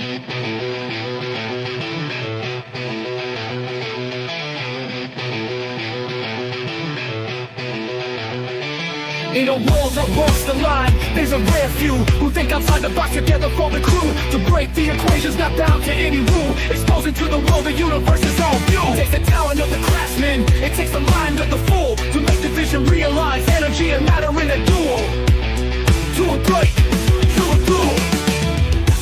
In a world that walks the line, there's a rare few who think outside the box together for the crew. To break the equations, not bound to any rule. Exposing to the world the universe's own view. It takes the talent of the craftsman, it takes the mind of the fool, to make the vision realize energy and matter in a duel. To a great, to a duel.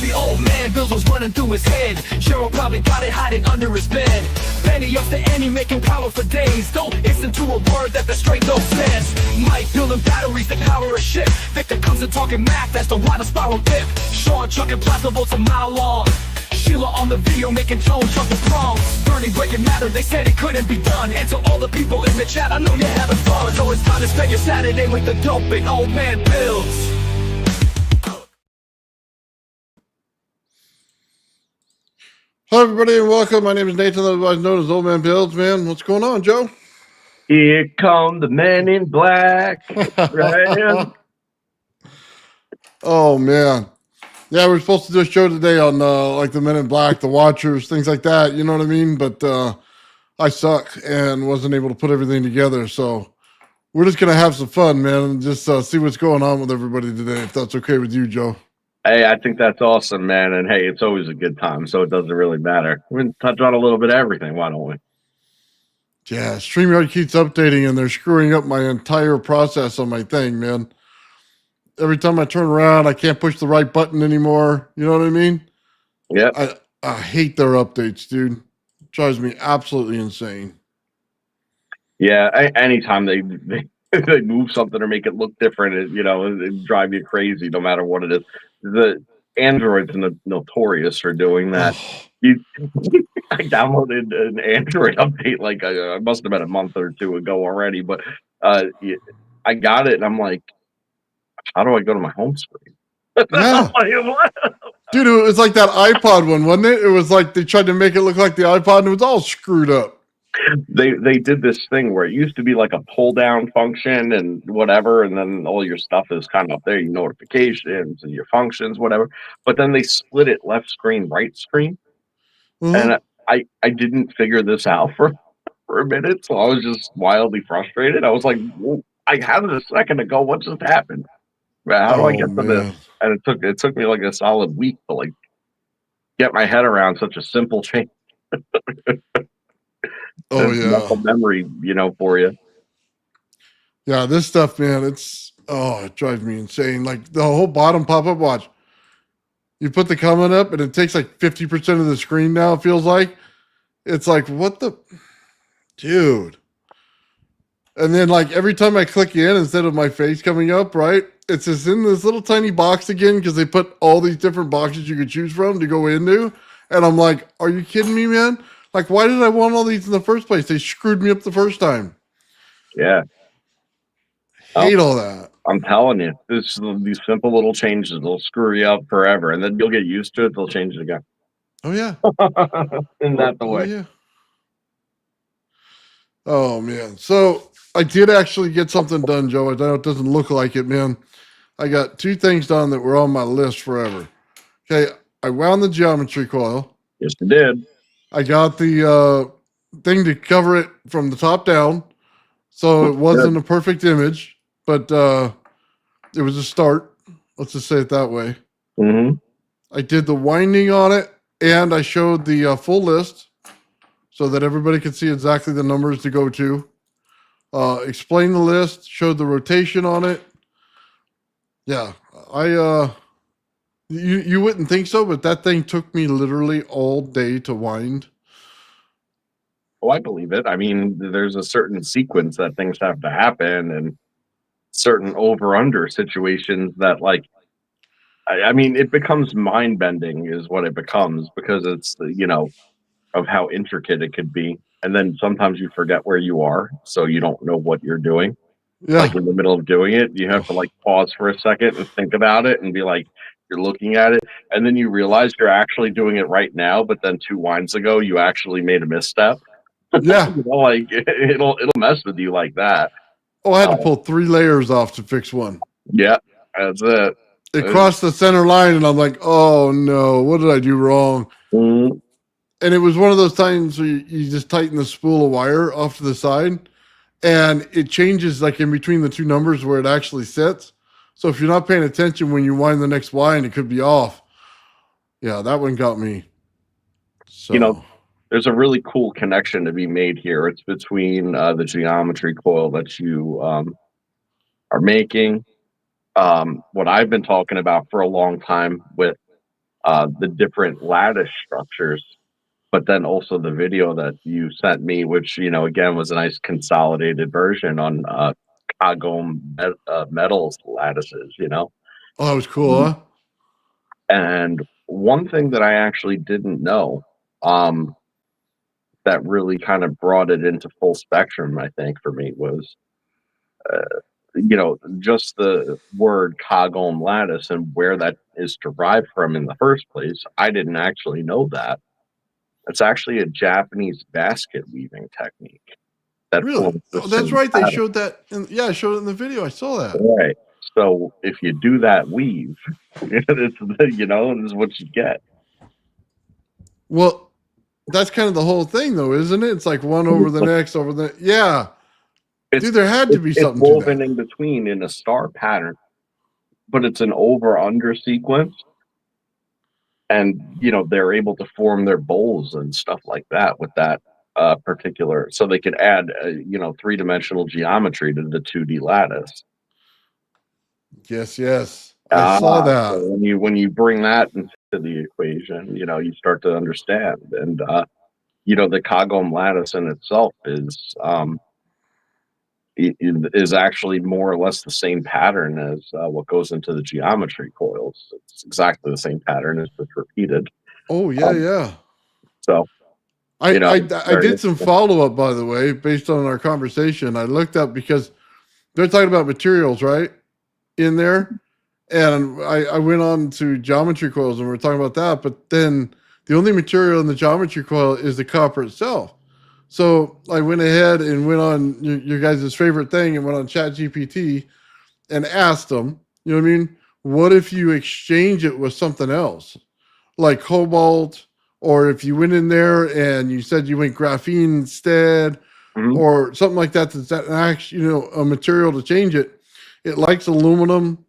The old man Bills was running through his head. Cheryl probably got it hiding under his bed. Penny up to Annie making power for days. Don't listen to a word that the straight dope says. Mike building batteries that power a ship. Victor comes in talking math, that's the ride of spiral dip. Sean chucking plasma volts a mile long. Sheila on the video making tone trumpet prongs. Bernie breaking matter, they said it couldn't be done. And to all the people in the chat, I know you're having fun. So it's time to spend your Saturday with the dope and old man Bills. Hello, everybody, and welcome. My name is Nathan, otherwise known as Old Man Bills. Man, what's going on, Joe? Here come the men in black. Right. Oh, man. Yeah, we're supposed to do a show today on, like, the Men in Black, the Watchers, things like that, you know what I mean? But I suck and wasn't able to put everything together, so we're just going to have some fun, man, and just see what's going on with everybody today, if that's okay with you, Joe. Hey, I think that's awesome, man. And hey, it's always a good time, so it doesn't really matter. We can touch on a little bit of everything, why don't we? Yeah, StreamYard keeps updating, and they're screwing up my entire process on my thing, man. Every time I turn around, I can't push the right button anymore. You know what I mean? Yeah. I hate their updates, dude. It drives me absolutely insane. Yeah, anytime they move something or make it look different, it drive you crazy no matter what it is. The Android's notorious for doing that. I downloaded an Android update like I must have been a month or two ago already, but I got it and I'm like, how do I go to my home screen? Yeah. Dude, it was like that iPod one, wasn't it? It was like they tried to make it look like the iPod and it was all screwed up. They did this thing where it used to be like a pull down function and whatever, and then all your stuff is kind of up there, your notifications and your functions, whatever. But then they split it left screen, right screen. Mm-hmm. And I didn't figure this out for a minute, so I was just wildly frustrated. I was like, well, I had it a second ago. What just happened? How do I get to this? And it took me like a solid week to like get my head around such a simple change. Oh, yeah. Muscle memory, for you. Yeah, this stuff, man, it drives me insane. Like the whole bottom pop-up watch. You put the comment up and it takes like 50% of the screen now, it feels like. It's like, what the dude? And then like every time I click in, instead of my face coming up, right? It's just in this little tiny box again because they put all these different boxes you could choose from to go into. And I'm like, are you kidding me, man? Like, why did I want all these in the first place? They screwed me up the first time. Yeah. Hate all that. I'm telling you, these simple little changes will screw you up forever. And then you'll get used to it. They'll change it again. Oh, yeah. Isn't that the way? Oh, yeah. Oh, man. So I did actually get something done, Joe. I know it doesn't look like it, man. I got two things done that were on my list forever. Okay. I wound the geometry coil. Yes, you did. I got the thing to cover it from the top down, so it wasn't a perfect image, but it was a start. Let's just say it that way. Mm-hmm. I did the winding on it, and I showed the full list so that everybody could see exactly the numbers to go to. Explained the list, showed the rotation on it. Yeah, You wouldn't think so, but that thing took me literally all day to wind. Oh, I believe it. I mean, there's a certain sequence that things have to happen and certain over-under situations that, like, I mean, it becomes mind-bending is what it becomes because it's, of how intricate it could be. And then sometimes you forget where you are, so you don't know what you're doing. Yeah. Like in the middle of doing it, you have to like pause for a second and think about it and be like, you're looking at it, and then you realize you're actually doing it right now, but then 2 winds ago you actually made a misstep. Yeah. Like it'll mess with you like that. Oh, I had to pull 3 layers off to fix one. Yeah, that's it. it crossed the center line, and I'm like, oh no, what did I do wrong? Mm, And it was one of those times where you just tighten the spool of wire off to the side, and it changes like in between the two numbers where it actually sits. So if you're not paying attention when you wind the next wind, it could be off. Yeah, that one got me. you know, So there's a really cool connection to be made here. It's between the geometry coil that you are making, what I've been talking about for a long time with the different lattice structures, but then also the video that you sent me, which, again, was a nice consolidated version on metals lattices. oh, that was cool, huh? And one thing that I actually didn't know, um, that really kind of brought it into full spectrum, I think, for me was, just the word Kagome lattice and where that is derived from in the first place. I didn't actually know that. It's actually a Japanese basket weaving technique that Really? forms the Oh, that's same right. They pattern. showed that. I showed it in the video. I saw that. Right. So if you do that weave, this is what you get. Well, that's kind of the whole thing, though, isn't it? It's like one over the next, over the. Yeah. It's Dude, there had to be it's something to woven that. in between in a star pattern, but it's an over under sequence, and they're able to form their bowls and stuff like that with that particular. So they could add three-dimensional geometry to the 2D lattice. Yes, yes. I saw So that. when you bring that into the equation, you start to understand, and the Kagome lattice in itself is actually more or less the same pattern as what goes into the geometry coils. It's exactly the same pattern as just repeated. Oh, yeah, Um, yeah. so I very did some interesting. follow up, by the way, based on our conversation. I looked up because they're talking about materials, right? In there. And I went on to geometry coils and we are talking about that. But then the only material in the geometry coil is the copper itself. So I went ahead and went on your guys' favorite thing and went on ChatGPT and asked them, you know what I mean? What if you exchange it with something else like cobalt, or if you went in there and you said you went graphene instead, Mhm. or something like that, that's that actually, a material to change it. It likes aluminum.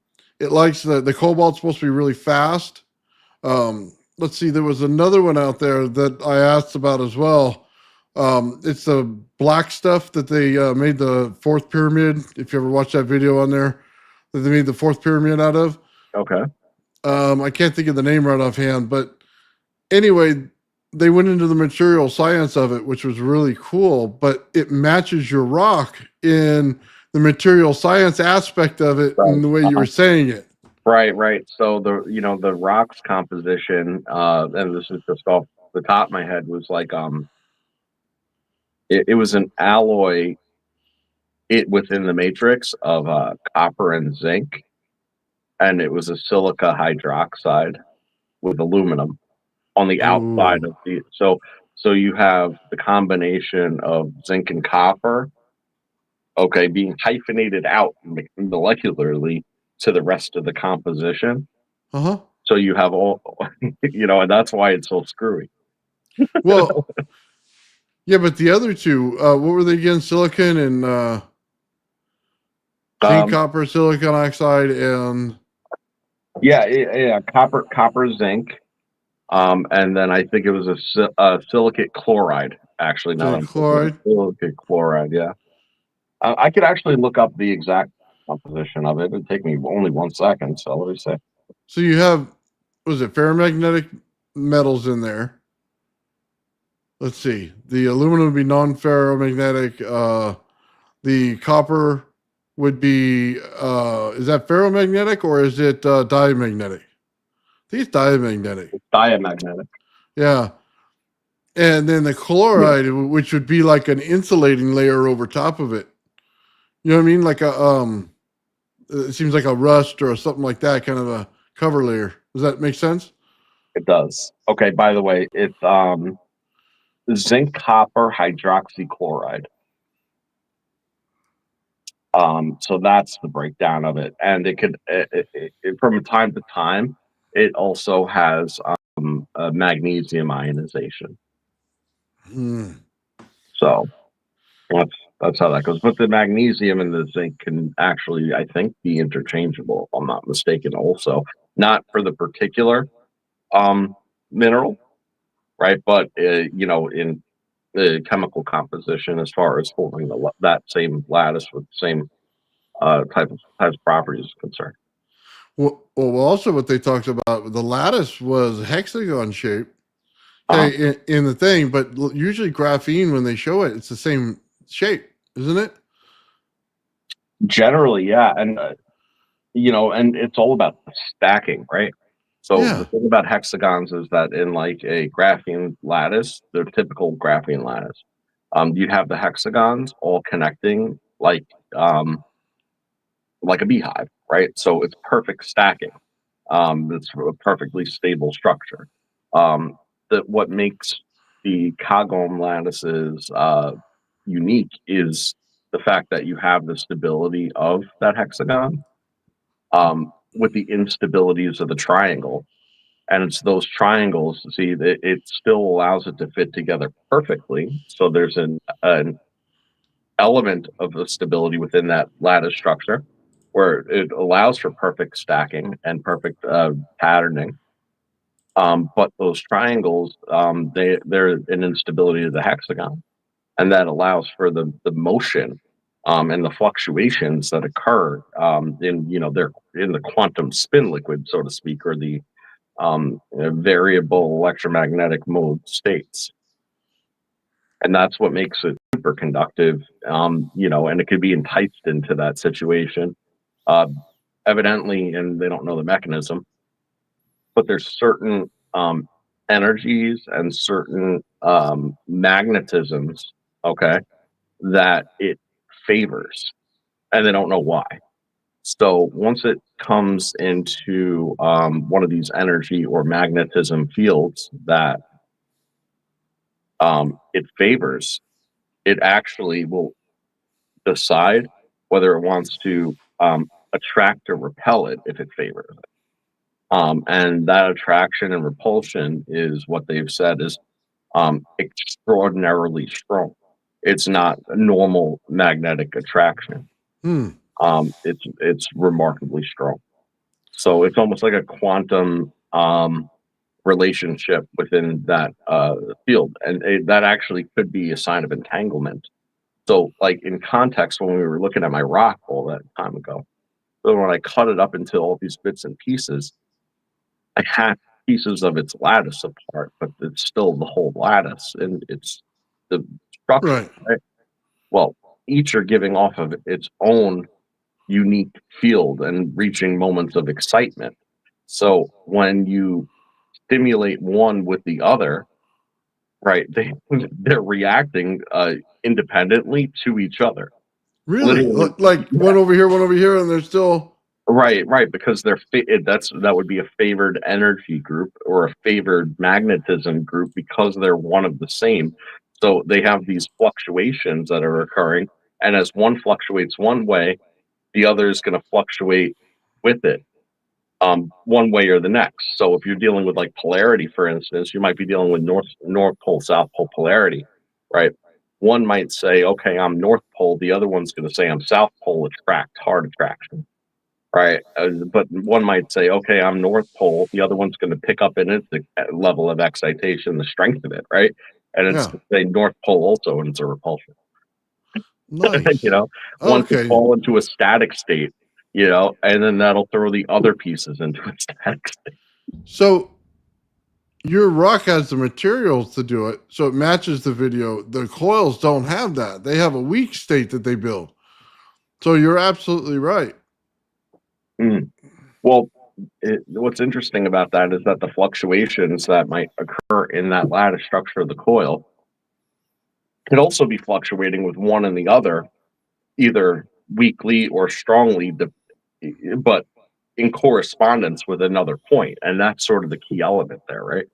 It likes the cobalt's supposed to be really fast. Let's see, there was another one out there that I asked about as well. It's the black stuff that they made the fourth pyramid. If you ever watched that video on there, that they made the fourth pyramid out of. Okay. I can't think of the name right offhand, but anyway, they went into the material science of it, which was really cool. But it matches your rock in the material science aspect of it, Right. and the way you were saying it. Right. So the rocks composition, and this is just off the top of my head, was like it was an alloy within the matrix of copper and zinc, and it was a silica hydroxide with aluminum on the outside Ooh, of the. So you have the combination of zinc and copper, okay, being hyphenated out molecularly to the rest of the composition. uh huh. So you have all, and that's why it's so screwy. Well, yeah, but the other two, what were they again? Silicon and zinc, Um, copper, silicon oxide, and yeah, copper, zinc, and then I think it was a silicate chloride. Actually, now that zinc I'm thinking of it, chloride. silicate chloride. Yeah, I could actually look up the exact composition of it. It'd take me only 1 second. So let me see. So you have, was it ferromagnetic metals in there? Let's see. The aluminum would be non-ferromagnetic. The copper would be, is that ferromagnetic or is it diamagnetic? I think it's diamagnetic. Diamagnetic. Yeah. And then the Yeah. chloride, which would be like an insulating layer over top of it. You know what I mean? Like it seems like a rust or something like that, kind of a cover layer. Does that make sense? It does. Okay. By the way, it's zinc copper hydroxychloride. So that's the breakdown of it, and it could from time to time. It also has a magnesium ionization. Hmm. So that's how that goes. But the magnesium and the zinc can actually, I think, be interchangeable. If I'm not mistaken. Also, not for the particular mineral, right? But in the chemical composition, as far as holding that same lattice with the same types of properties is concerned. Well, also what they talked about, the lattice was hexagon shape. Uh-huh. Okay, in the thing, but usually graphene, when they show it, it's the same shape, isn't it? Generally, yeah, and and it's all about the stacking, right? So the Yeah. thing about hexagons is that in like a graphene lattice, the typical graphene lattice, you have the hexagons all connecting like a beehive, right? So it's perfect stacking. It's a perfectly stable structure. That what makes the Kagom lattices unique is the fact that you have the stability of that hexagon with the instabilities of the triangle. And it's those triangles, see, it still allows it to fit together perfectly. So there's an element of the stability within that lattice structure where it allows for perfect stacking and perfect patterning. But those triangles, they're an instability of the hexagon, and that allows for the motion and the fluctuations that occur in they're in the quantum spin liquid, so to speak, or the variable electromagnetic mode states, and that's what makes it superconductive. And it could be enticed into that situation, uh, evidently, and they don't know the mechanism, but there's certain energies and certain magnetisms, okay, that it favors, and they don't know why. So once it comes into one of these energy or magnetism fields that it favors, it actually will decide whether it wants to attract or repel it if it favors it. And that attraction and repulsion is what they've said is extraordinarily strong. It's not a normal magnetic attraction. Hmm. It's remarkably strong. So it's almost like a quantum relationship within that field, and that actually could be a sign of entanglement. So, like in context, when we were looking at my rock all that time ago, so when I cut it up into all these bits and pieces, I hacked pieces of its lattice apart, but it's still the whole lattice, and it's the structure, Right. right? Well, each are giving off of its own unique field and reaching moments of excitement. So when you stimulate one with the other, right, they're reacting independently to each other. Really? Literally, Like one over here, and they're still. right, because that would be a favored energy group or a favored magnetism group because they're one of the same. So they have these fluctuations that are occurring, and as one fluctuates one way, the other is going to fluctuate with it one way or the next. So if you're dealing with like polarity, for instance, you might be dealing with North Pole, South Pole polarity, right? One might say, okay, I'm North Pole. The other one's going to say I'm South Pole, hard attraction, right? But one might say, okay, I'm North Pole. The other one's going to pick up in it the level of excitation, the strength of it, right? And it's Yeah. to say North Pole also, and it's a repulsion. Nice. One could Okay. fall into a static state, and then that'll throw the other pieces into a static state. So your rock has the materials to do it, so it matches the video. The coils don't have that. They have a weak state that they build. So you're absolutely right. Mm. Well, what's interesting about that is that the fluctuations that might occur in that lattice structure of the coil could also be fluctuating with one and the other, either weakly or strongly, but in correspondence with another point. And that's sort of the key element there, right?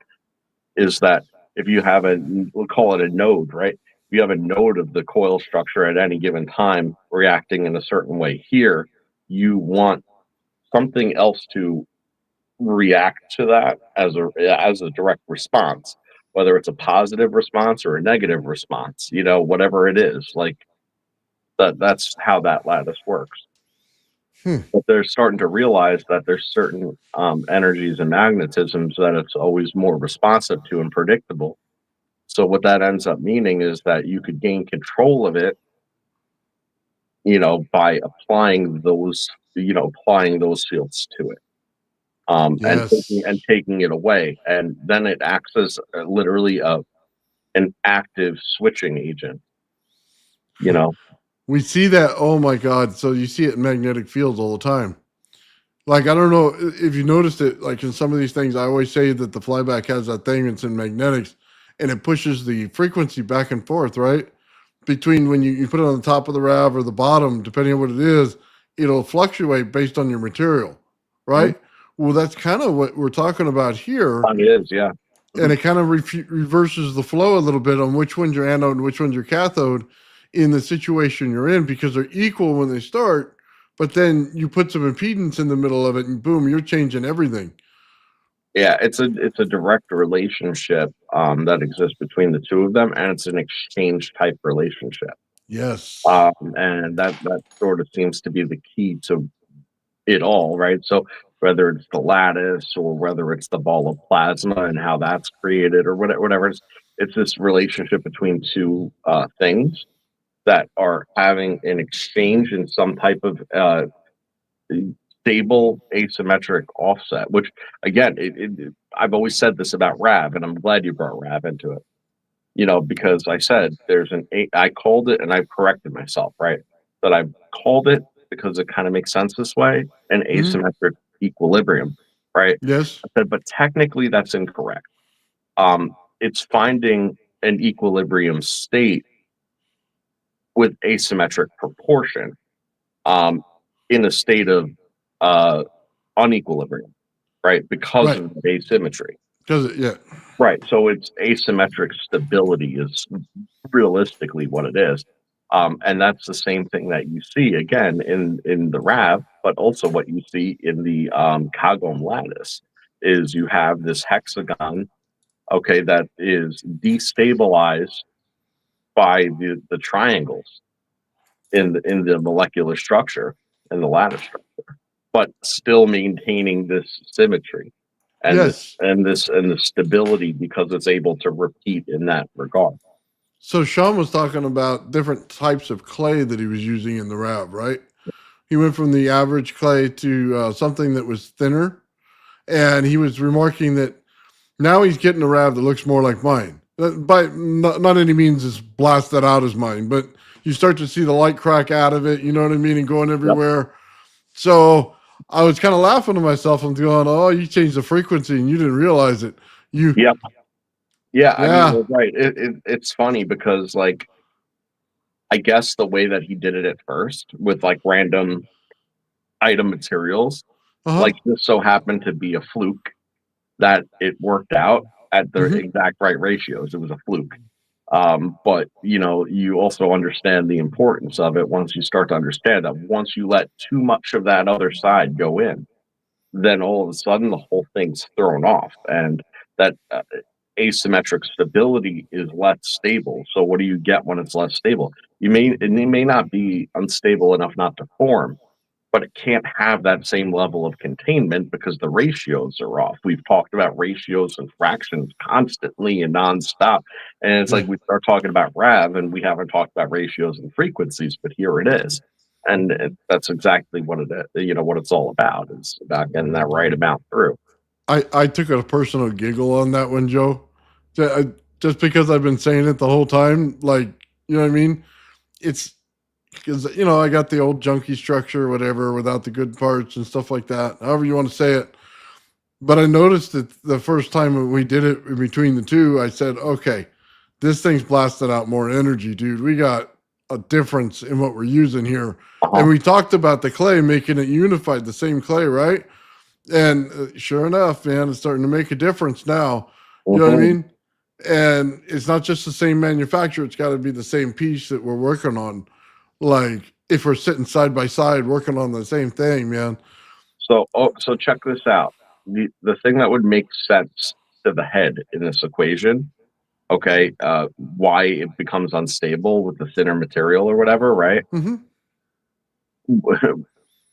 Is that if you have we'll call it a node, right? you have a node of the coil structure at any given time reacting in a certain way. Here, you want something else to react to that as a direct response, whether it's a positive response or a negative response, whatever it is. Like that's how that lattice works. But they're starting to realize that there's certain energies and magnetisms that it's always more responsive to and predictable. So what that ends up meaning is that you could gain control of it, by applying those fields to it, and Yes. taking it away, and then it acts as literally an active switching agent. We see that. Oh my God. So you see it in magnetic fields all the time. Like, I don't know if you noticed it, like in some of these things, I always say that the flyback has that thing that's in magnetics and it pushes the frequency back and forth, right? Between when you put it on the top of the RAV or the bottom, depending on what it is, it'll fluctuate based on your material, right? Well, that's kind of what we're talking about here. It is, yeah. And it kind of reverses the flow a little bit on which one's your anode and which one's your cathode in the situation you're in, because they're equal when they start, but then you put some impedance in the middle of it and boom, you're changing everything. Yeah, it's a direct relationship that exists between the two of them, and it's an exchange type relationship. Yes. And that sort of seems to be the key to it all, right? So whether it's the lattice or whether it's the ball of plasma and how that's created or whatever, it's this relationship between two things that are having an exchange in some type of stable asymmetric offset, which again, I've always said this about RAV, and I'm glad you brought RAV into it, because I said I called it, and I corrected myself, right? That I called it because it kind of makes sense this way, an asymmetric equilibrium, right? Yes. I said, but technically that's incorrect. It's finding an equilibrium state with asymmetric proportion in a state of unequilibrium, right? Because of the asymmetry. Yeah. Right. So it's asymmetric stability is realistically what it is. And that's the same thing that you see again in the RAV, but also what you see in the Kagome lattice is you have this hexagon, okay, that is destabilized by the triangles in the molecular structure and the lattice structure, but still maintaining this symmetry and the stability because it's able to repeat in that regard. So Sean was talking about different types of clay that he was using in the RAV, right? He went from the average clay to something that was thinner, and he was remarking that now he's getting a RAV that looks more like mine. By not any means as blasted out as mine, but you start to see the light crack out of it, you know what I mean, and going everywhere. Yep. So I was kind of laughing to myself and going, "Oh, you changed the frequency and you didn't realize it." Yeah. I mean, right. It's funny because, like, I guess the way that he did it at first with like random item materials, like this so happened to be a fluke that it worked out at the exact right ratios. It was a fluke. But you also understand the importance of it once you start to understand that once you let too much of that other side go in, then all of a sudden the whole thing's thrown off, and that asymmetric stability is less stable. So what do you get when it's less stable? It may not be unstable enough not to form, but it can't have that same level of containment because the ratios are off. We've talked about ratios and fractions constantly and nonstop. And it's like we start talking about RAV and we haven't talked about ratios and frequencies, but here it is. And that's exactly what it is, what it's all about. It's about getting that right amount through. I took a personal giggle on that one, Joe. Just because I've been saying it the whole time, like, you know what I mean? It's because, I got the old junky structure or whatever without the good parts and stuff like that, however you want to say it. But I noticed that the first time we did it in between the two, I said, okay, this thing's blasted out more energy, dude. We got a difference in what we're using here. And we talked about the clay, making it unified, the same clay, right? And sure enough, man, it's starting to make a difference now. You know what I mean? And it's not just the same manufacturer, it's got to be the same piece that we're working on. Like if we're sitting side by side working on the same thing, man. So check this out. The thing that would make sense to the head in this equation, okay, why it becomes unstable with the thinner material or whatever, right? Mm-hmm.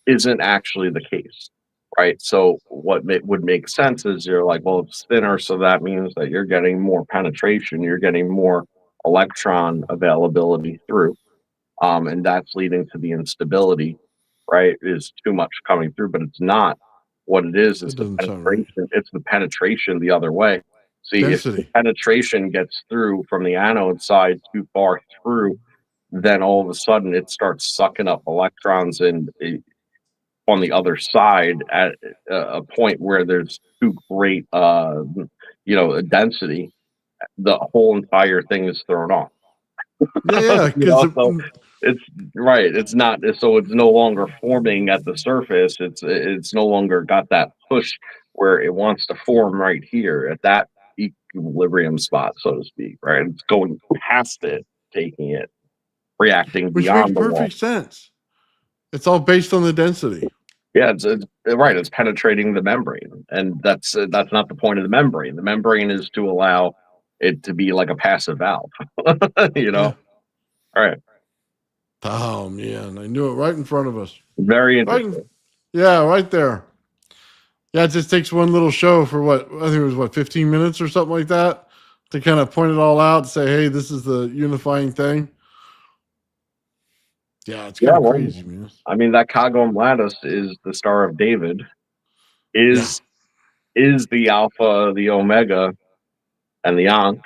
Isn't actually the case, right? So what would make sense is you're like, well, it's thinner, so that means that you're getting more penetration, you're getting more electron availability through, and that's leading to the instability, right? Is too much coming through, but it's not. What it is That the doesn't sound right. penetration. It's the penetration the other way. See, if the Density. penetration gets through from the anode side too far through, then all of a sudden it starts sucking up electrons and on the other side at a point where there's too great, a density, the whole entire thing is thrown off. Yeah, because So it's right. It's not. So it's no longer forming at the surface. It's no longer got that push where it wants to form right here at that equilibrium spot, so to speak. Right. It's going past it, taking it, reacting which makes beyond the wall. perfect sense. It's all based on the density. Yeah, it's right. It's penetrating the membrane, and that's not the point of the membrane. The membrane is to allow it to be like a passive valve. Yeah. All right. Oh man, I knew it right in front of us. Very Right. interesting. Yeah, right there. Yeah, it just takes one little show for what I think it was 15 minutes or something like that to kind of point it all out and say, hey, this is the unifying thing. Yeah, it's kind of crazy, man. I mean, that Cogom lattice is the Star of David. Is the Alpha, the Omega, and the Ankh,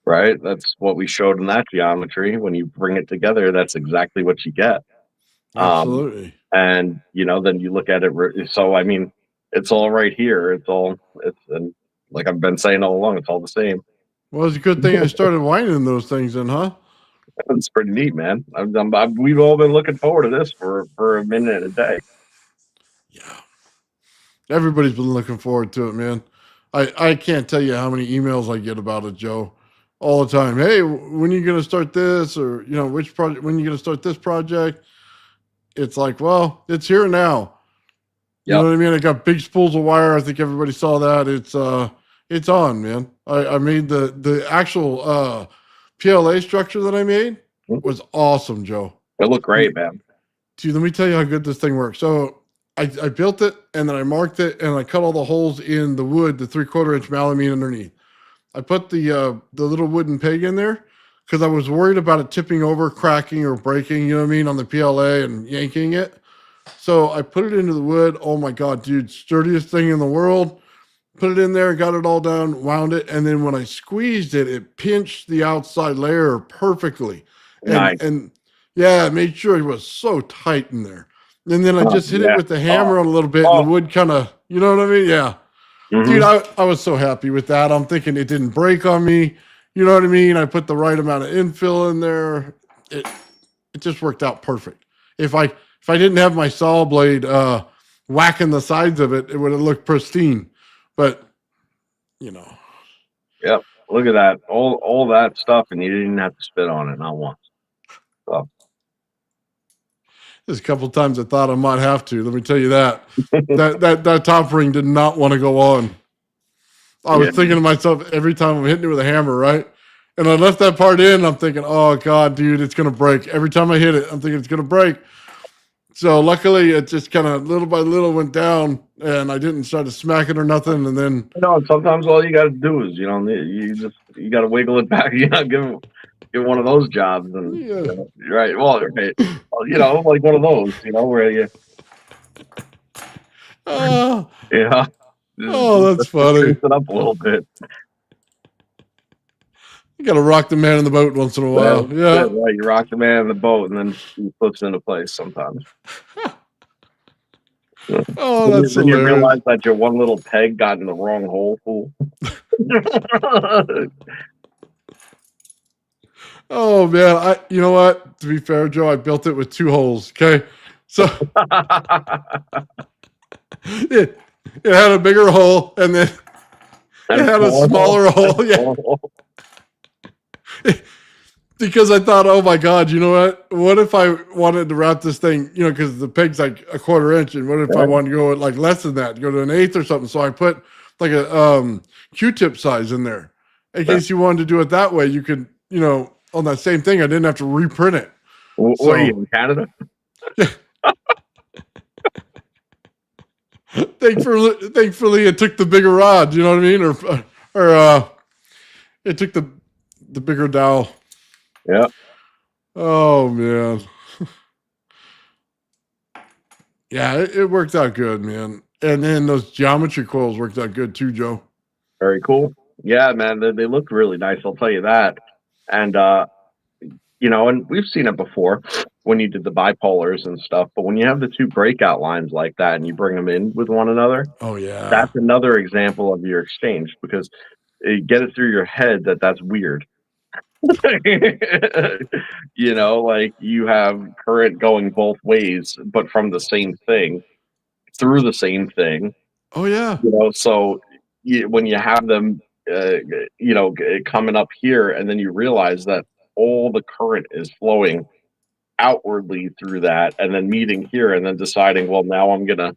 right? That's what we showed in that geometry. When you bring it together, that's exactly what you get. Absolutely. And then you look at it. So I mean, it's all right here. And like I've been saying all along, it's all the same. Well, it's a good thing I started whining those things then, huh? It's pretty neat, man. We've all been looking forward to this for a minute and a day. Yeah. Everybody's been looking forward to it, man. I can't tell you how many emails I get about it, Joe. All the time. Hey, when are you going to start this? Or, which project, when are you going to start this project? It's like, well, it's here now. You know what I mean? I got big spools of wire. I think everybody saw that. It's on, man. I made the actual PLA structure that I made was awesome, Joe. It looked great, man. Dude, let me tell you how good this thing works. So I built it and then I marked it and I cut all the holes in the wood, the 3/4 inch malamine underneath. I put the little wooden peg in there because I was worried about it tipping over, cracking, or breaking, you know what I mean, on the PLA and yanking it. So I put it into the wood. Oh my God, dude, sturdiest thing in the world. Put it in there, got it all down, wound it, and then when I squeezed it, it pinched the outside layer perfectly. Nice. And yeah, made sure it was so tight in there. And then I just hit it with the hammer on a little bit, and the wood kind of, you know what I mean? Yeah. Mm-hmm. Dude, I was so happy with that. I'm thinking it didn't break on me. You know what I mean? I put the right amount of infill in there. It just worked out perfect. If I didn't have my saw blade whacking the sides of it, it would have looked pristine. But Yep. Look at that. All that stuff, and you didn't have to spit on it, not once. So. There's a couple of times I thought I might have to. Let me tell you that. that top ring did not want to go on. I was thinking to myself every time I'm hitting it with a hammer, right? And I left that part in. I'm thinking, oh God, dude, it's gonna break. Every time I hit it, I'm thinking it's gonna break. So luckily, it just kind of little by little went down, and I didn't start to smack it or nothing. And then sometimes all you got to do is you got to wiggle it back. Give one of those jobs, and right. Well, okay. Like one of those, where you. That's funny. It up a little bit. You got to rock the man in the boat once in a while. Yeah. Right. You rock the man in the boat, and then he flips into place sometimes. Oh, that's hilarious. You realize that your one little peg got in the wrong hole, fool. Oh man, you know what? To be fair, Joe, I built it with 2 holes. Okay, so it had a bigger hole, and then It had a smaller hole, yeah. Because I thought, oh my God, you know what? What if I wanted to wrap this thing, because the peg's like a 1/4 inch, and what if I wanted to go at like less than that, go to an 1/8 or something? So I put like a Q-tip size in there in case you wanted to do it that way. You could, on that same thing, I didn't have to reprint it. What are you in Canada? Thankfully, it took the bigger rod. You know what I mean? Or it took the bigger dowel. Yeah. Oh man. Yeah, it worked out good, man. And then those geometry coils worked out good too, Joe. Very cool. Yeah, man, they look really nice. I'll tell you that. And and we've seen it before when you did the bipolars and stuff. But when you have the two breakout lines like that and you bring them in with one another, Oh yeah. that's another example of your exchange, because you get it through your head that that's weird. Like you have current going both ways, but from the same thing through the same thing. Oh yeah. So when you have them, coming up here, and then you realize that all the current is flowing outwardly through that, and then meeting here, and then deciding, well, now I'm gonna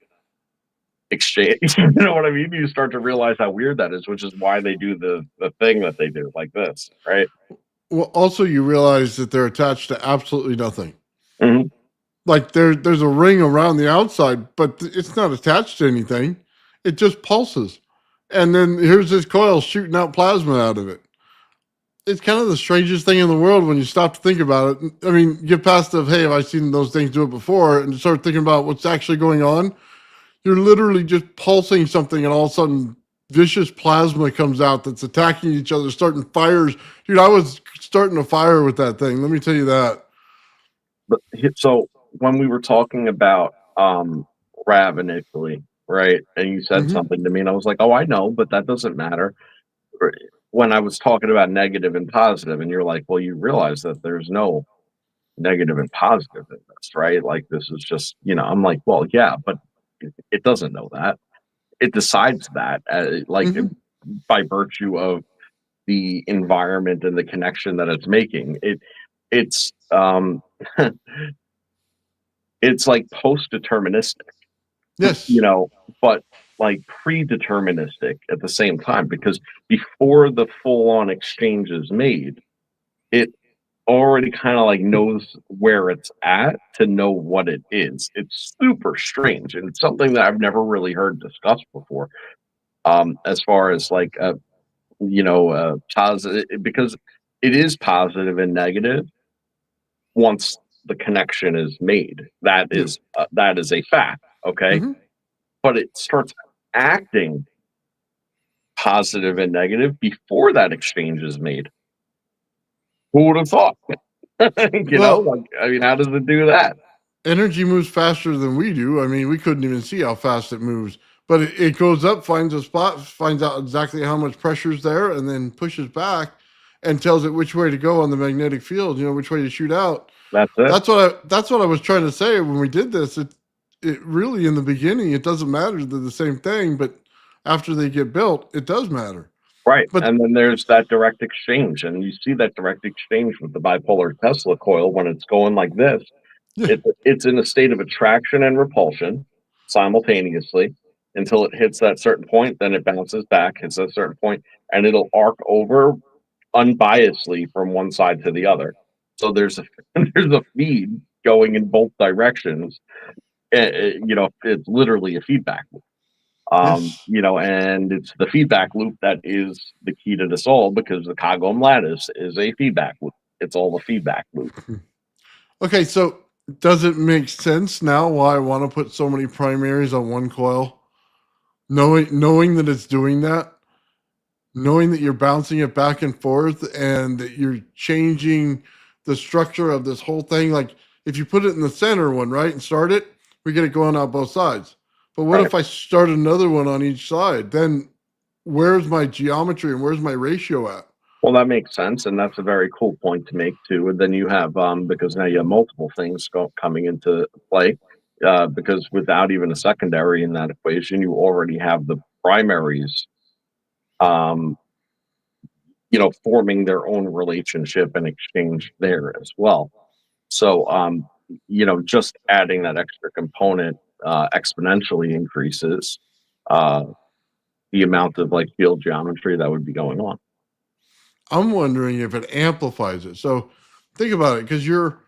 exchange. You know what I mean? You start to realize how weird that is, which is why they do the thing that they do like this, right? Well, also you realize that they're attached to absolutely nothing. Mm-hmm. Like there's a ring around the outside, but it's not attached to anything. It just pulses. And then here's this coil shooting out plasma out of it. It's kind of the strangest thing in the world when you stop to think about it. I mean, get past the, hey, have I seen those things do it before? And start thinking about what's actually going on. You're literally just pulsing something, and all of a sudden vicious plasma comes out that's attacking each other, starting fires. Dude, I was starting a fire with that thing. Let me tell you that. But so when we were talking about Rav initially, right? And you said something to me, and I was like, oh, I know, but that doesn't matter. When I was talking about negative and positive, and you're like, well, you realize that there's no negative and positive in this, right? Like this is just, I'm like, well, yeah, but it doesn't know that. It decides that, by virtue of the environment and the connection that it's making. It's it's like post-deterministic. Yes. But like predeterministic at the same time, because before the full-on exchange is made, it already kind of like knows where it's at to know what it is. It's super strange, and it's something that I've never really heard discussed before. As far as like positive, because it is positive and negative once the connection is made. That is a fact, okay? But it starts acting positive and negative before that exchange is made. Who would have thought? I mean, how does it do that? Energy moves faster than we do. I mean, we couldn't even see how fast it moves, but it goes up, finds a spot, finds out exactly how much pressure is there, and then pushes back and tells it which way to go on the magnetic field, which way to shoot out. That's it. That's what I was trying to say when we did this. It really, in the beginning, it doesn't matter. They're the same thing, but after they get built, it does matter. Right. And then there's that direct exchange, and you see that direct exchange with the bipolar Tesla coil when it's going like this. Yeah. It's in a state of attraction and repulsion simultaneously until it hits that certain point. Then it bounces back, hits a certain point, and it'll arc over unbiasedly from one side to the other. So there's a feed going in both directions. It's literally a feedback loop. Yes. And it's the feedback loop that is the key to this all, because the Cogom lattice is a feedback loop. It's all a feedback loop. Okay, so does it make sense now why I want to put so many primaries on one coil? Knowing that it's doing that, knowing that you're bouncing it back and forth, and that you're changing the structure of this whole thing. Like if you put it in the center one, right, and start it, we get it going out both sides. But what if I start another one on each side? Then where's my geometry and where's my ratio at? Well, that makes sense, and that's a very cool point to make too. And then you have because now you have multiple things coming into play. Because without even a secondary in that equation, you already have the primaries um, forming their own relationship and exchange there as well. So, just adding that extra component exponentially increases uh, the amount of like field geometry that would be going on. I'm wondering if it amplifies it. So think about it, because you're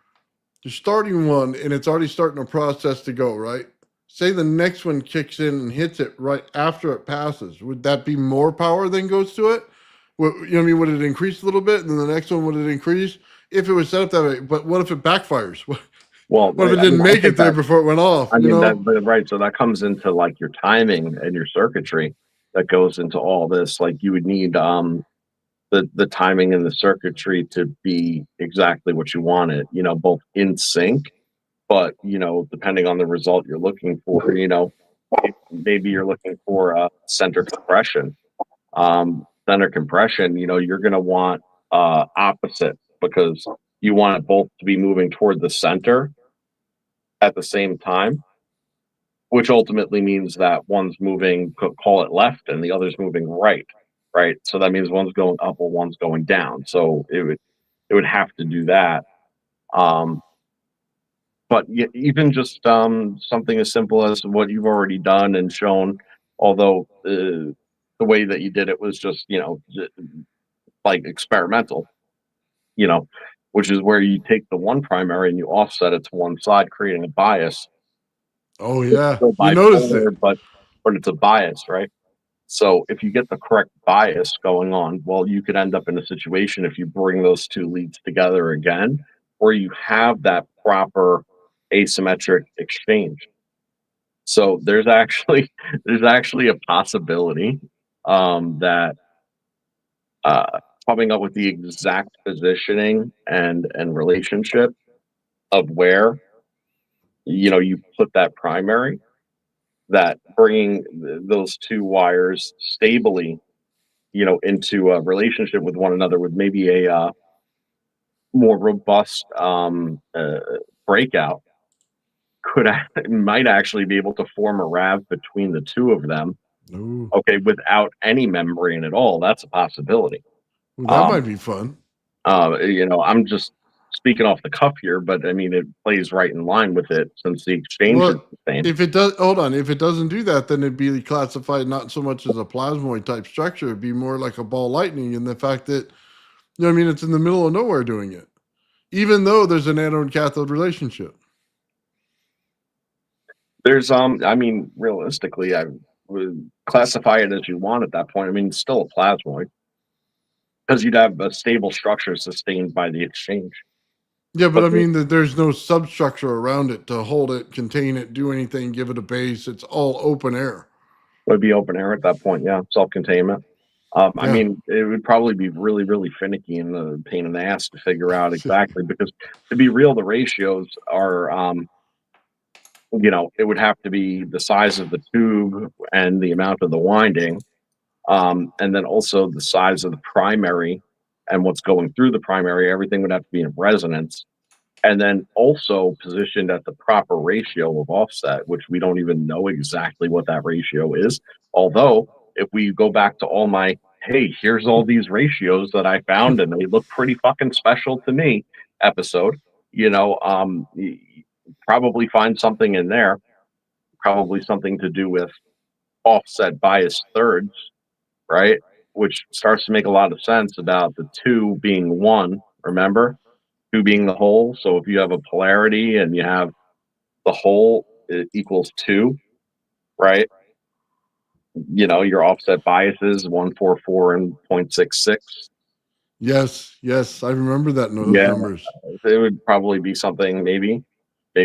starting one and it's already starting a process to go, right? Say the next one kicks in and hits it right after it passes. Would that be more power than goes to it? Would it increase a little bit and then the next one would it increase if it was set up that way? But what if it backfires? Well, What if it didn't make it there before it went off? right. So that comes into like your timing and your circuitry that goes into all this. Like you would need the timing and the circuitry to be exactly what you wanted, both in sync, but depending on the result you're looking for, maybe you're looking for a center compression. Center compression, you're gonna want opposite because you want it both to be moving toward the center at the same time, which ultimately means that one's moving, call it left, and the other's moving right. Right. So that means one's going up or one's going down. So it would have to do that. Um, but even just something as simple as what you've already done and shown, although the way that you did it was just like experimental, you know, which is where you take the one primary and you offset it to one side, creating a bias. Oh It's yeah, still you noticed it. bipolar, but it's a bias, right? So if you get the correct bias going on, well, you could end up in a situation if you bring those two leads together again, where you have that proper asymmetric exchange. So there's actually there's actually a possibility that coming up with the exact positioning and relationship of where you put that primary, that bringing those two wires stably into a relationship with one another with maybe a more robust breakout might actually be able to form a rav between the two of them. Ooh, Okay, without any membrane at all. That's a possibility. well, that Um, might be fun. I'm just speaking off the cuff here, but I mean it plays right in line with it since the exchange is Well, the same. if it does, hold on. If it doesn't do that, then it'd be classified not so much as a plasmoid type structure. It'd be more like a ball lightning in the fact that, it's in the middle of nowhere doing it, even though there's an anode cathode relationship. There's I mean, realistically, I would classify it as you want at that point. I mean, it's still a plasmoid because you'd have a stable structure sustained by the exchange. Yeah, but But I mean that there's no substructure around it to hold it, contain it, do anything, give it a base. It's all open air. would be open air at that point, yeah, self-containment. I Yeah. mean, it would probably be really, really finicky and a pain in the ass to figure out exactly because, to be real, the ratios are, it would have to be the size of the tube and the amount of the winding, and then also the size of the primary and what's going through the primary. Everything would have to be in resonance, and then also positioned at the proper ratio of offset, which we don't even know exactly what that ratio is. Although, if we go back to all my, hey, here's all these ratios that I found and they look pretty fucking special to me episode, probably find something in there, probably something to do with offset bias thirds, right? Which starts to make a lot of sense about the two being one, remember? Two being the whole. So if you have a polarity and you have the whole, it equals two, right? Your offset biases 144 and 0.66. Yes, I remember those Yeah, numbers. it would probably be something. Maybe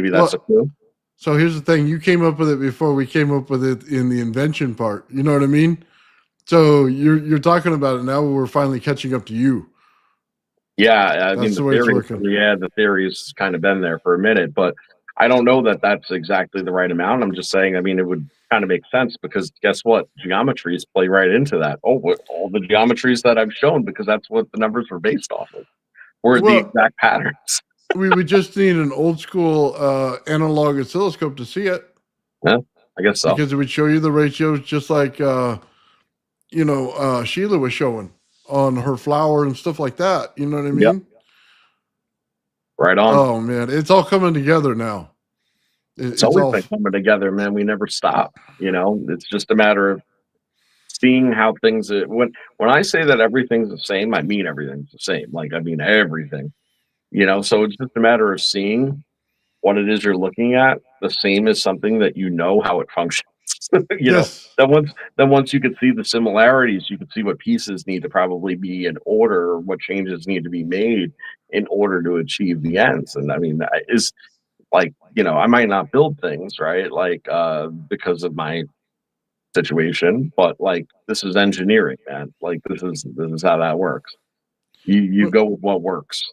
that's a Well, clue. so here's the thing: you came up with it before we came up with it in the invention part. You know what I mean? So you're talking about it now. We're finally catching up to you. Yeah, I mean That's the way it's working. the theory's kind of been there for a minute, but I don't know that that's exactly the right amount. I'm just saying, I mean, it would kind of make sense because guess what? Geometries play right into that. Oh, all the geometries that I've shown, because that's what the numbers were based off of, were the Well, exact patterns. we would just need an old school analog oscilloscope to see it, Yeah, I guess so. because it would show you the ratios just like Sheila was showing on her flower and stuff like that. You know what I Yep. mean? Right on. Oh man, it's all coming together now. It's always been coming together, man. We never stop. It's just a matter of seeing how things. When I say that everything's the same, I mean everything's the same. Like I mean everything. So it's just a matter of seeing what it is you're looking at the same as something that how it functions. Yes. Then once you can see the similarities, you can see what pieces need to probably be in order, or what changes need to be made in order to achieve the ends. And I mean, that is like, I might not build things, right? Like, because of my situation, but like, this is engineering, man. Like, this is how that works. You Well, go with what works.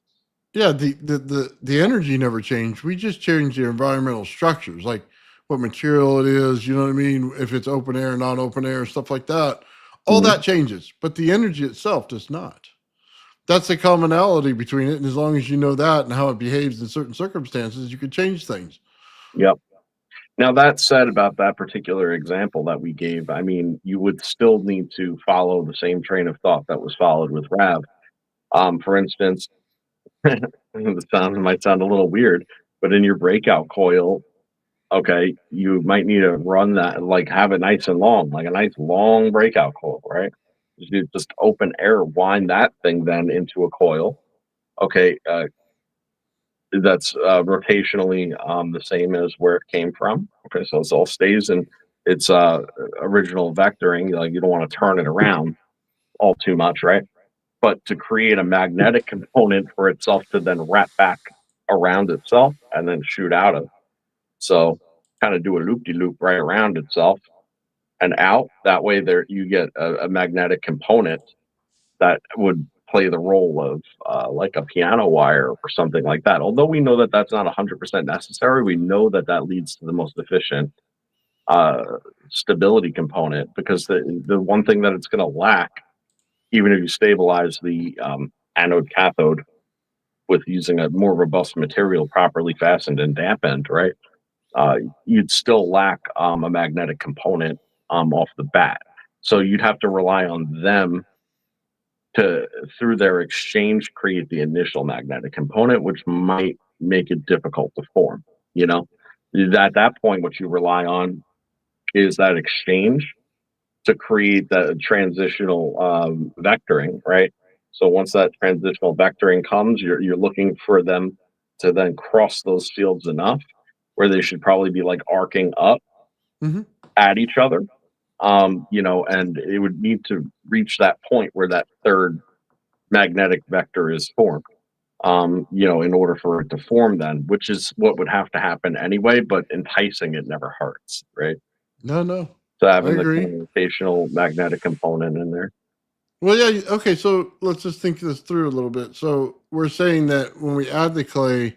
yeah, the energy never changed. We just changed the environmental structures, like what material it is, you know what I mean? If it's open air, not open air, stuff like that. All Mhm. that changes, but the energy itself does not. That's the commonality between it. And as long as you know that and how it behaves in certain circumstances, you can change things. Yep. Now, that said, about that particular example that we gave, I mean, you would still need to follow the same train of thought that was followed with Rav. For instance, might sound a little weird, but in your breakout coil, okay, you might need to run that, like have it nice and long, like a nice long breakout coil, right? You just open air, wind that thing then into a coil. Okay, that's rotationally the same as where it came from. Okay, so it all stays in its original vectoring. Like you don't want to turn it around all too much, right? But to create a magnetic component for itself to then wrap back around itself and then shoot out of. So kind of do a loop de loop right around itself and out. That way, there you get a magnetic component that would play the role of like a piano wire or something like that. Although we know that that's not 100% necessary, we know that that leads to the most efficient uh, stability component, because the one thing that it's going to lack, even if you stabilize the anode cathode with using a more robust material properly fastened and dampened, right? You'd still lack a magnetic component off the bat. So you'd have to rely on them to, through their exchange, create the initial magnetic component, which might make it difficult to form. You know, at that point, what you rely on is that exchange to create that transitional vectoring, right? So once that transitional vectoring comes, you're looking for them to then cross those fields enough where they should probably be like arcing up Hmm. at each other. And it would need to reach that point where that third magnetic vector is formed. In order for it to form, then, which is what would have to happen anyway, but enticing it never hurts, right? No, no, So I having the agree. kind of rotational magnetic component in there. Well, yeah. Okay. So let's just think this through a little bit. So we're saying that when we add the clay,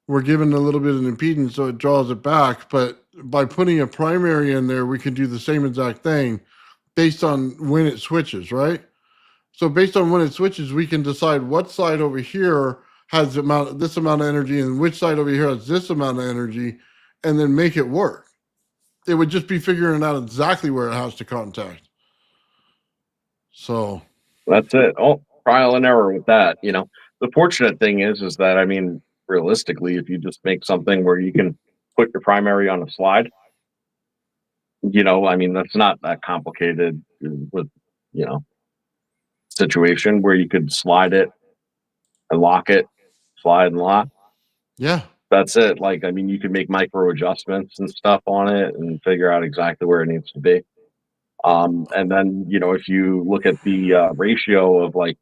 we're given a little bit of an impedance, so it draws it back. But by putting a primary in there, we can do the same exact thing based on when it switches, right? So based on when it switches, we can decide what side over here has this amount of energy and which side over here has this amount of energy, and then make it work. It would just be figuring out exactly where it has to contact. So That's it. Oh, trial and error with that. The fortunate thing is that, I mean, realistically, if you just make something where you can put your primary on a slide, I mean, that's not that complicated with, you know, situation where you could slide it and lock it, slide and lock. yeah, That's it. Like, I mean, you can make micro adjustments and stuff on it and figure out exactly where it needs to be. And then, if you look at the ratio of, like,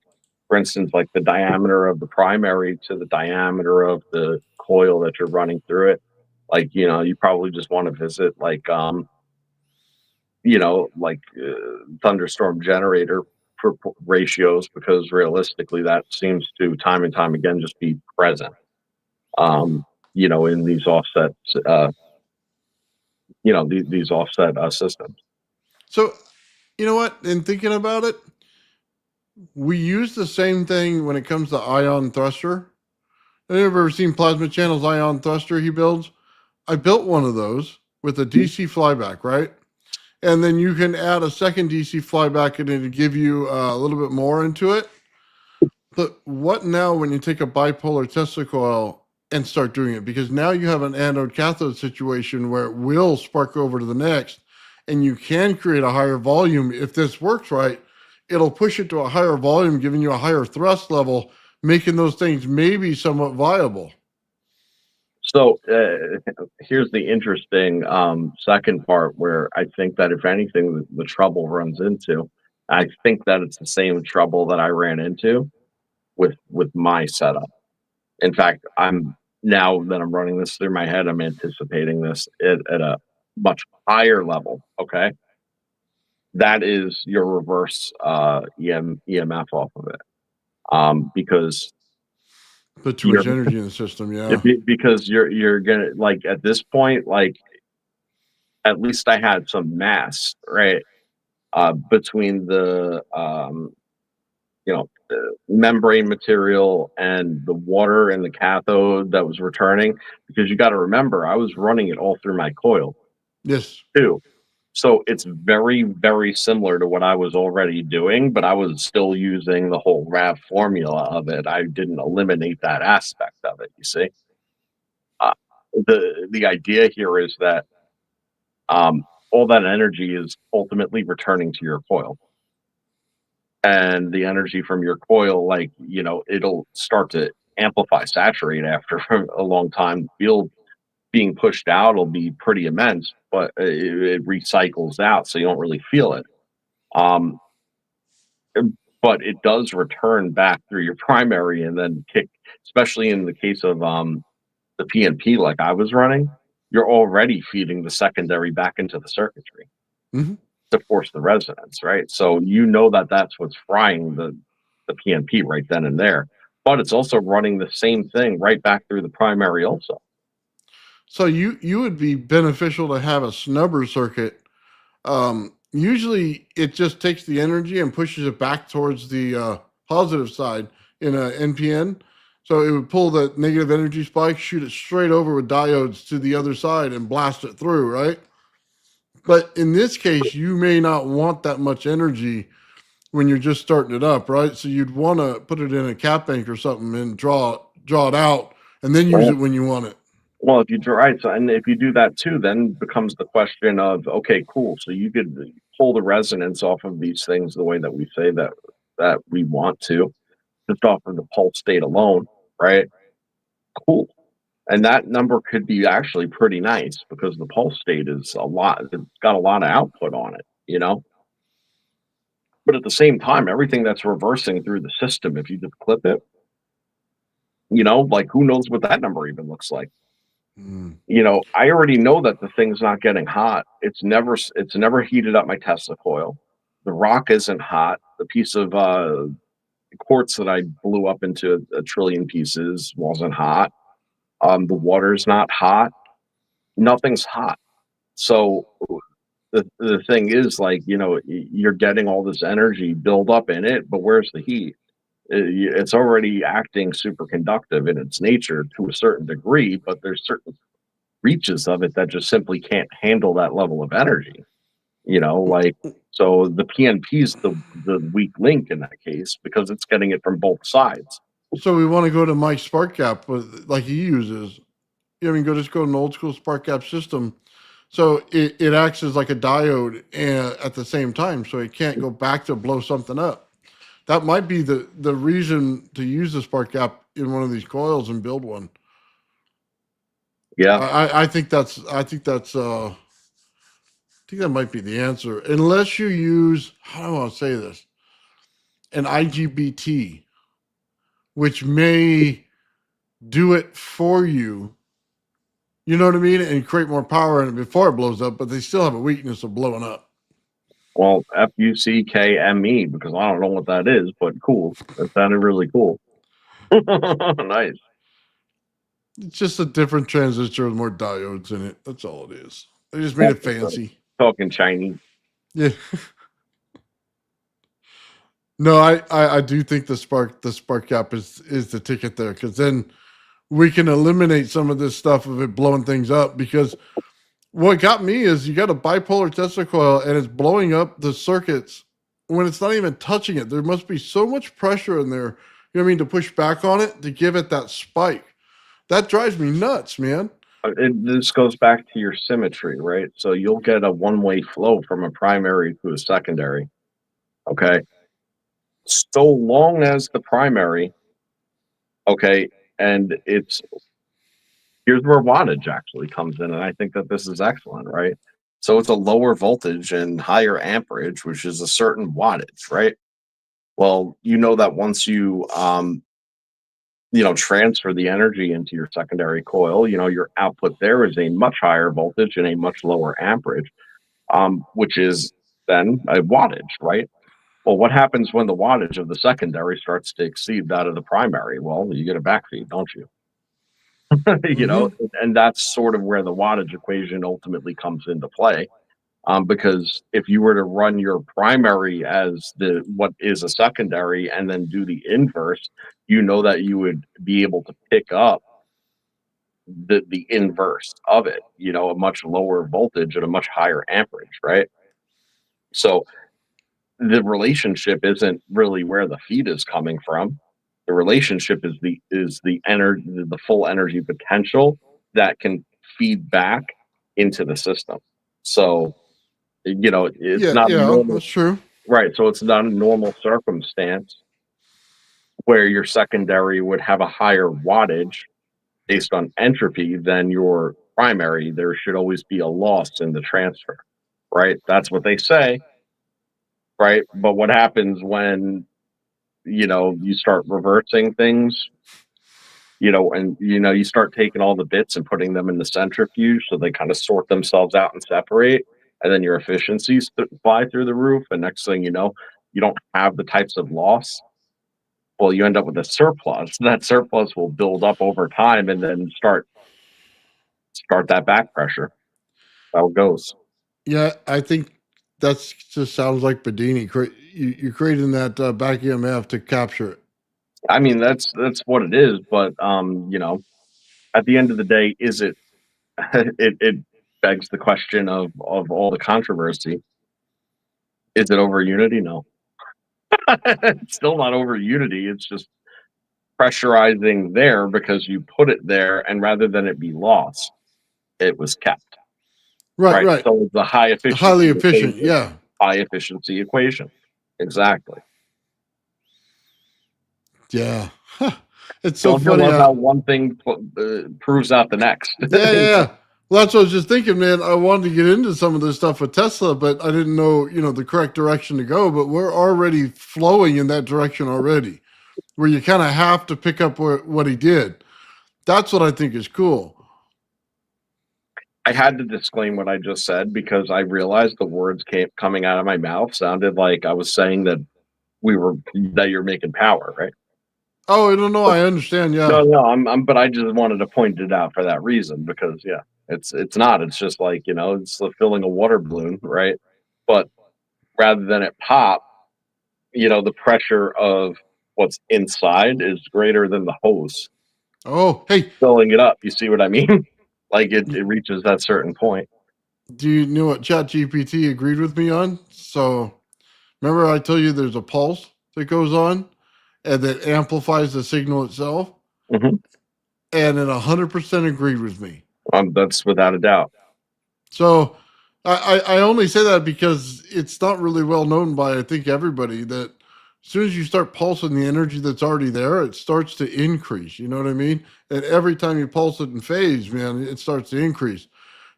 for instance, like the diameter of the primary to the diameter of the coil that you're running through it, like, you probably just want to visit, like, thunderstorm generator ratios, because realistically, that seems to time and time again just be present, in these offsets, these offset systems. so you know what? In thinking about it, we use the same thing when it comes to ion thruster. Have you ever seen Plasma Channel's ion thruster he builds? I built one of those with a DC flyback, right? and then you can add a second DC flyback in it to give you a little bit more into it. But what now when you take a bipolar Tesla coil and start doing it? Because now you have an anode cathode situation where it will spark over to the next, and you can create a higher volume. If this works right, it'll push it to a higher volume, giving you a higher thrust level, making those things maybe somewhat viable. So here's the interesting second part where I think that if anything, the trouble runs into, I think that it's the same trouble that I ran into with my setup. In fact, now that I'm running this through my head, I'm anticipating this at a much higher level. Okay, that is your reverse EMF off of it, because Put too much energy in the system, yeah. because you're gonna, like, at this point, like, at least I had some mass, right, between the the membrane material and the water and the cathode that was returning, because you got to remember I was running it all through my coil Yes. too. So it's very, very similar to what I was already doing, but I was still using the whole RAV formula of it. I didn't eliminate that aspect of it, you see. Uh, the idea here is that all that energy is ultimately returning to your coil. And the energy from your coil, like, it'll start to amplify, saturate after a long time. The field being pushed out will be pretty immense, but it recycles out, so you don't really feel it. But it does return back through your primary and then kick, especially in the case of the PNP like I was running, you're already feeding the secondary back into the circuitry. Mm-hmm. To force the resonance, right? So that's what's frying the PNP right then and there. But it's also running the same thing right back through the primary also. So you would be beneficial to have a snubber circuit. Usually it just takes the energy and pushes it back towards the positive side in a NPN. So it would pull the negative energy spike, shoot it straight over with diodes to the other side and blast it through, right? But in this case, you may not want that much energy when you're just starting it up, right? So you'd want to put it in a cap bank or something and draw it out, and then use it when you want it. Well, if you and if you do that too, then becomes the question of, okay, cool. So you could pull the resonance off of these things the way that we say that we want to, just off of the pulse state alone, right? Cool. And that number could be actually pretty nice because the pulse state is it's got a lot of output on it, But at the same time, everything that's reversing through the system, if you just clip it, like, who knows what that number even looks like? I already know that the thing's not getting hot. It's never heated up my Tesla coil. The rock isn't hot. The piece of quartz that I blew up into a trillion pieces wasn't hot. The water's not hot. Nothing's hot. So the thing is, like, you're getting all this energy build up in it, but where's the heat? It's already acting superconductive in its nature to a certain degree, but there's certain reaches of it that just simply can't handle that level of energy. So the PNP is the weak link in that case because it's getting it from both sides. So we want to go to Mike's spark gap, like he uses. Just go to an old school spark gap system. So it acts as like a diode at the same time, so it can't go back to blow something up. That might be the reason to use the spark gap in one of these coils and build one. Yeah, I think that might be the answer, unless you use, how do I want to say this, an IGBT, which may do it for you. You know what I mean? And create more power in it before it blows up, but they still have a weakness of blowing up. Well, FUCKME, because I don't know what that is, but cool. That sounded really cool. Nice. It's just a different transistor with more diodes in it. That's all it is. They just made it fancy. Talking Chinese. Yeah. No, I do think the spark gap is the ticket there, because then we can eliminate some of this stuff of it blowing things up, because what got me is you got a bipolar Tesla coil and it's blowing up the circuits when it's not even touching it. There must be so much pressure in there, you know what I mean, to push back on it to give it that spike. That drives me nuts, man. This goes back to your symmetry, right? So you'll get a one-way flow from a primary to a secondary. Okay. So long as the primary, okay, and here's where wattage actually comes in, and I think that this is excellent, right? So it's a lower voltage and higher amperage, which is a certain wattage, right? Well, you know that once you transfer the energy into your secondary coil, your output there is a much higher voltage and a much lower amperage, which is then a wattage, right? Well, what happens when the wattage of the secondary starts to exceed that of the primary? Well, you get a backfeed, don't you? Mm-hmm. And that's sort of where the wattage equation ultimately comes into play. Because if you were to run your primary as what is a secondary and then do the inverse, you know that you would be able to pick up the inverse of it, a much lower voltage and a much higher amperage, right? So the relationship isn't really where the feed is coming from. The relationship is the energy, the full energy potential that can feed back into the system. So it's Yeah, not yeah, normal, that's true. right? So it's not a normal circumstance where your secondary would have a higher wattage based on entropy than your primary. There should always be a loss in the transfer, right? That's what they say, right? But what happens when you start reversing things, and you start taking all the bits and putting them in the centrifuge so they kind of sort themselves out and separate, and then your efficiencies fly through the roof, and next thing you know, you don't have the types of loss. Well, you end up with a surplus. That surplus will build up over time and then start that back pressure. How it goes. Yeah, I think that's just sounds like Bedini. You're creating that back EMF to capture it. I mean, that's what it is, but at the end of the day, is it it begs the question of all the controversy. Is it over Unity? No. It's still not over Unity. It's just pressurizing there because you put it there, and rather than it be lost, it was kept. Right, Right. right. So it's a high Highly efficiency efficient. equation. Yeah, High efficiency equation. Exactly. yeah. Huh. It's so Don't you funny love how. how one thing proves out the next? Yeah, yeah, yeah. Well, that's what I was just thinking, man. I wanted to get into some of this stuff with Tesla, but I didn't know, the correct direction to go. But we're already flowing in that direction already, where you kind of have to pick up what he did. That's what I think is cool. I had to disclaim what I just said because I realized the words coming out of my mouth sounded like I was saying that you're making power, right? Oh, I don't know. I understand. No, Yeah. no, but I just wanted to point it out for that reason because yeah, it's not. It's just like it's like filling a water balloon, right? But rather than it pop, the pressure of what's inside is greater than the hose Oh, hey, filling it up. You see what I mean? Like it reaches that certain point. do you know what ChatGPT agreed with me on? So remember I told you there's a pulse that goes on and that amplifies the signal itself? Hmm. And it 100% agreed with me. That's without a doubt. So I only say that because it's not really well known by, I think, everybody that as soon as you start pulsing the energy that's already there, it starts to increase. You know what I mean? And every time you pulse it in phase, man, it starts to increase.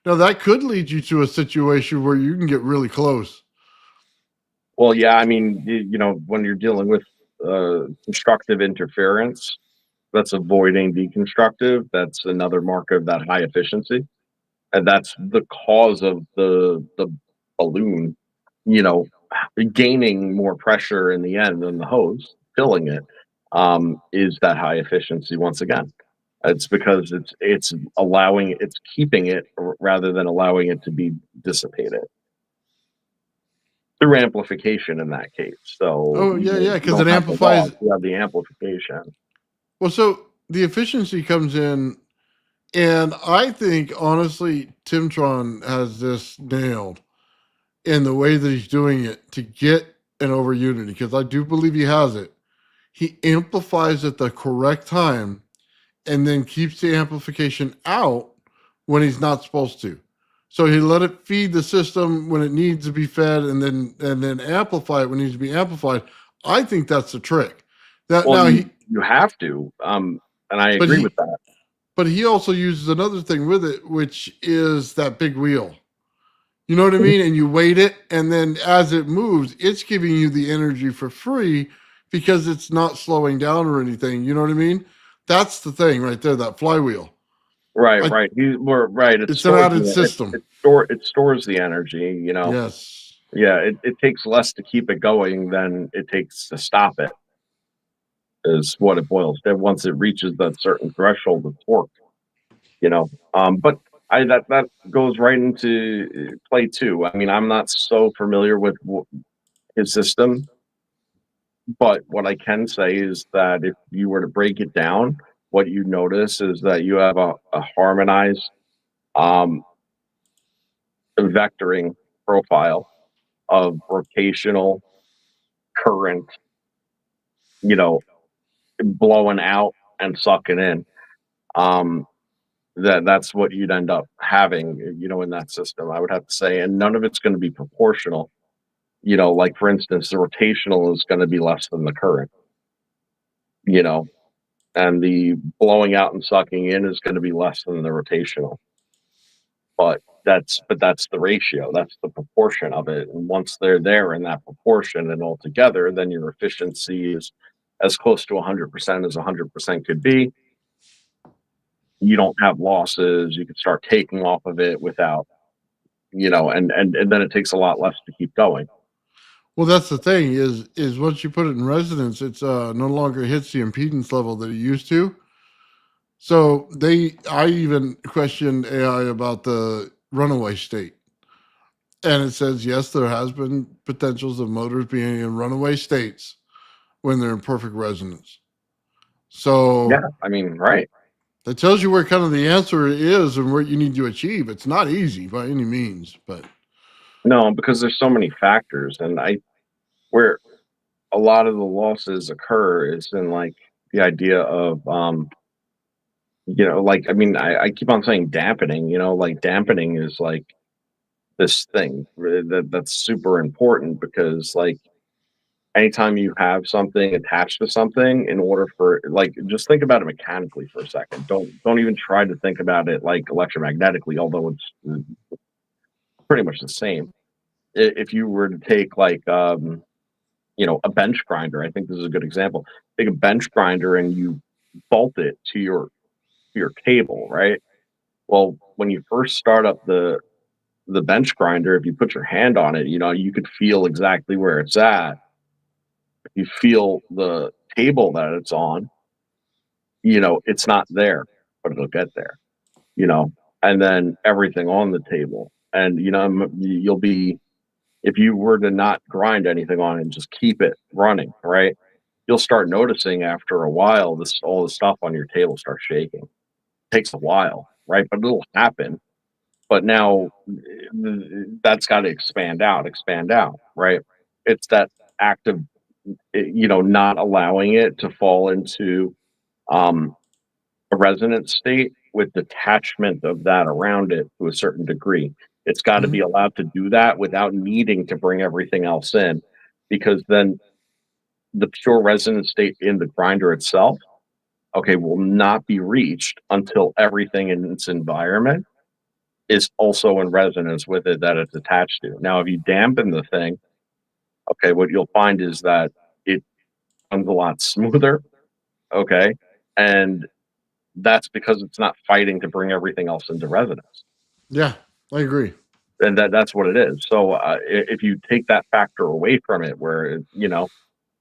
Now, that could lead you to a situation where you can get really close. Well, yeah, I mean, when you're dealing with constructive interference, that's avoiding deconstructive. That's another mark of that high efficiency, and that's the cause of the balloon, you know, gaining more pressure in the end than the hose filling it. Is that high efficiency once again? It's because it's keeping it rather than allowing it to be dissipated through amplification in that case. So Oh, yeah, yeah, you because it don't have the loss, amplifies. you have the amplification. Well, so the efficiency comes in. And I think, honestly, Timtron has this nailed in the way that he's doing it to get an over unity, because I do believe he has it. He amplifies at the correct time and then keeps the amplification out when he's not supposed to. So he let it feed the system when it needs to be fed, and then amplify it when it needs to be amplified. I think that's the trick. That Well, now you have to, and I but agree with that. but he also uses another thing with it, which is that big wheel. You know what I mean? And you weight it, and then as it moves, it's giving you the energy for free because it's not slowing down or anything. You know what I mean? That's the thing right there, that flywheel. Right, I, right. Right. it's an added system. It stores the energy. You know. Yes. Yeah. It takes less to keep it going than it takes to stop it. Is what it boils down. Once it reaches that certain threshold of torque, you know. But that goes right into play too. I mean, I'm not so familiar with his system, but what I can say is that if you were to break it down, what you notice is that you have a harmonized um, vectoring profile of rotational current, you know, blowing out and sucking in. Um, that's what you'd end up having, you know, in that system, I would have to say. And none of it's going to be proportional. You know, like for instance, the rotational is going to be less than the current, you know, and the blowing out and sucking in is going to be less than the rotational. But that's the ratio. That's the proportion of it. And once they're there in that proportion and all together, then your efficiency is as close to 100% as 100% could be. You don't have losses. You can start taking off of it without, you know, and then it takes a lot less to keep going. Well, that's the thing is once you put it in resonance, it's no longer hits the impedance level that it used to. So I even questioned AI about the runaway state. And it says, yes, there has been potentials of motors being in runaway states when they're in perfect resonance. So Yeah, I mean, right. that tells you where kind of the answer is and what you need to achieve. It's not easy by any means, but No, because there's so many factors, and where a lot of the losses occur is in like the idea of you know, like I mean, I keep on saying dampening, you know, like dampening is like this thing that's super important because like anytime you have something attached to something, in order for like just think about it mechanically for a second. Don't even try to think about it like electromagnetically, although it's pretty much the same. If you were to take like you know, a bench grinder, I think this is a good example. Take a bench grinder and you bolt it to your table, right? Well, when you first start up the bench grinder, if you put your hand on it, you know, you could feel exactly where it's at. If you feel the table that it's on, you know, it's not there, but it'll get there, you know, and then everything on the table. And, you know, you'll be, if you were to not grind anything on it and just keep it running, right? You'll start noticing after a while, all the stuff on your table starts shaking. It takes a while, right? But it'll happen. But now that's got to expand out, right? It's that active, you know, not allowing it to fall into um, a resonant state with detachment of that around it to a certain degree. It's got to be mhm. allowed to do that without needing to bring everything else in, because then the pure resonant state in the grinder itself, okay, will not be reached until everything in its environment is also in resonance with it that it's attached to. Now, if you dampen the thing, okay, what you'll find is that it comes a lot smoother, okay, and that's because it's not fighting to bring everything else into resonance, Yeah, I agree. and that's what it is. So if you take that factor away from it, where you know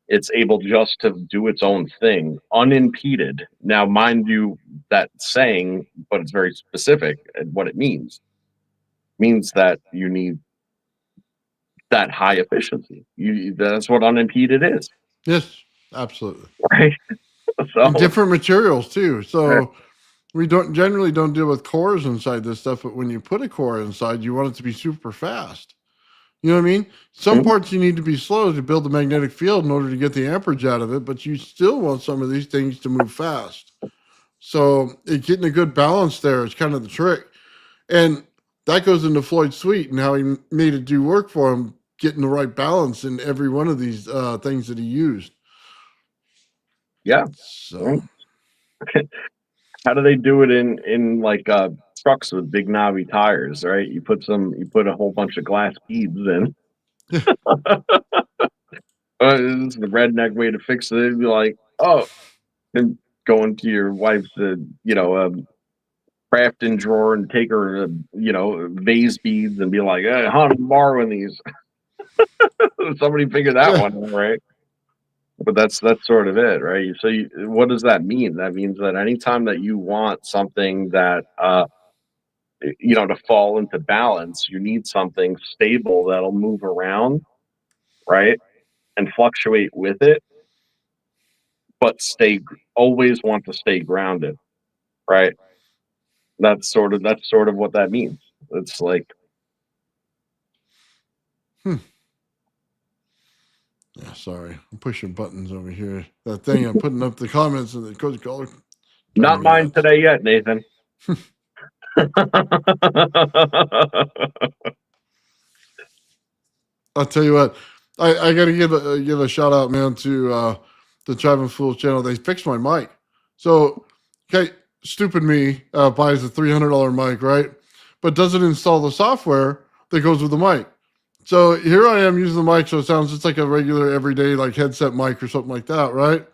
it's able just to do its own thing unimpeded. Now, mind you, that saying, but it's very specific, and what it means that you need that high efficiency. That's what unimpeded is, Yes, absolutely. right? And So different materials too. So We don't generally don't deal with cores inside this stuff, but when you put a core inside, you want it to be super fast. You know what I mean? Some Mhm. parts you need to be slow to build the magnetic field in order to get the amperage out of it, but you still want some of these things to move fast. So getting a good balance there is kind of the trick. And that goes into Floyd's suite and how he made it do work for him, getting the right balance in every one of these things that he used. Yeah. So How do they do it in like trucks with big knobby tires, right? You put a whole bunch of glass beads in. This is the redneck way to fix it. It'd be like, oh, and go into your wife's, crafting drawer and take her, vase beads and be like, hey, hon, I'm borrowing these. Somebody figure that yeah, one out, right? But that's sort of it, right? So what does that mean? That means that anytime that you want something that, to fall into balance, you need something stable that'll move around, right? And fluctuate with it, but always want to stay grounded, right? That's sort of what that means. It's like, yeah. Sorry, I'm pushing buttons over here. That thing I'm putting up the comments and the coach color driving not me mine nuts. today yet, Nathan. I'll tell you what, I got to give a shout out, man, to the Driving Fools channel. They fixed my mic. So, okay, stupid me buys a $300 mic, right? But doesn't install the software that goes with the mic. So here I am using the mic, so it sounds just like a regular everyday like headset mic or something like that, right?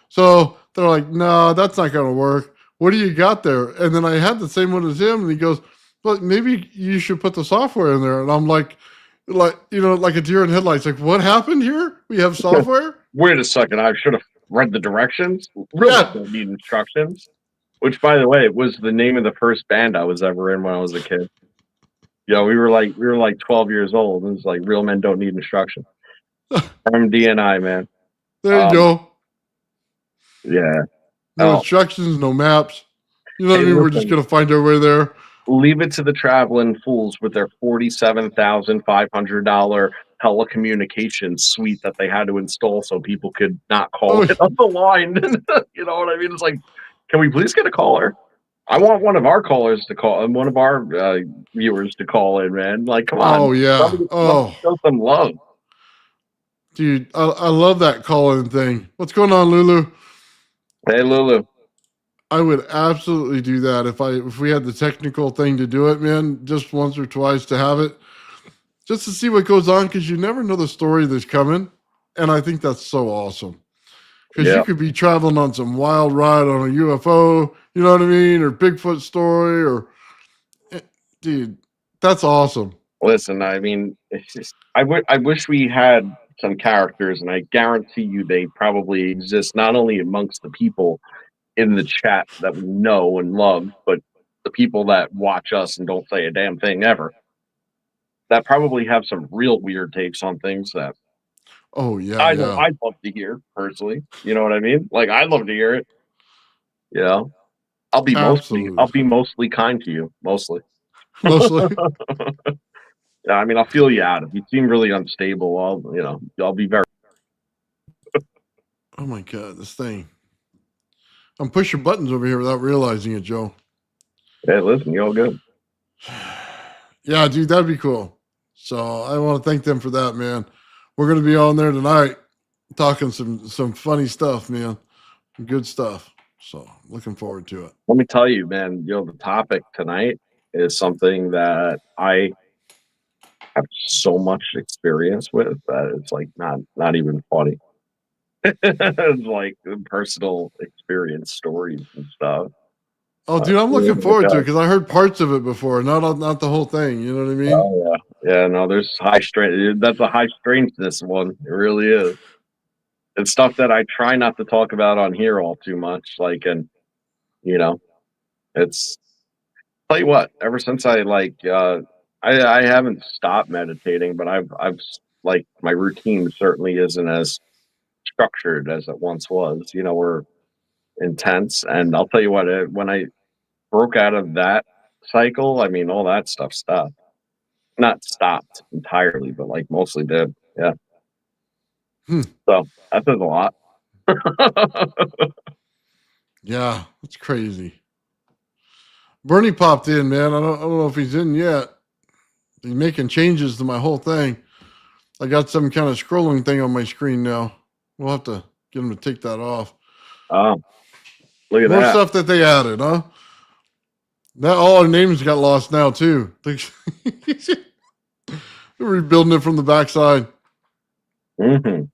So they're like, no, that's not going to work. What do you got there? And then I had the same one as him, and he goes, well, maybe you should put the software in there. And I'm like like a deer in headlights. Like, what happened here? We have software? Wait a second, I should have read the directions. Really Yeah. don't need instructions. Which, by the way, was the name of the first band I was ever in when I was a kid. We were like 12 years old. And it's like real men don't need instruction. MDNI, man. There you Um, go. yeah. No Oh, instructions, no maps. You know what hey, I mean? We're just listen. going to find our way there. Leave it to the traveling fools with their $47,500 telecommunications suite that they had to install so people could not call Oh, it on the line. You know what I mean? It's like, can we please get a caller? I want one of our callers to call and one of our viewers to call in, man. Like, come on, oh yeah. love Oh, show some love. dude, I love that call-in thing. What's going on, Lulu? Hey, Lulu. I would absolutely do that if we had the technical thing to do it, man. Just once or twice to have it, just to see what goes on, because you never know the story that's coming, and I think that's so awesome. Because you Yeah. could be traveling on some wild ride on a UFO, you know what I mean, or Bigfoot story, or dude, that's awesome. Listen, I mean, it's just I wish we had some characters, and I guarantee you they probably exist not only amongst the people in the chat that we know and love, but the people that watch us and don't say a damn thing ever. That probably have some real weird takes on things that Oh yeah, I know yeah, I'd love to hear personally. You know what I mean? Like I'd love to hear it. You know, I'll absolutely, be mostly kind to you, mostly. mostly. Yeah, I mean, I'll feel you out if you seem really unstable. I'll be very. Oh my god, this thing. I'm pushing buttons over here without realizing it, Joe. Hey, listen, you're all good. Yeah, dude, that'd be cool. So I want to thank them for that, man. We're gonna be on there tonight talking some funny stuff, man. Good stuff. So looking forward to it. Let me tell you, man. The topic tonight is something that I have so much experience with that it's like not even funny. It's like personal experience stories and stuff. Oh, dude, I'm Oh looking my forward to it God. because I heard parts of it before, not the whole thing. You know what I mean? Oh yeah, yeah. No, there's high strain. That's a high strangeness one. It really is. It's stuff that I try not to talk about on here all too much. Like, and you know, it's tell you what. Ever since I haven't stopped meditating, but I've like my routine certainly isn't as structured as it once was. We're intense, and I'll tell you what. When I broke out of that cycle, I mean, all that stuff stopped. Not stopped entirely, but like mostly did. Yeah. Hmm. So that says a lot. Yeah, it's crazy. Bernie popped in, man. I don't know if he's in yet. He's making changes to my whole thing. I got some kind of scrolling thing on my screen now. We'll have to get him to take that off. Oh, look at More that. stuff that they added, huh? Now all our names got lost now too. They're rebuilding it from the backside. Mm-hmm.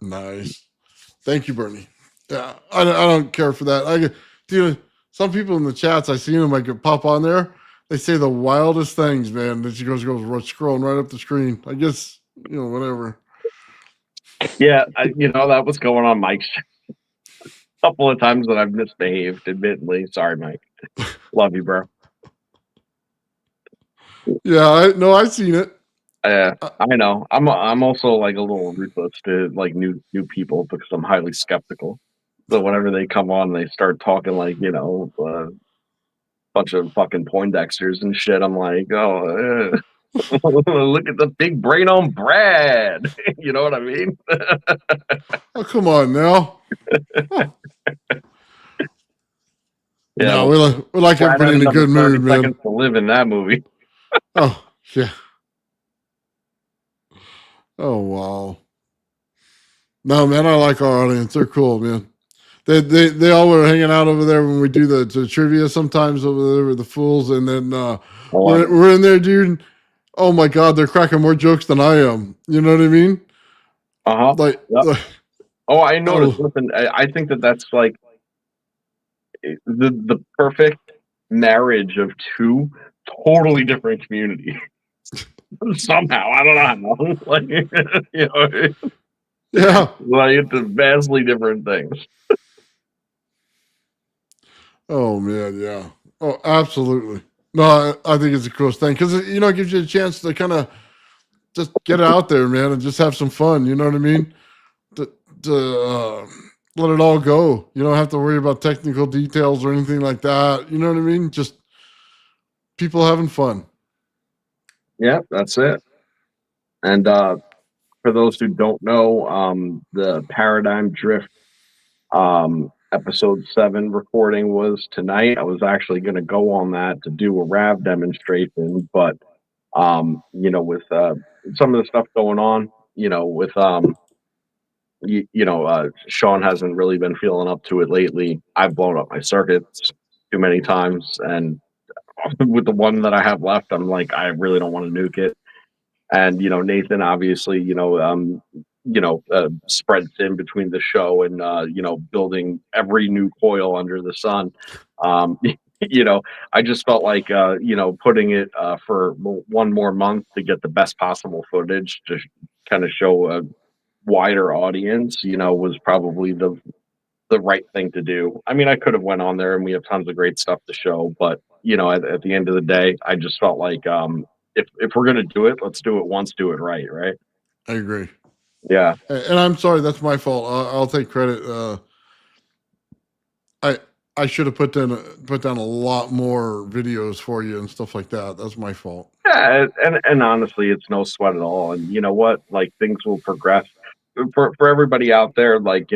Nice. Thank you, Bernie. Yeah, I don't care for that. Dude, some people in the chats, I see them, I could pop on there. They say the wildest things, man. Then she goes scrolling right up the screen. I guess, whatever. Yeah, that was going on Mike's a couple of times that I've misbehaved, admittedly. Sorry, Mike. Love you, bro. Yeah, I've seen it. I know. I'm also like a little ruthless to like new people because I'm highly skeptical. So whenever they come on, they start talking like bunch of fucking Poindexters and shit. I'm like, oh, look at the big brain on Brad. You know what I mean? Oh, come on now. Oh. Yeah, No, we like Brad everybody had in a another good 30 mood, man. seconds to live in that movie. Oh, yeah. Oh, wow. No, man, I like our audience. They're cool, man. They all were hanging out over there when we do the trivia sometimes over there with the fools, and then we're in there, dude. Oh my god, they're cracking more jokes than I am. You know what I mean? Uh-huh. Like oh, I noticed. Listen, I think that's like the perfect marriage of two totally different communities. Somehow, I don't know. Like, yeah. like it's vastly different things. Oh man, yeah. Oh, absolutely. No, I think it's the coolest thing because it gives you a chance to kind of just get out there, man, and just have some fun. You know what I mean? To let it all go. You don't have to worry about technical details or anything like that. You know what I mean? Just people having fun. Yeah, that's it. And for those who don't know, the Paradigm Drift episode 7 recording was tonight. I was actually going to go on that to do a RAV demonstration, but with some of the stuff going on, with Sean hasn't really been feeling up to it lately. I've blown up my circuits too many times, and with the one that I have left, I'm like, I really don't want to nuke it. And Nathan obviously, spreads in between the show and building every new coil under the sun. I just felt like putting it for one more month to get the best possible footage to kind of show a wider audience, was probably the right thing to do. I mean, I could have went on there and we have tons of great stuff to show, but at the end of the day, I just felt like if we're gonna do it, let's do it once, do it right. I agree. Yeah. And I'm sorry, that's my fault. I'll take credit. I should have put down a lot more videos for you and stuff like that. That's my fault. Yeah, and honestly, it's no sweat at all. And you know what? Like things will progress for everybody out there. Like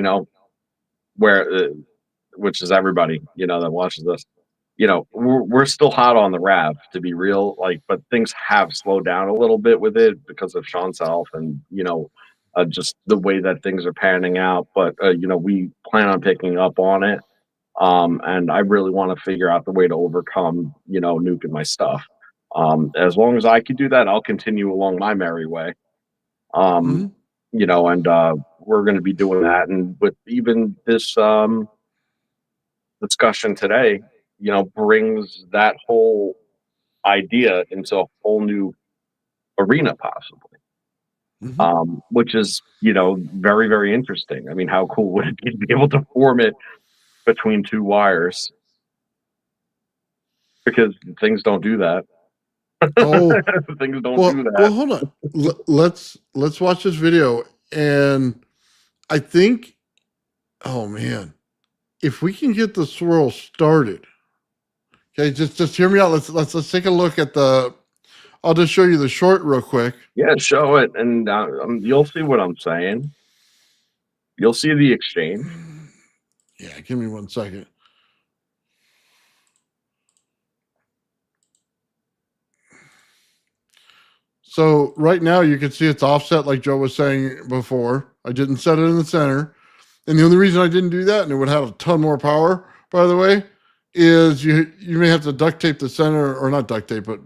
where which is everybody that watches this. We're still hot on the RAV, to be real. Like, but things have slowed down a little bit with it because of Sean's health and just the way that things are panning out. But we plan on picking up on it. And I really want to figure out the way to overcome nuking my stuff. As long as I can do that, I'll continue along my merry way. And we're going to be doing that. And with even this discussion today, brings that whole idea into a whole new arena, possibly. Which is, very, very interesting. I mean, how cool would it be to be able to form it between two wires? Because things don't do that. Oh, things don't do that. Well, hold on. Let's watch this video, and I think, oh man, if we can get the swirl started, okay, just hear me out. Let's take a look at the. I'll just show you the short real quick. Yeah, show it, and you'll see what I'm saying. You'll see the exchange. Yeah, give me 1 second. So right now you can see it's offset like Joe was saying before. I didn't set it in the center. And the only reason I didn't do that, and it would have a ton more power, by the way, is you may have to duct tape the center, or not duct tape, but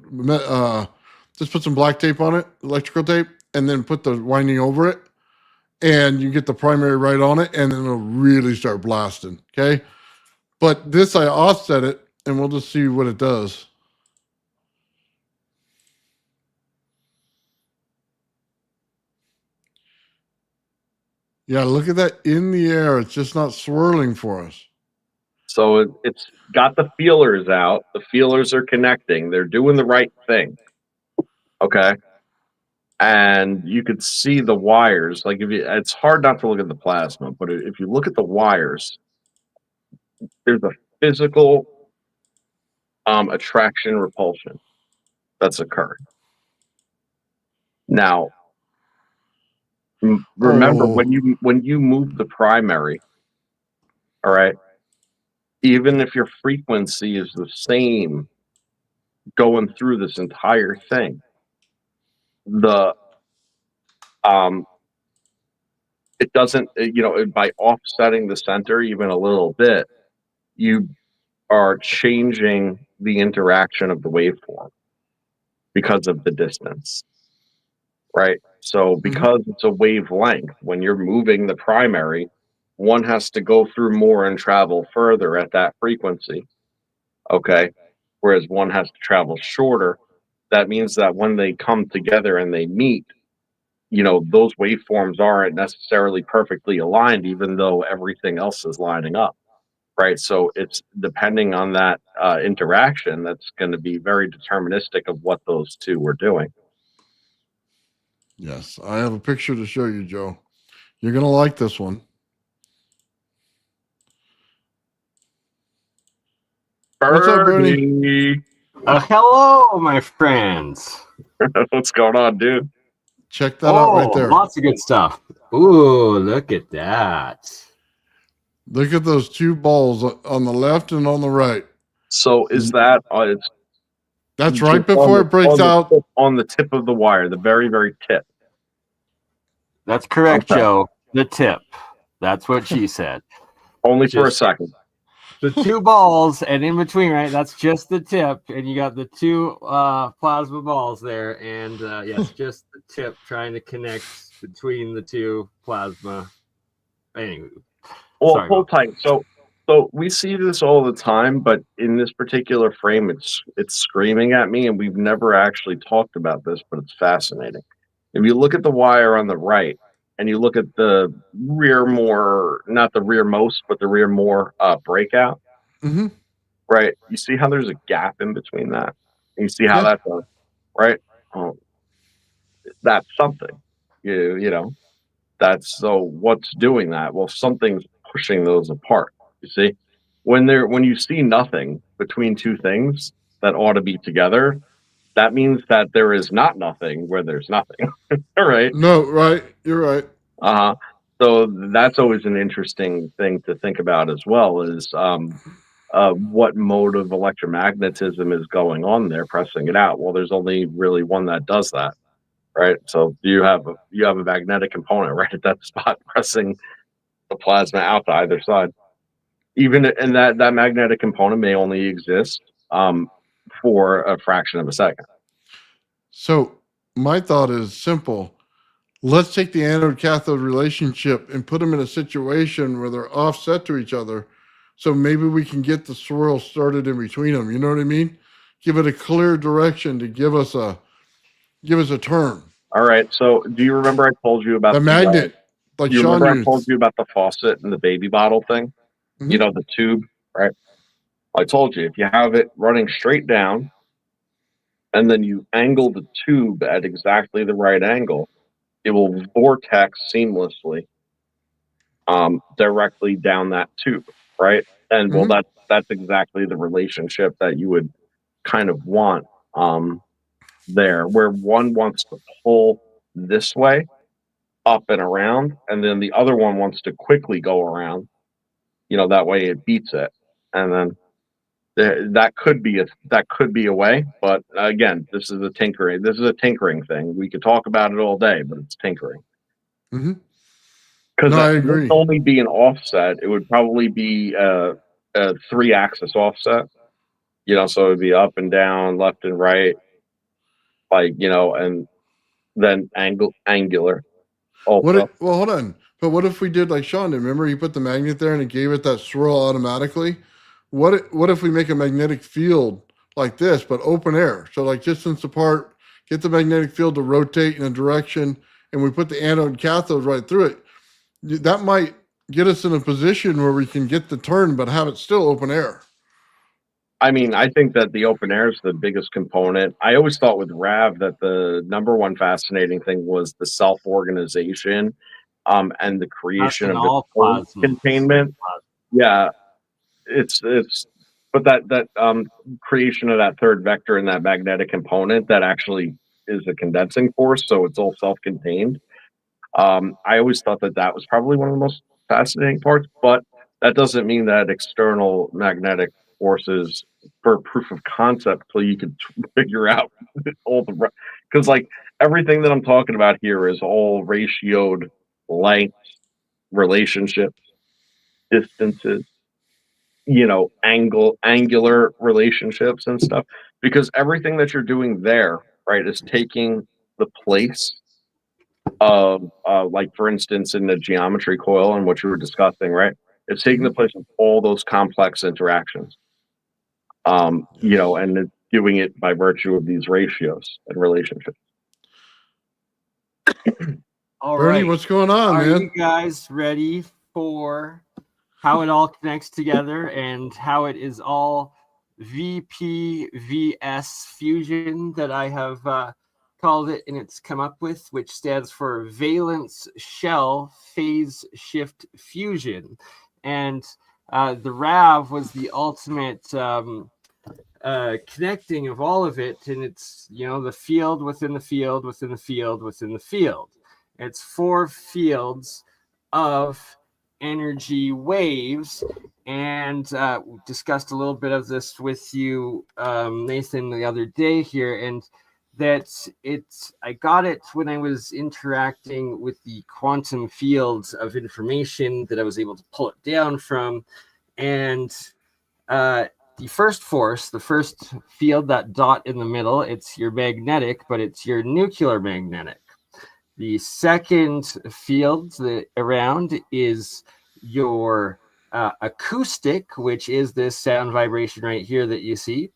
just put some black tape on it, electrical tape, and then put the winding over it. And you get the primary right on it, and then it'll really start blasting. Okay. But this, I offset it, and we'll just see what it does. Yeah, look at that in the air. It's just not swirling for us. So it's got the feelers out. The feelers are connecting. They're doing the right thing. Okay. And you could see the wires. Like it's hard not to look at the plasma, but if you look at the wires, there's a physical attraction repulsion that's occurred. Now, remember when you move the primary, all right, even if your frequency is the same going through this entire thing, the it doesn't, by offsetting the center even a little bit, you are changing the interaction of the waveform because of the distance, right? So because it's a wavelength, when you're moving the primary, one has to go through more and travel further at that frequency, okay? Whereas one has to travel shorter. That means that when they come together and they meet, those waveforms aren't necessarily perfectly aligned, even though everything else is lining up, right? So it's depending on that interaction that's going to be very deterministic of what those two were doing. Yes, I have a picture to show you, Joe. You're going to like this one. What's up, Bernie? Hello, my friends. What's going on, dude? Check that out right there. Lots of good stuff. Ooh, look at that. Look at those two balls on the left and on the right. So is that that's right before it breaks out on the tip of the wire, the very, very tip? That's correct, okay. Joe. The tip. That's what she said. Only for a second. The two balls, and in between, right? That's just the tip, and you got the two plasma balls there, and yes, just the tip trying to connect between the two plasma. Anyway, well, hold tight. So we see this all the time, but in this particular frame, it's screaming at me, and we've never actually talked about this, but it's fascinating. If you look at the wire on the right, and you look at the rear more, not the rearmost, but the rear more breakout, right? You see how there's a gap in between that? And you see how that's right? Oh, that's something. You know, that's so what's doing that? Well, something's pushing those apart. You see? When you see nothing between two things that ought to be together, that means that there is not nothing where there's nothing. All right. No, right. You're right. So that's always an interesting thing to think about as well, is what mode of electromagnetism is going on there, pressing it out. Well, there's only really one that does that, right? So you have a magnetic component right at that spot, pressing the plasma out to either side. And that magnetic component may only exist for a fraction of a second. So my thought is simple. Let's take the anode-cathode relationship and put them in a situation where they're offset to each other. So maybe we can get the swirl started in between them. You know what I mean? Give it a clear direction to give us a turn. All right. So do you remember I told you about the magnet? Like you remember I told you about the faucet and the baby bottle thing? You know, the tube, right? I told you, if you have it running straight down and then you angle the tube at exactly the right angle, it will vortex seamlessly directly down that tube. right? And well, Mhm. that's exactly the relationship that you would kind of want there, where one wants to pull this way up and around, and then the other one wants to quickly go around. That way it beats it, and then that could be a way. But again, This is a tinkering thing. We could talk about it all day, but it's tinkering. Mhm. Because No, I it wouldn't agree. only be an offset; it would probably be a three-axis offset. So it'd be up and down, left and right, and then angular also. Well, hold on. But what if we did like Sean did? Remember, he put the magnet there and it gave it that swirl automatically. What if we make a magnetic field like this, but open air? So like distance apart, get the magnetic field to rotate in a direction, and we put the anode and cathode right through it. That might get us in a position where we can get the turn, but have it still open air. I mean, I think that the open air is the biggest component. I always thought with Rav that the number one fascinating thing was the self-organization, and the That's creation in of its all own plasmas. containment. Yeah, it's but that creation of that third vector and that magnetic component that actually is a condensing force, so it's all self-contained. I always thought that was probably one of the most fascinating parts, but that doesn't mean that external magnetic forces for proof of concept till you could figure out all the because like everything that I'm talking about here is all ratioed length, relationships, distances, angular relationships and stuff, because everything that you're doing there, right, is taking the place of like for instance in the geometry coil and what you were discussing, right? It's taking the place of all those complex interactions. And it's doing it by virtue of these ratios and relationships. All Bernie, right. what's going on, Are man? you guys ready for how it all connects together and how it is all VPVS fusion that I have called it, and it's come up with, which stands for valence shell phase shift fusion. And the RAV was the ultimate connecting of all of it, and it's the field within the field within the field within the field. It's 4 fields of energy waves, and discussed a little bit of this with you, Nathan, the other day here, and I got it when I was interacting with the quantum fields of information that I was able to pull it down from. And the first force, the first field, that dot in the middle, it's your magnetic, but it's your nuclear magnetic. The second field around is your acoustic, which is this sound vibration right here that you see.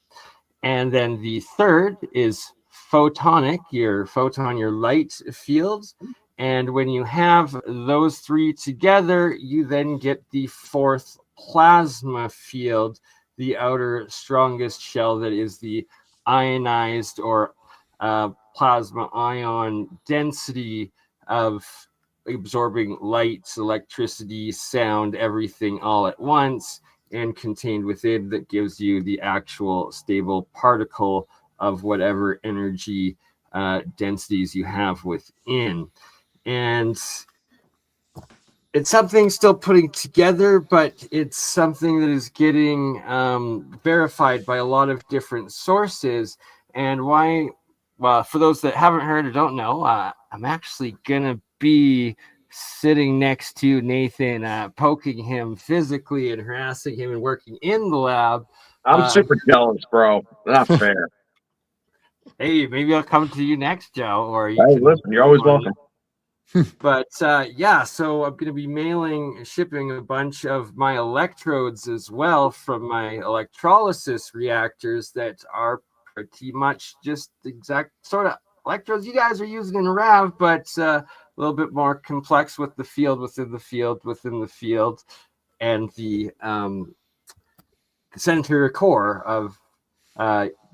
And then the third is photonic, your photon, your light fields. And when you have those 3 together, you then get the fourth plasma field, the outer strongest shell that is the ionized or plasma ion density of absorbing light, electricity, sound, everything all at once, and contained within that gives you the actual stable particle of whatever energy densities you have within. And it's something still putting together, but it's something that is getting verified by a lot of different sources. And why? Well, for those that haven't heard or don't know, I'm actually gonna be sitting next to Nathan, poking him physically and harassing him and working in the lab. I'm super jealous, bro. Not fair. Hey, maybe I'll come to you next, Joe, or you Hey, can. listen, you're always welcome. But yeah, so I'm going to be shipping a bunch of my electrodes as well from my electrolysis reactors that are pretty much just the exact sort of electrodes you guys are using in RAV, but a little bit more complex with the field within the field within the field, and the center core of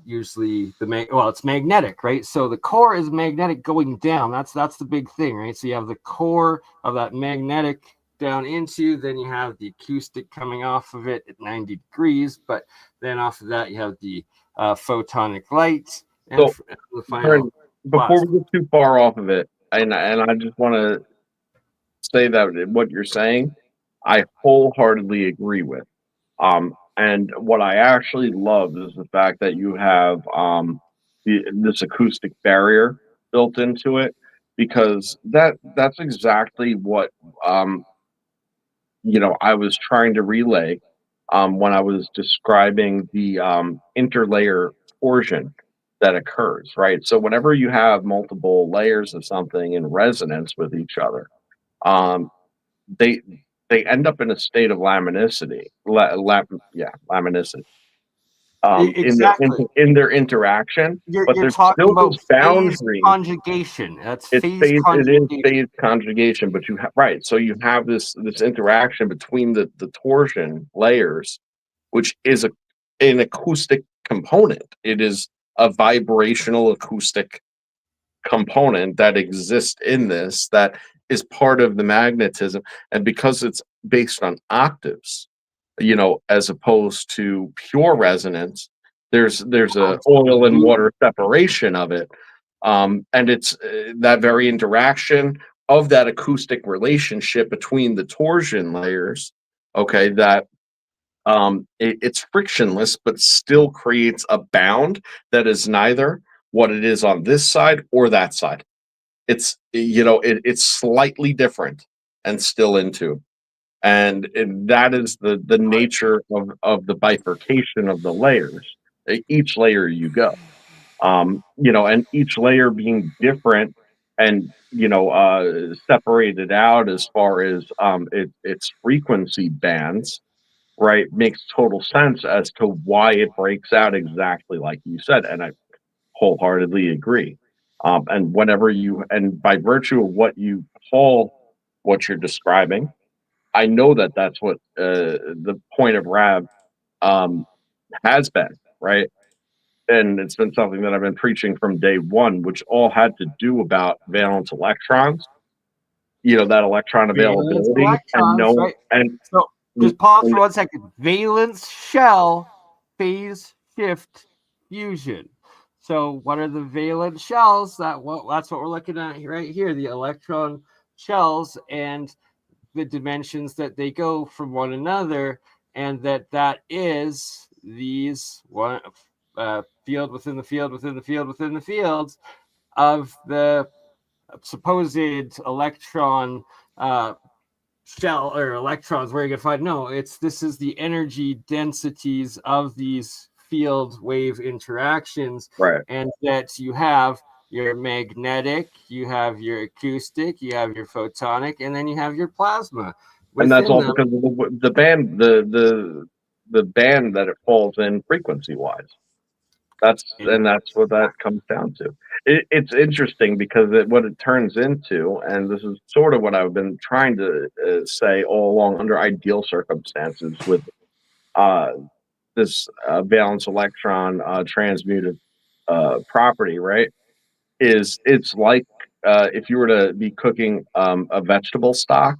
usually it's magnetic, right? So the core is magnetic going down. That's the big thing, right? So you have the core of that magnetic down into. Then you have the acoustic coming off of it at 90 degrees, but then off of that you have the photonic light and So, the final Vern, before plasma. we get too far off of it, and I just want to say that what you're saying, I wholeheartedly agree with. And what I actually love is the fact that you have this acoustic barrier built into it, because that's exactly what um, I was trying to relay when I was describing the interlayer torsion that occurs, right? So whenever you have multiple layers of something in resonance with each other, um, they they end up in a state of laminicity, laminicity, Exactly. in their interaction. But You're there's talking still about this phase boundary. conjugation. That's phase It is conjugation. phase conjugation, but you have right. So you have this interaction between the torsion layers, which is an acoustic component. It is a vibrational acoustic component that exists in this, that is part of the magnetism. And because it's based on octaves, as opposed to pure resonance, there's a oil and Absolutely. water separation of it. And it's that very interaction of that acoustic relationship between the torsion layers, okay, that it's frictionless, but still creates a bound that is neither what it is on this side or that side. It's slightly different and still into. And that is the nature of the bifurcation of the layers. Each layer you go, and each layer being different and separated out as far as its frequency bands, right, makes total sense as to why it breaks out exactly like you said, and I wholeheartedly agree. And by virtue of what you call what you're describing, I know that that's what the point of Rav um, has been, right? And it's been something that I've been preaching from day one, which all had to do about valence electrons, that electron Valence availability, and electrons, no, right? and So just pause for 1 second. Valence shell phase shift fusion. So what are the valence shells? That's what we're looking at right here. The electron shells and the dimensions that they go from one another, and that is these one field within the field within the field within the fields of the supposed electron shell or electrons. Where you can find this is the energy densities of these field wave interactions, right. and that you have your magnetic, you have your acoustic, you have your photonic, and then you have your plasma And that's within all them. because of the band, the band that it falls in frequency wise. That's what that comes down to. It's interesting because what it turns into, and this is sort of what I've been trying to say all along, under ideal circumstances with uh, this valence electron transmuted property, right? It's like if you were to be cooking a vegetable stock,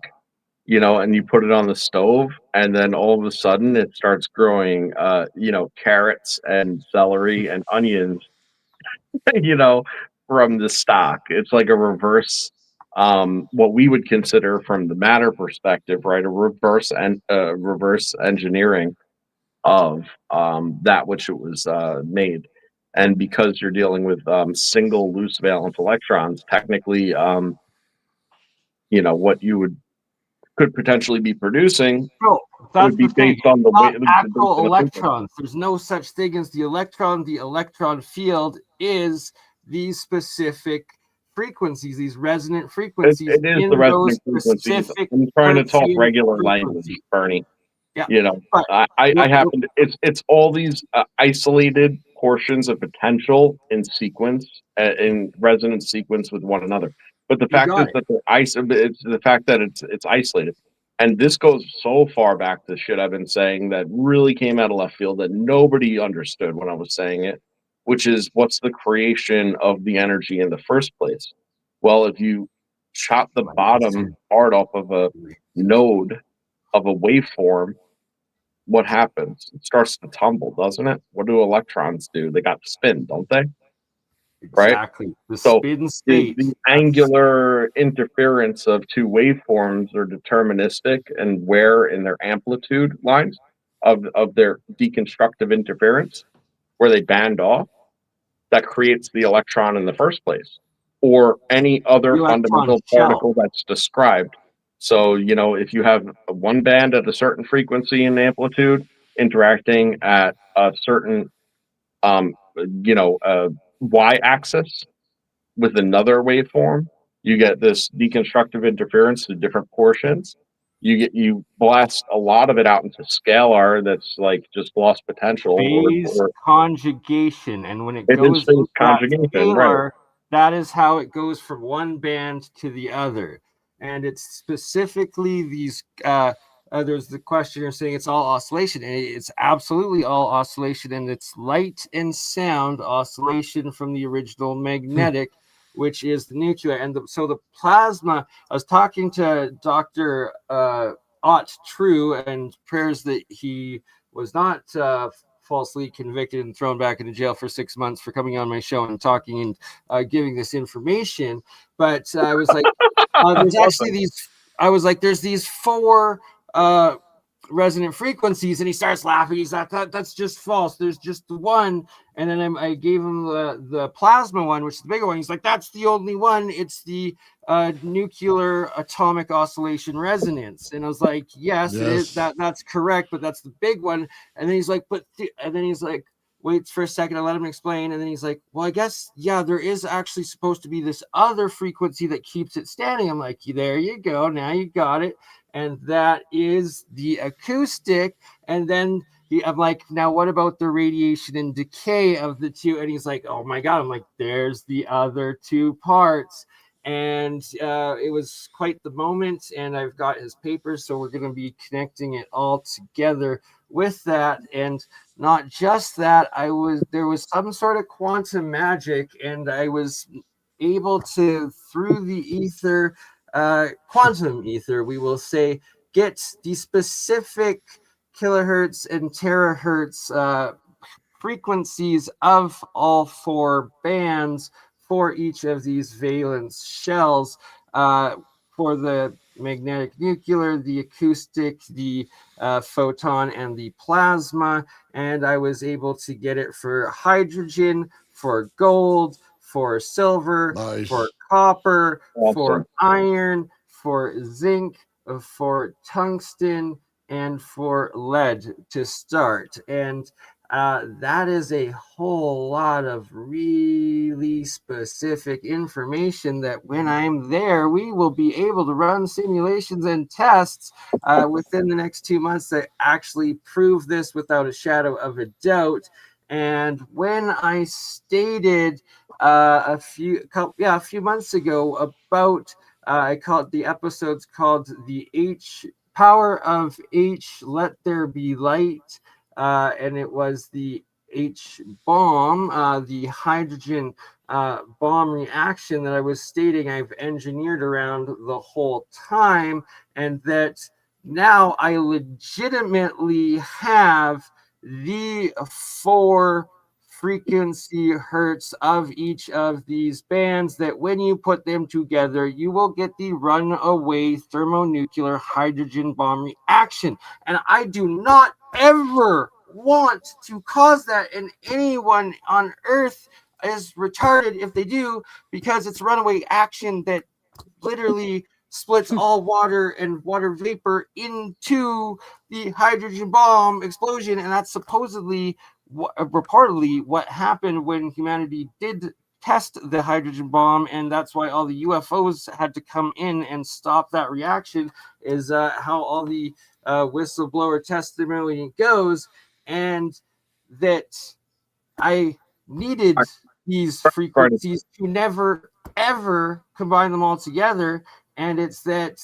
and you put it on the stove, and then all of a sudden it starts growing, carrots and celery and onions, you know, from the stock. It's like a reverse, what we would consider from the matter perspective, right? A reverse engineering of that which it was made. And because you're dealing with single loose valence electrons, technically, what you could potentially be producing No, that's would be the thing. based on the Not weight, based actual on the frequency. electrons. There's no such thing as the electron. The electron field is these specific frequencies, these resonant frequencies It is the in those resonant frequencies. specific I'm trying to talk Hertzian regular language, frequencies. Bernie. Yeah, You know, but I happen to, it's all these isolated portions of potential in sequence, in resonant sequence with one another. But the you fact got is it. that it's the fact that it's isolated. And this goes so far back to shit I've been saying that really came out of left field that nobody understood when I was saying it, which is what's the creation of the energy in the first place? Well, if you chop the bottom part off of a node of a waveform, what happens? It starts to tumble, doesn't it? What do electrons do? They got spin, don't they? Right? Exactly. The So spin state. the angular interference of two waveforms are deterministic and where in their amplitude lines of their deconstructive interference, where they band off, that creates the electron in the first place, or any other The electron fundamental shell. particle that's described. So, if you have one band at a certain frequency and amplitude interacting at a certain, y-axis with another waveform, you get this deconstructive interference to different portions. You blast a lot of it out into scalar that's like just lost potential, Phase or conjugation, and when it it is goes phase into that conjugation, right? scalar, that is how it goes from one band to the other. And it's specifically these there's the questioner saying it's all oscillation, and it's absolutely all oscillation, and it's light and sound oscillation from the original magnetic, which is the nuclear. And so the plasma, I was talking to Dr. Ott True, and prayers that he was not falsely convicted and thrown back into jail for 6 months for coming on my show and talking and giving this information. But I was like, there's actually these, I was like, there's these 4 resonant frequencies, and he starts laughing. He's like, that's just false. There's just the one. And then I gave him the plasma one, which is the bigger one. He's like, that's the only one. It's the nuclear atomic oscillation resonance. And I was like, yes. It is. That's correct, but that's the big one. And then he's like, and then he's like, waits for a second. I let him explain, and then he's like, well, I guess, yeah, there is actually supposed to be this other frequency that keeps it standing. I'm like, there you go. Now you got it. And that is the acoustic. And then I'm like, now what about the radiation and decay of the two? And he's like, oh my God. I'm like, there's the other 2 parts. And it was quite the moment. And I've got his papers, so we're going to be connecting it all together with that. And not just that, there was some sort of quantum magic, and I was able to, through the ether, quantum ether, we will say, get the specific kilohertz and terahertz frequencies of all 4 bands for each of these valence shells, for the magnetic nuclear, the acoustic, the photon, and the plasma. And I was able to get it for hydrogen, for gold, for silver, for copper, for iron, for zinc, for tungsten, and for lead to start. And that is a whole lot of really specific information that when I'm there, we will be able to run simulations and tests within the next 2 months that actually prove this without a shadow of a doubt. And when I stated a few months ago about, I called the episodes called the H power of H, let there be light. And it was the H bomb, the hydrogen bomb reaction that I was stating I've engineered around the whole time, and that now I legitimately have the 4 frequency hertz of each of these bands, that when you put them together, you will get the runaway thermonuclear hydrogen bomb reaction. And I do not ever want to cause that, and anyone on Earth is retarded if they do, because it's runaway action that literally splits all water and water vapor into the hydrogen bomb explosion. And that's supposedly reportedly what happened when humanity did test the hydrogen bomb, and that's why all the UFOs had to come in and stop that reaction, is how all the whistleblower testimony goes. And that I needed these frequencies to never ever combine them all together. And it's that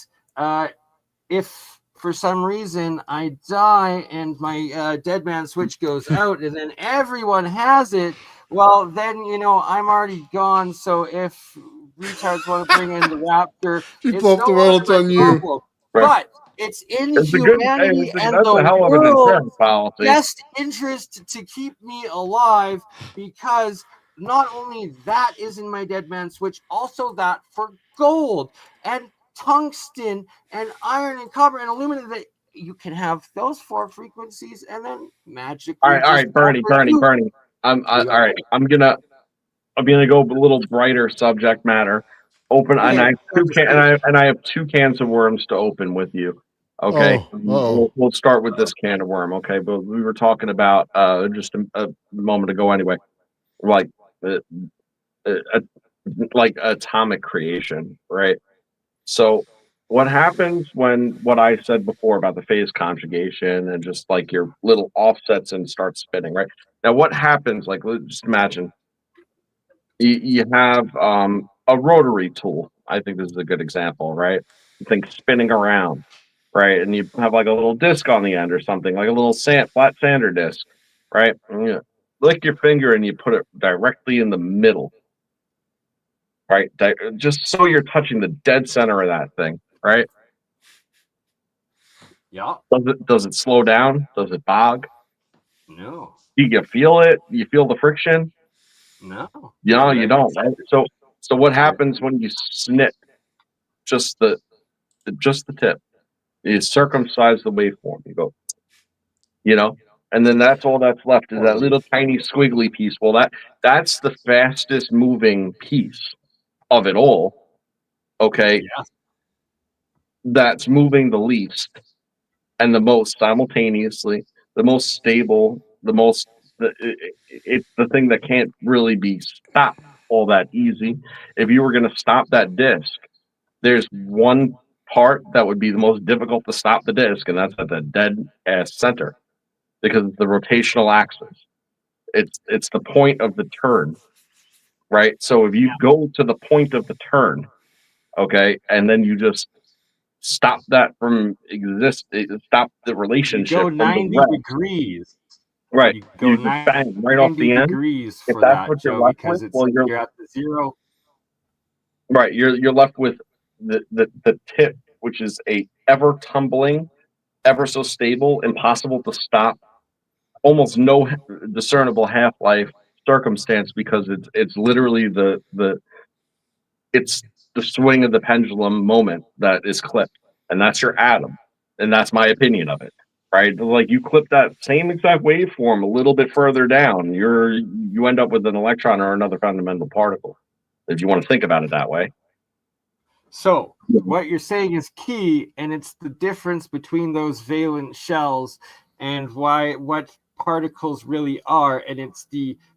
if for some reason I die and my dead man switch goes out, and then everyone has it, well, then, I'm already gone. So if retards want to bring in the raptor, you blow up the world, it's on you. But It's in It's a good. Hey, humanity and that's a the hell of an world's insurance policy. best interest to keep me alive, because not only that is in my dead man switch, also that for gold and tungsten and iron and copper and aluminum, that you can have those 4 frequencies and then magically All just right, Bernie. All right. I'm gonna go a little brighter subject matter. Open, and Okay, I have and I have 2 cans of worms to open with you. Okay, Oh, oh. we'll start with this can of worm. Okay, but we were talking about just a moment ago anyway, like uh, uh, like atomic creation, right? So what happens when what I said before about the phase conjugation and just like your little offsets and start spinning, right? Now what happens, like let's just imagine you have a rotary tool. I think this is a good example, right? You think spinning around, right? And you have like a little disc on the end or something, like a little flat sander disc, right? And you lick your finger and you put it directly in the middle, right? Just so you're touching the dead center of that thing, right? yeah, Does it slow down? Does it bog? no, Do you feel it? You feel the friction? no. No, See, you like I don't, said, right? So what happens when you snip just the tip? You circumcise the waveform. You go, and then that's all that's left is that little tiny squiggly piece. Well, that's the fastest moving piece of it all. Okay, yeah, that's moving the least and the most simultaneously, the most stable, it's the thing that can't really be stopped all that easy. If you were going to stop that disc, there's one part that would be the most difficult to stop the disc, and that's at the dead ass center because it's the rotational axis. It's the point of the turn, right? So if you go to the point of the turn, okay, and then you just stop that from stop the you go relationship from the 90 rest, degrees. right? You go You just bang right off 90 the end. degrees If for that's that, what you're Joe, left with, because it's well, like you're at the zero. right. You're left with the tip, which is a ever tumbling, ever so stable, impossible to stop, almost no discernible half life circumstance because it's literally it's the swing of the pendulum moment that is clipped, and that's your atom, and that's my opinion of it. Right, like you clip that same exact waveform a little bit further down, you end up with an electron or another fundamental particle, if you want to think about it that way. So what you're saying is key, and it's the difference between those valence shells and what particles really are, and it's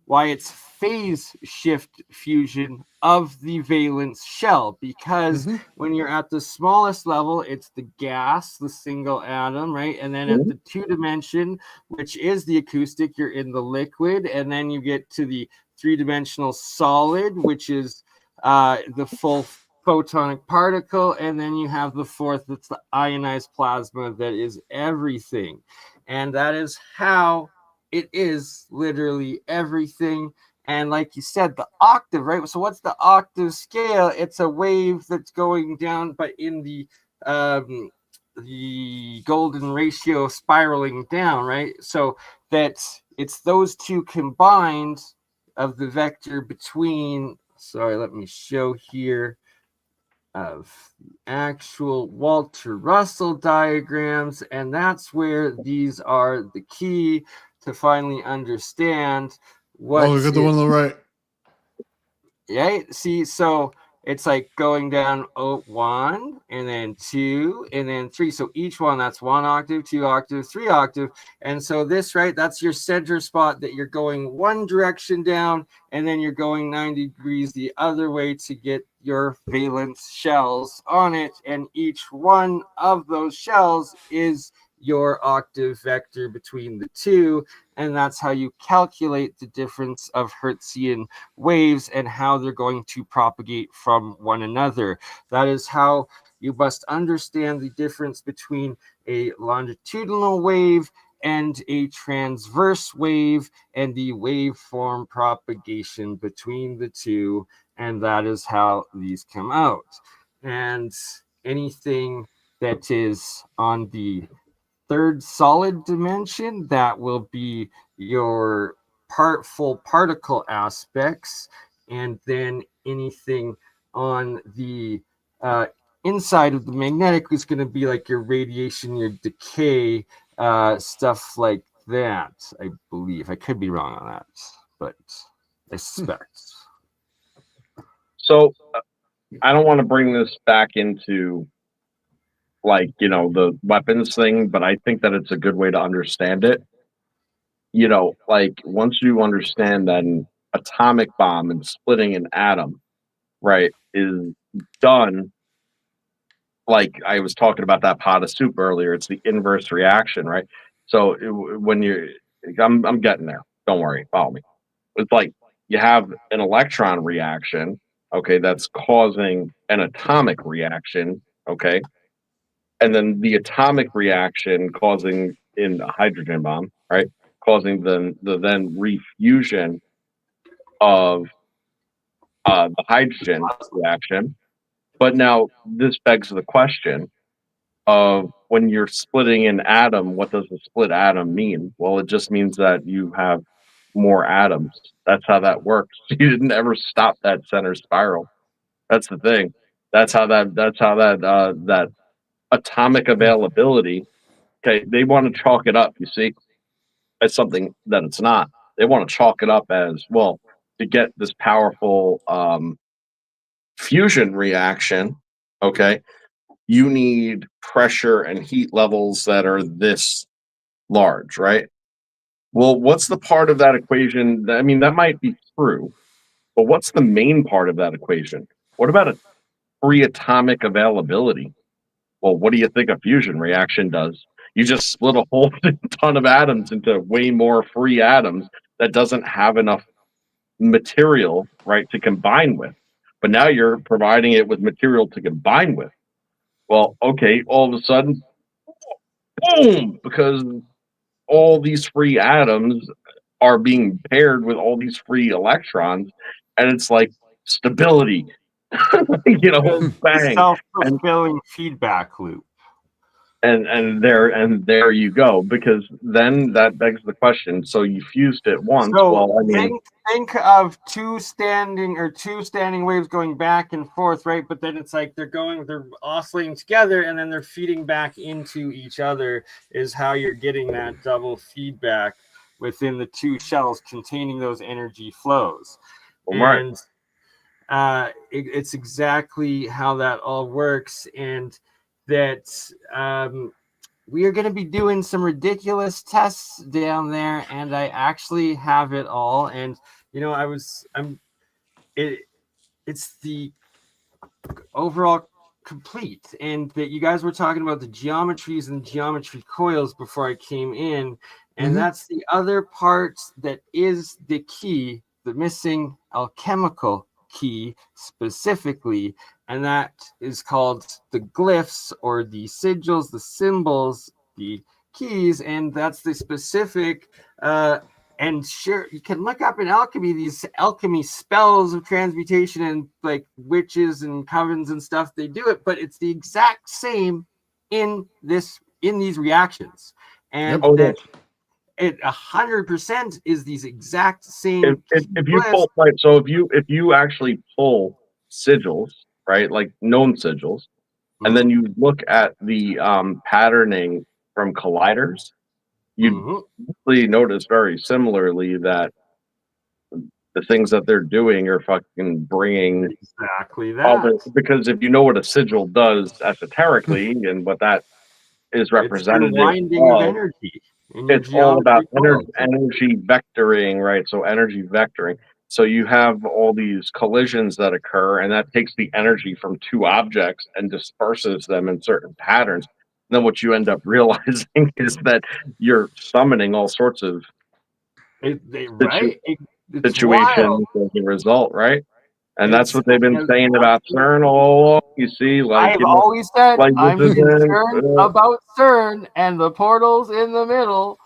why it's phase shift fusion of the valence shell, because when you're at the smallest level, it's the gas, the single atom, right? And then at the 2-dimension, which is the acoustic, you're in the liquid, and then you get to the 3-dimensional solid, which is the full photonic particle, and then you have the 4th, that's the ionized plasma, that is everything. And that is how it is literally everything. And like you said, the octave, right? So what's the octave scale? It's a wave that's going down, but in the golden ratio spiraling down, right? So that it's those two combined of the vector between, sorry, let me show here, of actual Walter Russell diagrams, and that's where these are the key to finally understand Oh, what we got the one on the right. yeah, see, so it's like going down 1 and then 2 and then 3. So each one, that's 1 octave, 2 octave, 3 octave. And so this, right, that's your center spot that you're going one direction down, and then you're going 90 degrees the other way to get your valence shells on it. And each one of those shells is your octave vector between the two. And that's how you calculate the difference of Hertzian waves and how they're going to propagate from one another. That is how you must understand the difference between a longitudinal wave and a transverse wave and the waveform propagation between the two. And that is how these come out. And anything that is on the third solid dimension. That will be your full particle aspects, and then anything on the inside of the magnetic is going to be like your radiation, your decay, stuff like that. I believe I could be wrong on that, but I suspect. So I don't want to bring this back into like, the weapons thing, but I think that it's a good way to understand it. Like once you understand that an atomic bomb and splitting an atom, right, is done, like I was talking about that pot of soup earlier, it's the inverse reaction, right? So when I'm getting there. Don't worry, follow me. It's like you have an electron reaction, okay, that's causing an atomic reaction, okay, and then the atomic reaction causing in a hydrogen bomb, right, causing the then refusion of the hydrogen reaction. But now this begs the question of when you're splitting an atom, what does a split atom mean? Well, it just means that you have more atoms. That's how that works. You didn't ever stop that center spiral. That's the thing. That atomic availability. Okay, they want to chalk it up. You see, as something that it's not. They want to chalk it up as well to get this powerful fusion reaction. Okay, you need pressure and heat levels that are this large, right? Well, what's the part of that equation? I mean, that might be true, but what's the main part of that equation? What about a free atomic availability? Well, what do you think a fusion reaction does? You just split a whole ton of atoms into way more free atoms that doesn't have enough material, right, to combine with. But now you're providing it with material to combine with. Well, okay, all of a sudden, boom, because all these free atoms are being paired with all these free electrons, and it's like stability, bang, Self-fulfilling feedback loop. and there you go. Because then that begs the question. So you fused it once. So well, I mean, think of two standing waves going back and forth, right? But then it's like they're oscillating together, and then they're feeding back into each other. Is how you're getting that double feedback within the two shells containing those energy flows. right. And it's exactly how that all works, and that we are going to be doing some ridiculous tests down there, and I actually have it all. And it's the overall complete, and that you guys were talking about the geometries and geometry coils before I came in, and that's the other part that is the key, the missing alchemical key specifically, and that is called the glyphs, or the sigils, the symbols, the keys, and that's the specific and sure, you can look up in alchemy these alchemy spells of transmutation, and like witches and covens and stuff, they do it, but it's the exact same in these reactions, and that it 100% is these exact same. If you pull, right, so if you actually pull sigils, right, like known sigils, and then you look at the patterning from colliders, you really notice very similarly that the things that they're doing are fucking bringing exactly that. Because if you know what a sigil does esoterically and what that is representative of energy. It's all about energy vectoring, right? So energy vectoring. So you have all these collisions that occur, and that takes the energy from two objects and disperses them in certain patterns. And then what you end up realizing is that you're summoning all sorts of situations as a result, right? And that's what they've been saying about CERN all along. You see, like I've always said, like I'm concerned about CERN and the portals in the middle.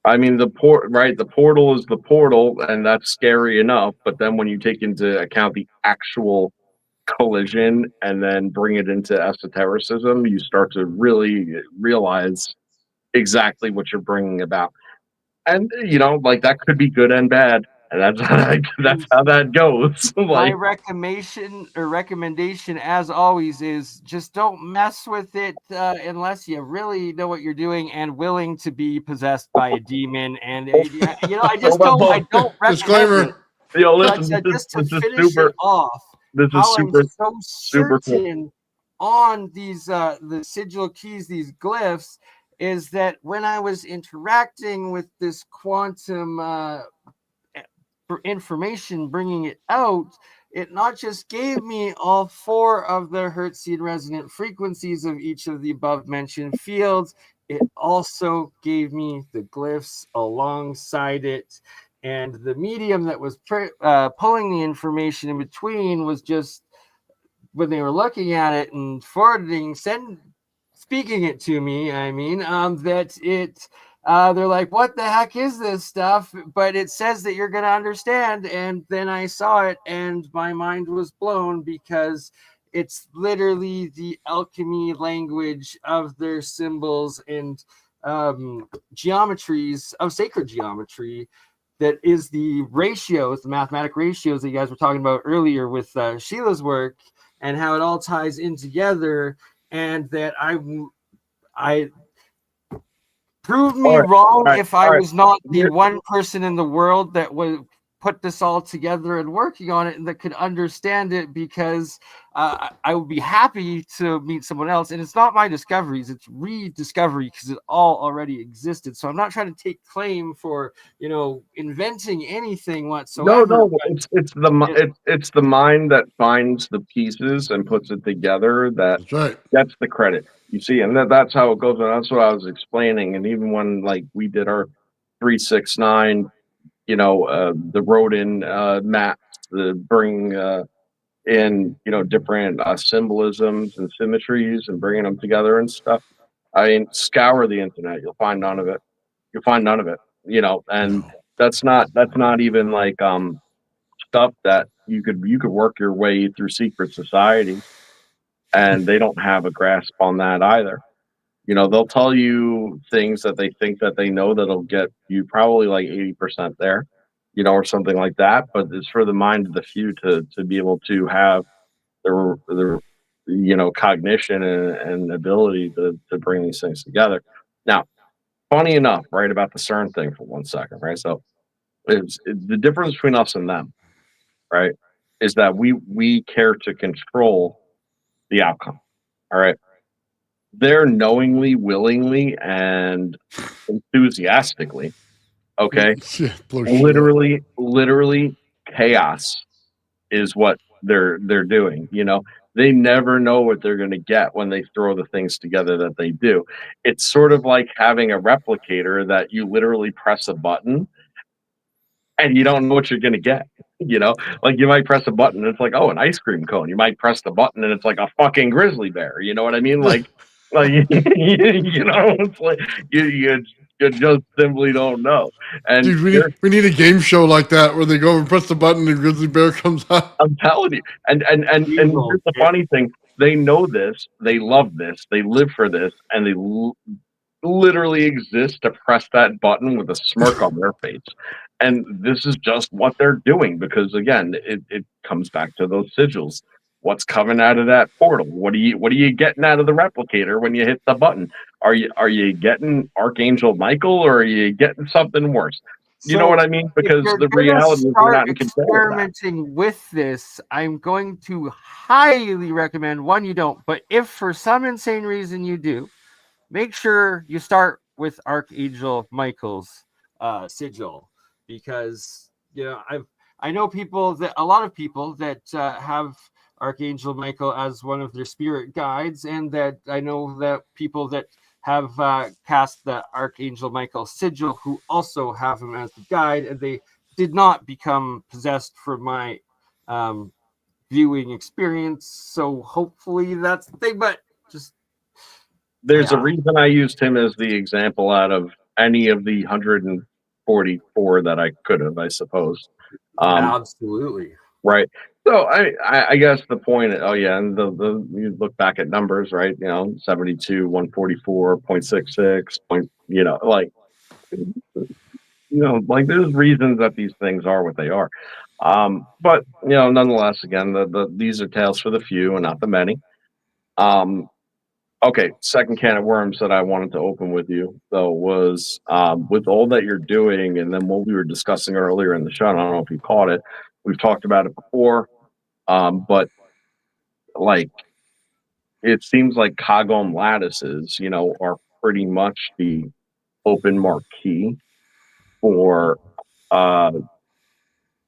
I mean, the portal is the portal, and that's scary enough. But then when you take into account the actual collision and then bring it into esotericism, you start to really realize exactly what you're bringing about. And like that could be good and bad, and that's how that goes. My Like, recommendation, as always, is just don't mess with it unless you really know what you're doing and willing to be possessed by a demon. And I just don't recommend it. Disclaimer. But listen, just to this is finish it super. off, This is how I'm super so super cool. certain on these the sigil keys, these glyphs, is that when I was interacting with this quantum for information, bringing it out, it not just gave me all 4 of the Hertzian resonant frequencies of each of the above mentioned fields, it also gave me the glyphs alongside it. And the medium that was pulling the information in between was just, when they were looking at it and speaking it to me, that it, they're like, what the heck is this stuff? But it says that you're going to understand. And then I saw it and my mind was blown, because it's literally the alchemy language of their symbols and geometries of sacred geometry. That is the ratios, the mathematic ratios that you guys were talking about earlier with Sheila's work, and how it all ties in together. And that I prove me wrong if I was not the one person in the world that would put this all together and working on it and that could understand it, because I would be happy to meet someone else. And it's not my discoveries, it's rediscovery, because it all already existed. So I'm not trying to take claim for inventing anything whatsoever. No, it's the mind that finds the pieces and puts it together that That's right. gets the credit. You see, and that's how it goes. And that's what I was explaining. And even when we did our 369, the Rodin maps, the bring in different symbolisms and symmetries and bringing them together and stuff. I mean, scour the internet, you'll find none of it. You'll find none of it. And No. that's not even stuff that you could work your way through secret society, and they don't have a grasp on that either. They'll tell you things that they think that they know that'll get you probably like 80% there, or something like that. But it's for the mind of the few to be able to have the cognition and ability to bring these things together. Now, funny enough, right, about the CERN thing for 1 second, right? So it's the difference between us and them, right, is that we care to control the outcome. All right. They're knowingly, willingly, and enthusiastically, okay? Yeah, blow shit up. Literally chaos is what they're doing. They never know what they're going to get when they throw the things together that they do. It's sort of like having a replicator that you literally press a button and you don't know what you're going to get. Like you might press a button and it's like, oh, an ice cream cone. You might press the button and it's like a fucking grizzly bear. You know what I mean? Like it's like you just simply don't know. And Dude, we need a game show like that where they go and press the button and grizzly bear comes out. I'm telling you. And here's the funny thing: they know this, they love this, they live for this, and they literally exist to press that button with a smirk on their face. And this is just what they're doing, because again, it comes back to those sigils. What's coming out of that portal? What are you getting out of the replicator when you hit the button? Are you getting Archangel Michael, or are you getting something worse? You know what I mean? Because the reality is we're not in control of that. Experimenting with this, I'm going to highly recommend, one, you don't, but if for some insane reason you do, make sure you start with Archangel Michael's sigil, because I know a lot of people that have Archangel Michael as one of their spirit guides, and that I know that people that have cast the Archangel Michael sigil who also have him as the guide, and they did not become possessed from my viewing experience. So hopefully that's the thing, but just there's a reason I used him as the example out of any of the 144 that I could have, I suppose. Absolutely. Right. So I guess the point. Oh yeah, and the you look back at numbers, right? 72, 144.66 point. Like like there's reasons that these things are what they are. But nonetheless, again, these are tales for the few and not the many. Um, okay, second can of worms that I wanted to open with you though was with all that you're doing, and then what we were discussing earlier in the show. I don't know if you caught it. We've talked about it before, but like it seems like Kagome lattices, are pretty much the open marquee for uh,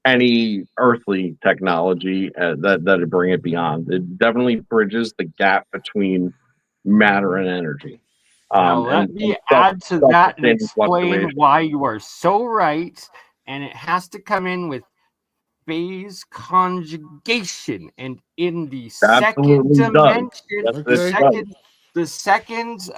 any earthly technology that would bring it beyond. It definitely bridges the gap between matter and energy. Now, let And me add to that and self-sustaining explain fluctuation. why you are so right. And it has to come in with phase conjugation. And in the second Absolutely does. dimension, Yes, it Okay. does. the second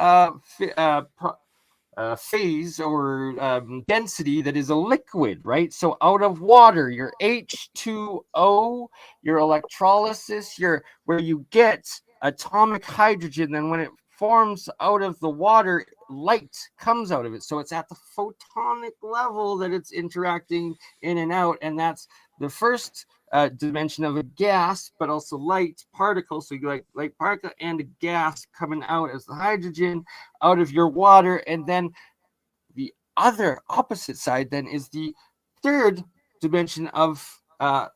phase or density that is a liquid, right? So out of water, your H2O, your electrolysis, your where you get atomic hydrogen, then when it forms out of the water, light comes out of it. So it's at the photonic level that it's interacting in and out, and that's the first dimension of a gas, but also light particles. So you like light particle and a gas coming out as the hydrogen out of your water. And then the other opposite side then is the third dimension of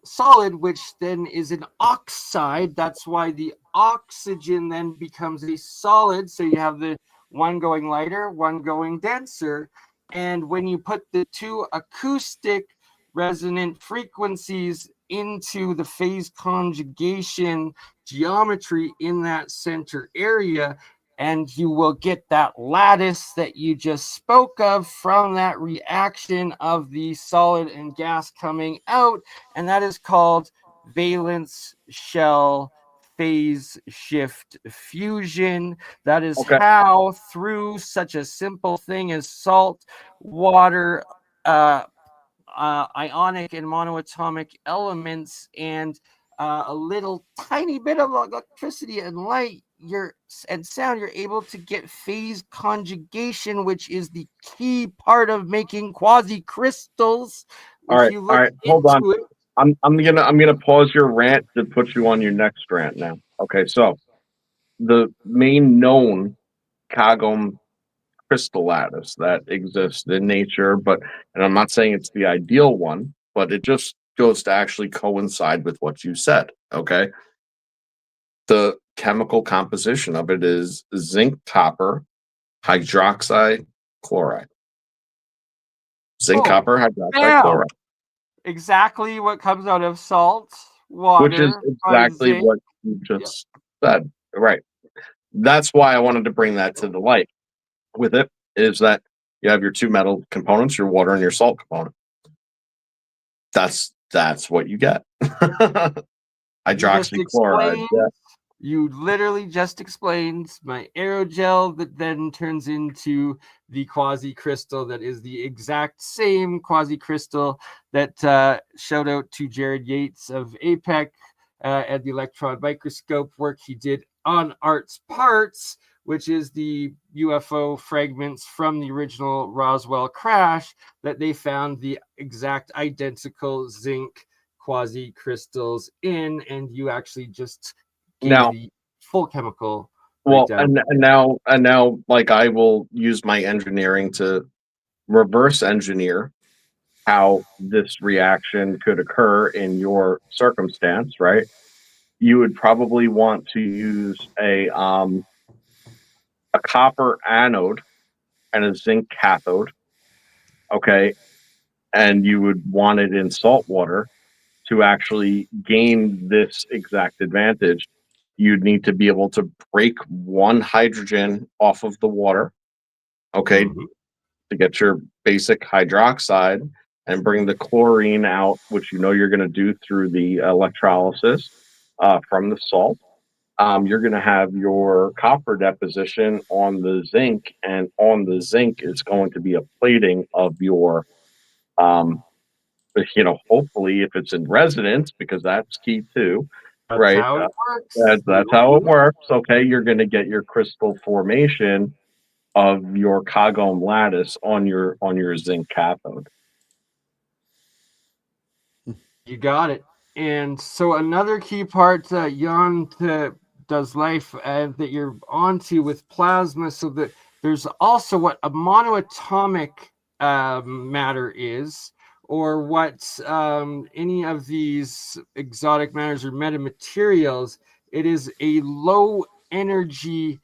solid, which then is an oxide. That's why the oxygen then becomes a solid. So you have the one going lighter, one going denser. And when you put the two acoustic resonant frequencies into the phase conjugation geometry in that center area, and you will get that lattice that you just spoke of from that reaction of the solid and gas coming out, and that is called valence shell phase shift fusion. That is Okay. how, through such a simple thing as salt, water, ionic and monoatomic elements, and a little tiny bit of electricity and light and sound, you're able to get phase conjugation, which is the key part of making quasi crystals. All If right. you All look right. Hold on. into it, I'm gonna pause your rant to put you on your next rant now. Okay. So the main known Kagome crystal lattice that exists in nature, and I'm not saying it's the ideal one, but it just goes to actually coincide with what you said. Okay. The chemical composition of it is zinc copper hydroxide chloride. Zinc boom, copper hydroxide bam, chloride, exactly what comes out of salt, which is water, exactly zinc. what you Yep. just said. Right. That's why I wanted to bring that to the light with it, is that you have your two metal components, your water and your salt component. That's what you get. You just Hydroxychloride. explained, Yeah. you literally just explained my aerogel that then turns into the quasi crystal that is the exact same quasi crystal that shout out to Jared Yates of APEC and the electron microscope work he did on Art's Parts, which is the UFO fragments from the original Roswell crash that they found the exact identical zinc quasi crystals in, and you actually just gave Now, the full chemical well, breakdown. and now, like I will use my engineering to reverse engineer how this reaction could occur in your circumstance, right? You would probably want to use a copper anode and a zinc cathode, okay? And you would want it in salt water to actually gain this exact advantage. You'd need to be able to break one hydrogen off of the water, okay, Mhm. to get your basic hydroxide and bring the chlorine out, which you're going to do through the electrolysis from the salt. You're going to have your copper deposition on the zinc, and on the zinc is going to be a plating of your um, hopefully if it's in resonance, because that's key too, That's right? how it works. That's how it works. Okay, you're going to get your crystal formation of your cogome lattice on your zinc cathode. You got it. And so another key part, Jan, does life that you're onto with plasma, so that there's also what a monoatomic matter is, or what any of these exotic matters or metamaterials. It is a low energy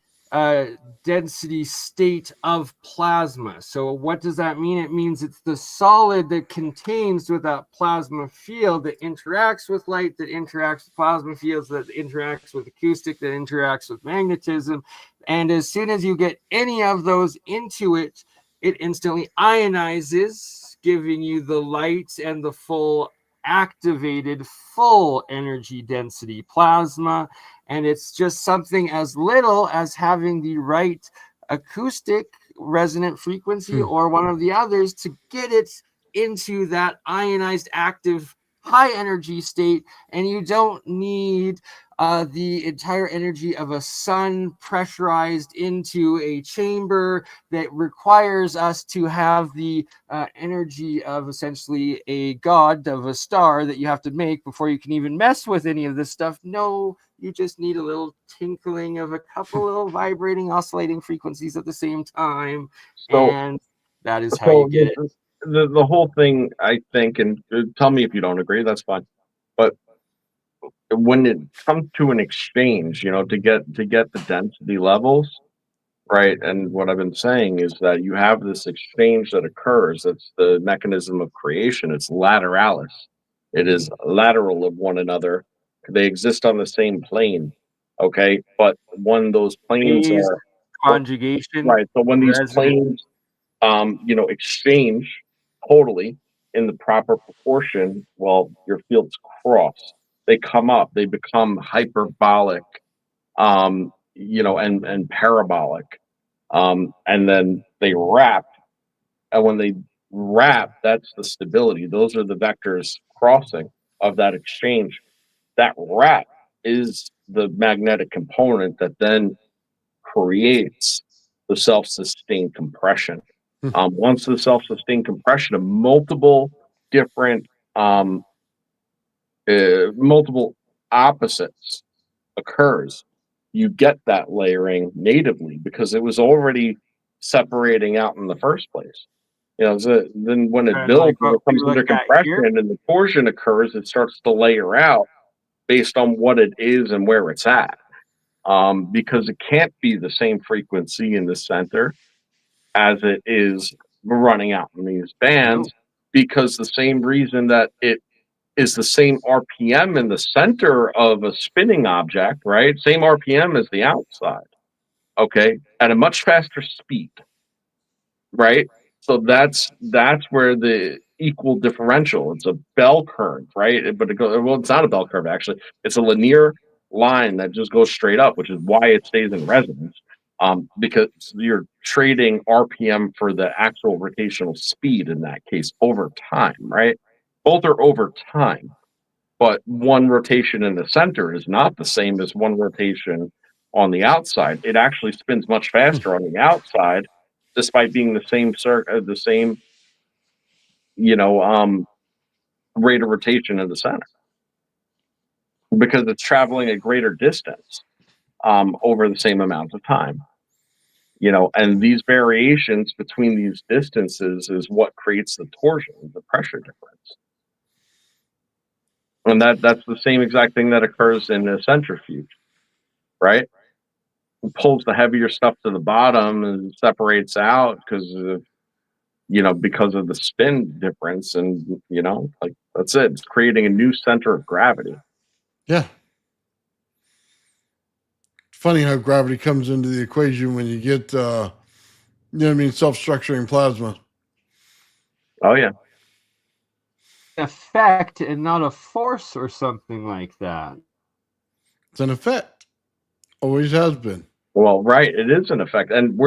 density state of plasma. So what does that mean? It means it's the solid that contains with that plasma field that interacts with light, that interacts with plasma fields, that interacts with acoustic, that interacts with magnetism. And as soon as you get any of those into it, it instantly ionizes, giving you the light and the full activated full energy density plasma. And it's just something as little as having the right acoustic resonant frequency or one of the others to get it into that ionized active high energy state. And you don't need the entire energy of a sun pressurized into a chamber that requires us to have the energy of essentially a god, of a star that you have to make before you can even mess with any of this stuff. No, you just need a little tinkling of a couple little vibrating, oscillating frequencies at the same time. So, And that is how you get it. The whole thing, I think, and tell me if you don't agree, that's fine. But when it comes to an exchange, to get the density levels, right? And what I've been saying is that you have this exchange that occurs. That's the mechanism of creation. It's lateralis. It is lateral of one another. They exist on the same plane. Okay, but when those planes Phase are conjugation, right, so when these resonance. planes, exchange totally in the proper proportion, well, your fields cross. They come up. They become hyperbolic, and parabolic. And then they wrap. And when they wrap, that's the stability. Those are the vectors crossing of that exchange. That wrap is the magnetic component that then creates the self-sustained compression. Once the self-sustained compression of multiple different, multiple opposites occurs, you get that layering natively because it was already separating out in the first place. So then when it And builds like and what it comes we under look at here. compression and the torsion occurs, it starts to layer out based on what it is and where it's at. Because it can't be the same frequency in the center as it is running out in these bands, because the same reason that it is the same RPM in the center of a spinning object, right? Same RPM as the outside, okay, at a much faster speed, right? So that's where the equal differential. It's a bell curve, right? But it's not a bell curve actually. It's a linear line that just goes straight up, which is why it stays in resonance. Because you're trading RPM for the actual rotational speed in that case over time, right? Both are over time, but one rotation in the center is not the same as one rotation on the outside. It actually spins much faster on the outside, despite being the same rate of rotation in the center, because it's traveling a greater distance over the same amount of time. And these variations between these distances is what creates the torsion, the pressure difference. And that's the same exact thing that occurs in a centrifuge, right? It pulls the heavier stuff to the bottom and separates out because of the spin difference, and like that's it. It's creating a new center of gravity. Yeah. It's funny how gravity comes into the equation when you get self-structuring plasma. Oh yeah. Effect and not a force or something like that. It's an effect. Always has been. Well, right, it is an effect. And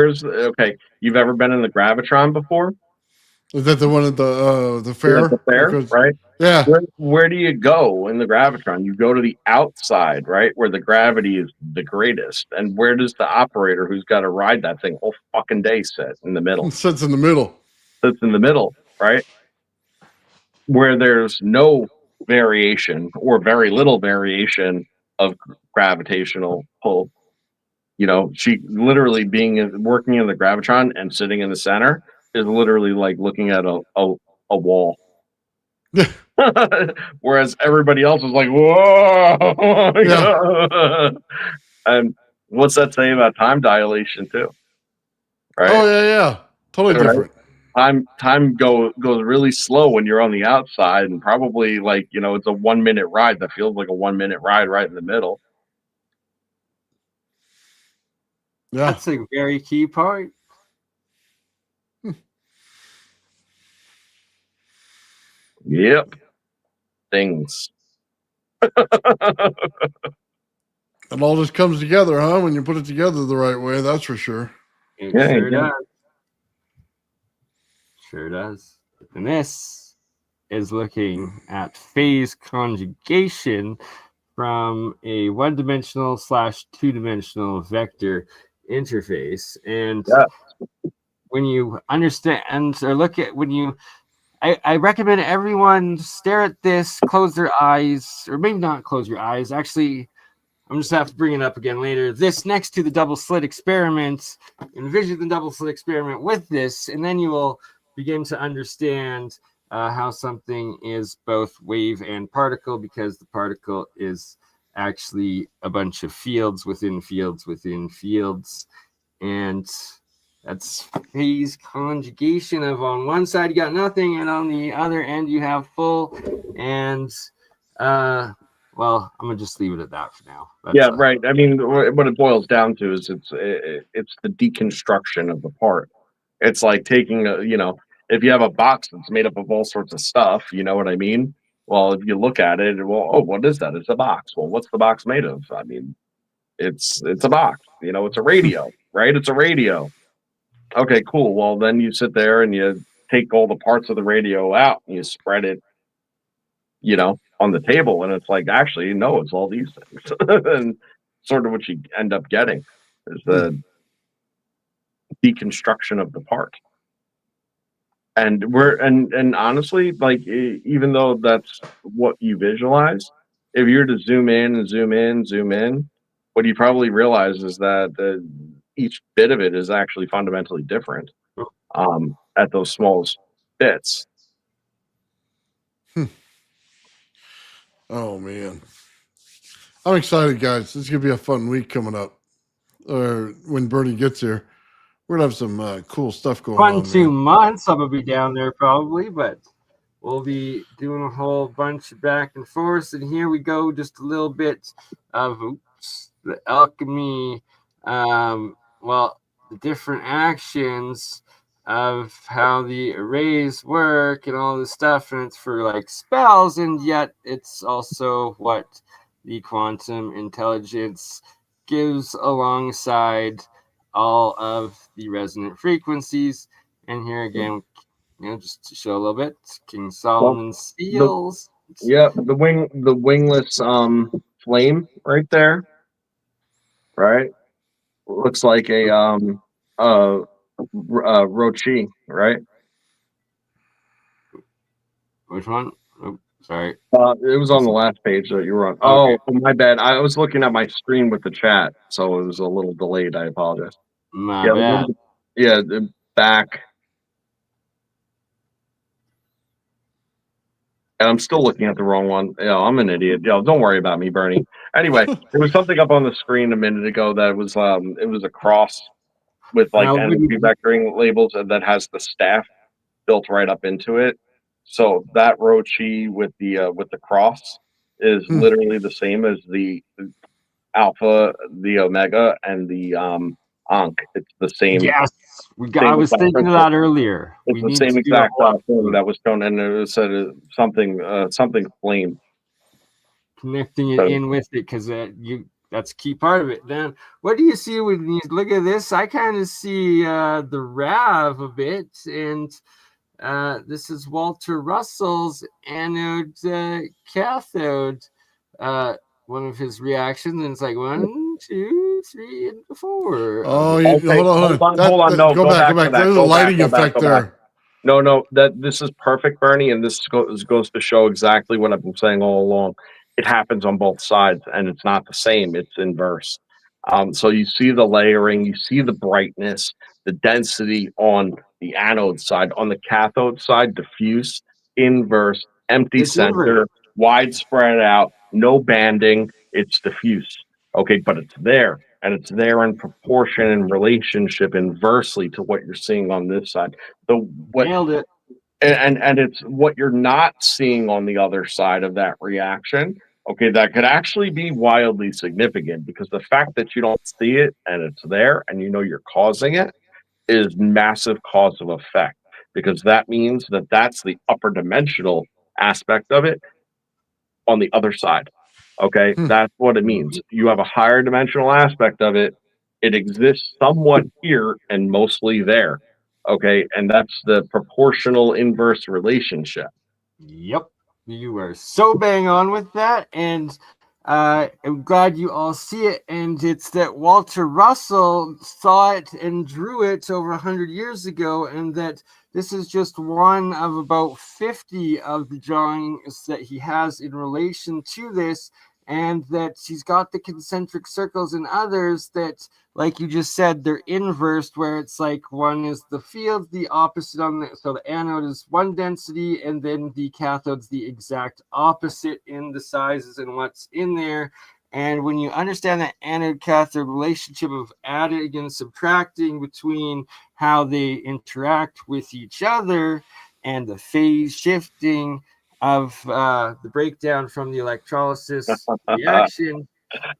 you've ever been in the gravitron before? Is that the one at the fair? At the fair, Because- right? Yeah. Where do you go in the gravitron? You go to the outside, right, where the gravity is the greatest. And where does the operator who's got to ride that thing all fucking day sit? In the middle. It sits in the middle. Sits in the middle, right? Where there's no variation or very little variation of gravitational pull. You know, she literally working in the gravitron and sitting in the center is literally like looking at a wall. Whereas everybody else is like, whoa. Yeah. And what's that say about time dilation too? Right? Oh yeah. Totally Right. different. Time goes really slow when you're on the outside, and probably like, you know, it's a 1 minute ride that feels like a 1 minute ride right in the middle. Yeah. That's a very key part. Yep. Things. It all just comes together, huh? When you put it together the right way, that's for sure. It Yeah, sure yeah. does. Sure does. And this is looking at phase conjugation from a one-dimensional / two-dimensional vector interface. And Yeah. when you understand or look at I recommend everyone stare at this, close their eyes, or maybe not close your eyes. Actually, I'm just have to bring it up again later. This next to the double slit experiment, envision the double slit experiment with this, and then you will begin to understand how something is both wave and particle, because the particle is actually a bunch of fields within fields within fields. And that's phase conjugation of on one side you got nothing, and on the other end you have full. And well, I'm gonna just leave it at that for now. Yeah, right. I mean, what it boils down to is it's the deconstruction of the part. It's like taking you know, if you have a box that's made up of all sorts of stuff, you know what I mean? Well, if you look at it, well, oh, what is that? It's a box. Well, what's the box made of? I mean, it's a box. You know, it's a radio, right? It's a radio. Okay, cool. Well, then you sit there and you take all the parts of the radio out and you spread it, you know, on the table, and it's like, actually, no, it's all these things. And sort of what you end up getting is the deconstruction of the part. And and honestly, like, even though that's what you visualize, if you're to zoom in and zoom in, zoom in, what you probably realize is that each bit of it is actually fundamentally different at those smallest bits. Oh man. I'm excited, guys. This is gonna be a fun week coming up. Or when Bernie gets here. We're gonna have some cool stuff going on. 2 months I'm gonna be down there probably, but we'll be doing a whole bunch of back and forth. And here we go, just a little bit of the alchemy. Well, the different actions of how the arrays work and all this stuff, and it's for like spells, and yet it's also what the quantum intelligence gives alongside all of the resonant frequencies. And here again, you know, just to show a little bit, King Solomon's seals. The wingless flame right there, right? Looks like a Rochi, right? Which one? Oh, sorry. It was on the last page that you were on. Okay. Oh, my bad. I was looking at my screen with the chat, so it was a little delayed. I apologize. My bad. Yeah, the back. And I'm still looking at the wrong one. Yeah, I'm an idiot. Yeah, don't worry about me, Bernie. Anyway, there was something up on the screen a minute ago that was it was a cross with like energy vectoring labels, and that has the staff built right up into it. So that Rochi with the cross is literally the same as the Alpha, the Omega, and the Ankh. It's the same. Yes, I was thinking of that earlier. It's the same exact thing that was shown, and it said something flame. Connecting it in with it, because that's a key part of it. Then what do you see when you look at this? I kind of see the Rav a bit, and This is Walter Russell's anode cathode. One of his reactions, and it's like 1, 2, 3, and 4. Oh, Okay, hold on. hold on. No, Go go back. back to that. There's a Go back, lighting go back, effect go back. there. No, that this is perfect, Bernie, and this goes to show exactly what I've been saying all along. It happens on both sides, and it's not the same; it's inverse. So you see the layering, you see the brightness, the density on the anode side. On the cathode side, diffuse, inverse, empty It's inverse. center, widespread out, no banding. It's diffuse. Okay, but it's there, and it's there in proportion and relationship inversely to what you're seeing on this side. So what Nailed it. and it's what you're not seeing on the other side of that reaction. Okay, that could actually be wildly significant because the fact that you don't see it and it's there and you know you're causing it is massive cause of effect, because that means that that's the upper dimensional aspect of it on the other side. Okay, that's what it means. You have a higher dimensional aspect of it. It exists somewhat here and mostly there. Okay, and that's the proportional inverse relationship. Yep. You were so bang on with that. And I'm glad you all see it. And it's that Walter Russell saw it and drew it over 100 years ago, and that this is just one of about 50 of the drawings that he has in relation to this, and that he's got the concentric circles and others that, like you just said, they're inversed, where it's like one is the field, the opposite on the, so the anode is one density, and then the cathode's the exact opposite in the sizes and what's in there. And when you understand that anode cathode relationship of adding and subtracting between how they interact with each other, and the phase shifting of the breakdown from the electrolysis reaction.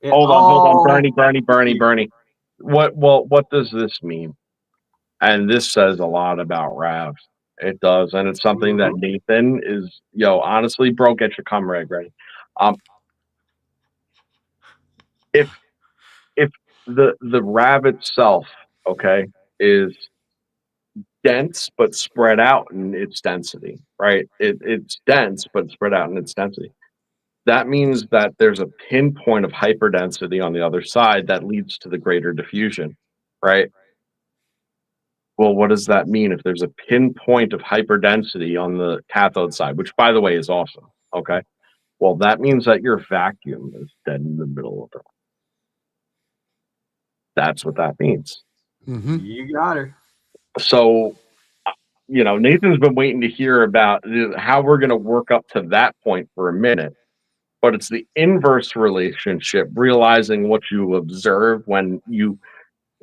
Hold on, Bernie. What does this mean? And this says a lot about Ravs. It does, and it's something that Nathan is, honestly, bro, get your comrade ready. If the Rav itself, okay, is dense but spread out in its density, right? It's dense but spread out in its density. That means that there's a pinpoint of hyperdensity on the other side that leads to the greater diffusion, right? Well, what does that mean if there's a pinpoint of hyperdensity on the cathode side, which, by the way, is awesome, okay? Well, that means that your vacuum is dead in the middle of it. That's what that means. You got her. So, Nathan's been waiting to hear about how we're going to work up to that point for a minute. But it's the inverse relationship, realizing what you observe when you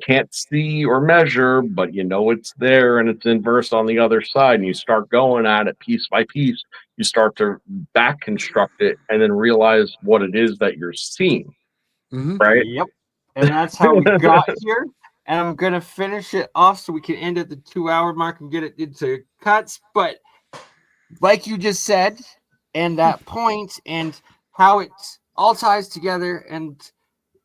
can't see or measure, but you know it's there and it's inverse on the other side, and you start going at it piece by piece. You start to back construct it and then realize what it is that you're seeing, right? Yep. And that's how we got here. And I'm going to finish it off so we can end at the 2-hour mark and get it into cuts. But like you just said, and that point, and how it all ties together, and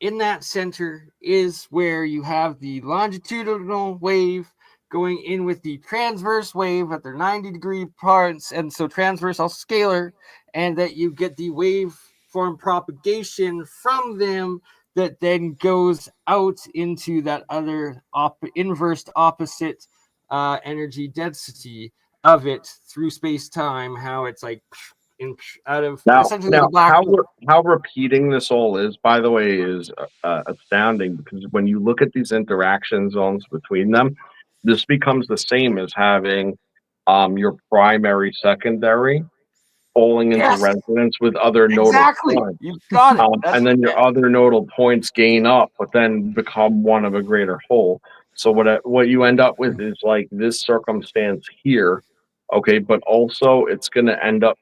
in that center is where you have the longitudinal wave going in with the transverse wave at their 90-degree parts, and so transverse all scalar, and that you get the waveform propagation from them that then goes out into that other inversed opposite energy density of it through space-time, how it's like out of essentially now the black how repeating this all is, by the way, is astounding, because when you look at these interaction zones between them, this becomes the same as having your primary secondary falling into resonance with other nodal points. You got it. And then your other nodal points gain up, but then become one of a greater whole. So what you end up with is like this circumstance here, okay, but also it's going to end up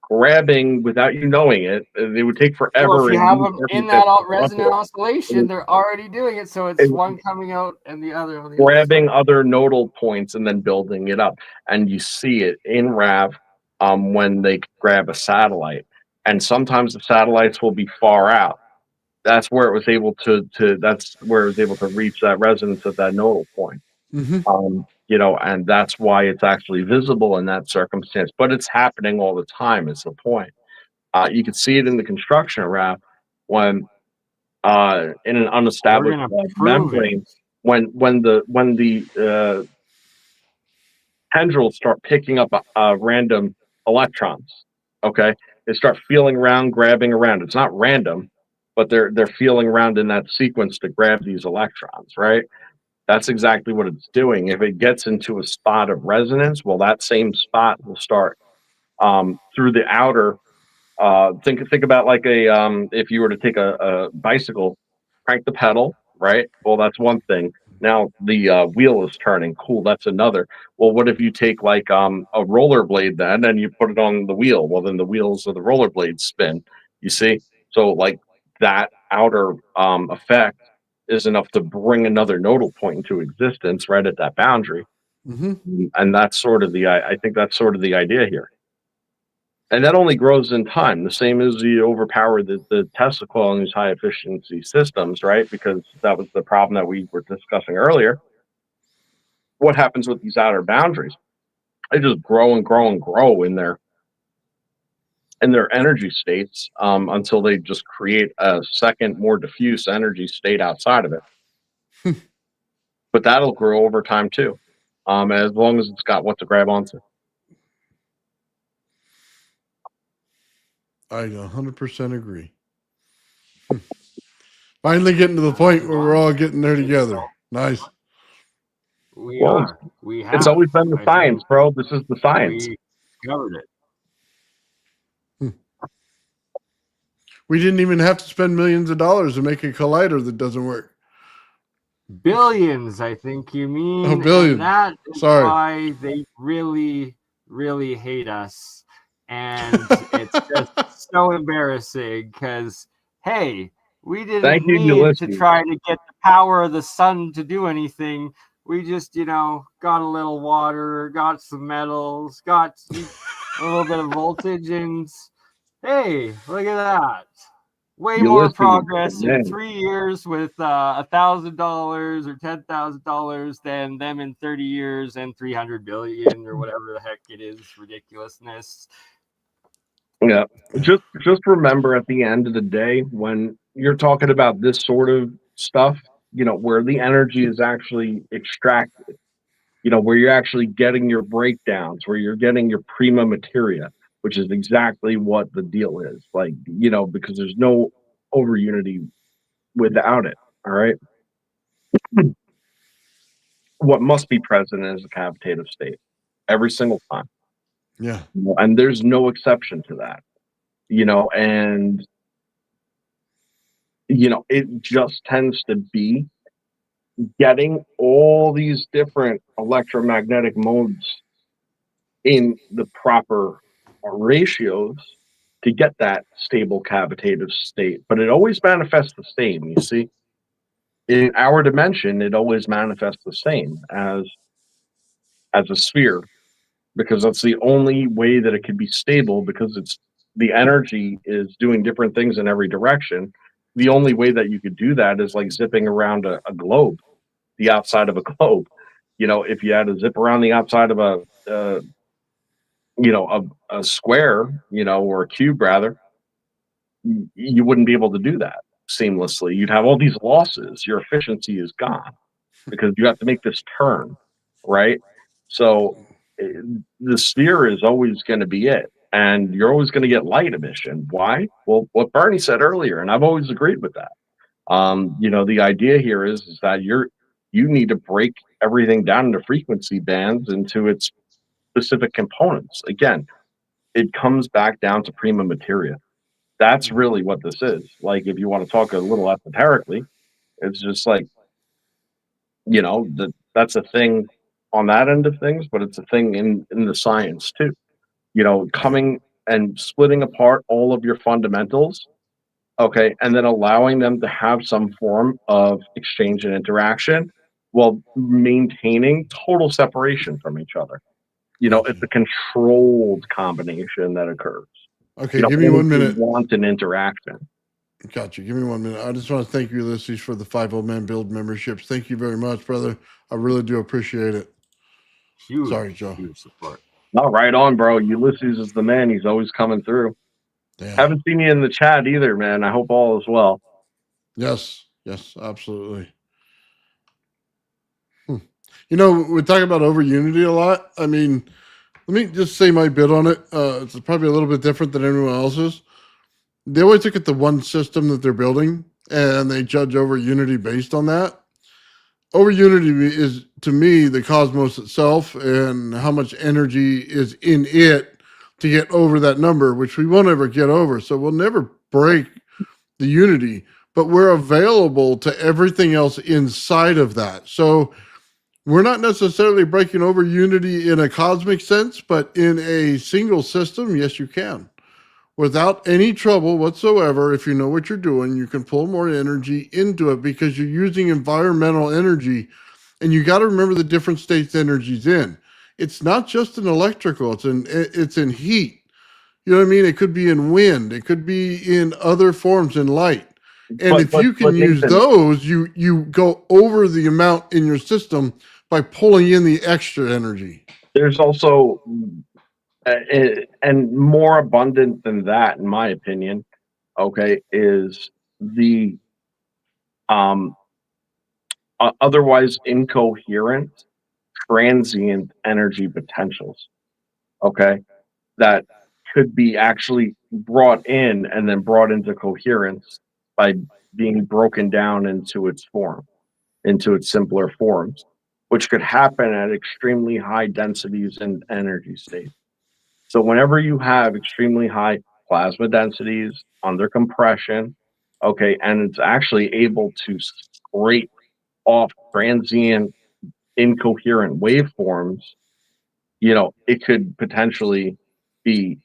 grabbing without you knowing it. It would take forever. Well, if you have them in that resonant oscillation, they're already doing it. So it's one coming out and the other on the grabbing other nodal points and then building it up. And you see it in RAV when they grab a satellite. And sometimes the satellites will be far out. That's where it was able to reach that resonance at that nodal point. and that's why it's actually visible in that circumstance. But it's happening all the time. Is the point? You can see it in the construction around when in an We're unestablished gonna prove it. membrane when the tendrils start picking up random electrons. Okay, they start feeling around, grabbing around. It's not random, but they're feeling around in that sequence to grab these electrons, right? That's exactly what it's doing. If it gets into a spot of resonance, well, that same spot will start through the outer. Think about like if you were to take a bicycle, crank the pedal, right? Well, that's one thing. Now the wheel is turning. Cool, that's another. Well, what if you take like a rollerblade then and you put it on the wheel? Well, then the wheels of the rollerblade spin. You see, so like that outer effect is enough to bring another nodal point into existence right at that boundary, and that's sort of I think that's sort of the idea here. And that only grows in time. The same as you overpower the Tesla coil in these high efficiency systems, right? Because that was the problem that we were discussing earlier. What happens with these outer boundaries? They just grow and grow and grow in their energy states until they just create a second, more diffuse energy state outside of it. But that'll grow over time too, as long as it's got what to grab onto. I 100% agree. Finally getting to the point where we're all getting there together. Nice. We Well, are. We have. It's always been the I science, think bro. This is the science. we covered it. We didn't even have to spend millions of dollars to make a collider that doesn't work. Billions, I think you mean. Oh, billions. And that is Sorry. why they really, really hate us. And it's just so embarrassing because, hey, we didn't Thank you, need to Ulysses. try to get the power of the sun to do anything. We just, got a little water, got some metals, got a little bit of voltage, and hey, look at that. Way more Ulysses, progress in man. 3 years with $1,000 or $10,000 than them in 30 years and 300 billion or whatever the heck it is. Ridiculousness. Yeah. Just remember at the end of the day, when you're talking about this sort of stuff, where the energy is actually extracted, where you're actually getting your breakdowns, where you're getting your prima materia, which is exactly what the deal is. Like, because there's no over unity without it. All right. What must be present is a cavitative state every single time. Yeah. And there's no exception to that. And it just tends to be getting all these different electromagnetic modes in the proper ratios to get that stable cavitative state. But it always manifests the same, you see. In our dimension, it always manifests the same as a sphere, because that's the only way that it can be stable, because it's the energy is doing different things in every direction. The only way that you could do that is like zipping around a globe, the outside of a globe. If you had to zip around the outside of a square, or a cube rather, you wouldn't be able to do that seamlessly. You'd have all these losses. Your efficiency is gone because you have to make this turn, right? So the sphere is always going to be it. And you're always going to get light emission. Why? Well, what Bernie said earlier, and I've always agreed with that. The idea here is that you need to break everything down into frequency bands into its specific components. Again, it comes back down to prima materia. That's really what this is. Like, if you want to talk a little esoterically, it's just like, that's a thing on that end of things, but it's a thing in the science too. Coming and splitting apart all of your fundamentals, okay, and then allowing them to have some form of exchange and interaction while maintaining total separation from each other. It's a controlled combination that occurs. Okay, give me 1 only if you minute. want an interaction. Gotcha. Give me 1 minute. I just want to thank you, Ulysses, for the 50 Man Build memberships. Thank you very much, brother. I really do appreciate it. Huge, Sorry, Joe. huge support. No, right on, bro. Ulysses is the man. He's always coming through. Yeah. Haven't seen you in the chat either, man. I hope all is well. Yes. Yes. Absolutely. You know, we talk about over Unity a lot. I mean, let me just say my bit on it. It's probably a little bit different than everyone else's. They always look at the one system that they're building and they judge over Unity based on that. Over Unity is, to me, the cosmos itself and how much energy is in it to get over that number, which we won't ever get over. So we'll never break the Unity, but we're available to everything else inside of that. So we're not necessarily breaking over Unity in a cosmic sense, but in a single system, yes, you can. Without any trouble whatsoever, if you know what you're doing, you can pull more energy into it because you're using environmental energy. And you got to remember the different states energy's in. It's not just in electrical, it's in heat. You know what I mean? It could be in wind, it could be in other forms in light. And if you can use Nathan, those, you go over the amount in your system by pulling in the extra energy. there's also and more abundant than that, in my opinion, okay, is the otherwise incoherent transient energy potentials, okay, that could be actually brought in and then brought into coherence by being broken down into its form, into its simpler forms, which could happen at extremely high densities and energy states. So whenever you have extremely high plasma densities under compression, okay, and it's actually able to scrape off transient incoherent waveforms, you know, it could potentially be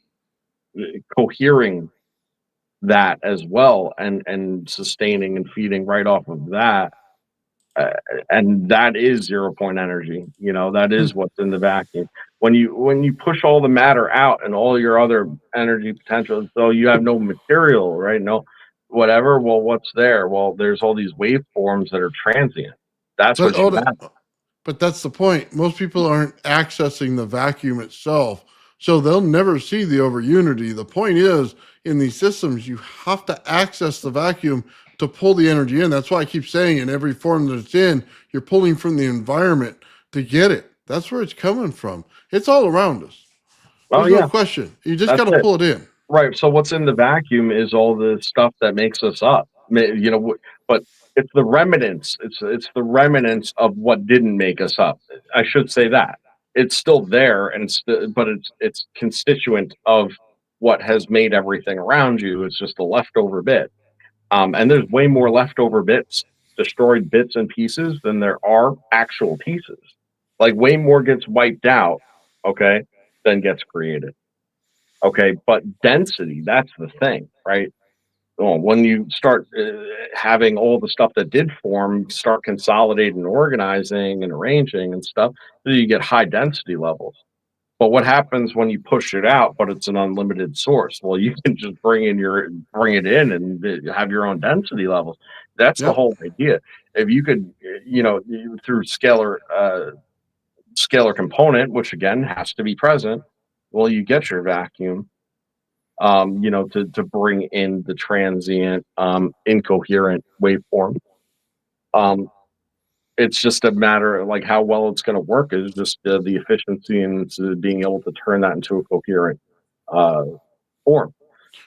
cohering that as well and sustaining and feeding right off of that. And that is 0 point energy. You know, that is what's in the vacuum. When you push all the matter out and all your other energy potential, so you have no material, right? No whatever. Well, what's there? Well, there's all these waveforms that are transient. That's But what you hold have. it. But that's the point. Most people aren't accessing the vacuum itself, so they'll never see the over Unity. The point is, in these systems, you have to access the vacuum to pull the energy in. That's why I keep saying in every form that it's in, you're pulling from the environment to get it. That's where it's coming from. It's all around us. Oh There's no yeah, question. You just that's got to it. pull it in. Right. So what's in the vacuum is all the stuff that makes us up. You know, but it's the remnants. It's the remnants of what didn't make us up. I should say that it's still there, and but it's constituent of what has made everything around you. It's just a leftover bit. And there's way more leftover bits, destroyed bits and pieces than there are actual pieces. Like way more gets wiped out, okay, than gets created. Okay, but density, that's the thing, right? Well, when you start having all the stuff that did form, start consolidating, organizing, and arranging and stuff, then you get high density levels. But what happens when you push it out, but it's an unlimited source? Well, you can just bring it in and have your own density levels. That's the Yep. whole idea. If you could, you know, through scalar component, which again has to be present, well, you get your vacuum, you know, to bring in the transient, incoherent waveform. It's just a matter of like how well it's going to work is just the efficiency and being able to turn that into a coherent form.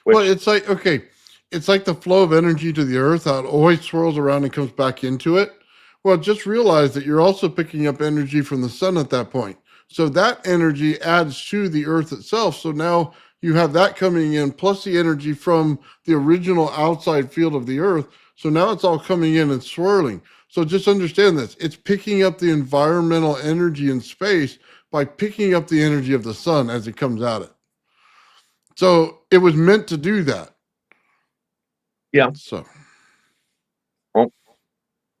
Well, Which it's like, okay, it's like the flow of energy to the earth, how it always swirls around and comes back into it. Well, just realize that you're also picking up energy from the sun at that point. So that energy adds to the earth itself. So now you have that coming in plus the energy from the original outside field of the earth. So now it's all coming in and swirling. So just understand this. It's picking up the environmental energy in space by picking up the energy of the sun as it comes at it. So it was meant to do that. yeah, So well,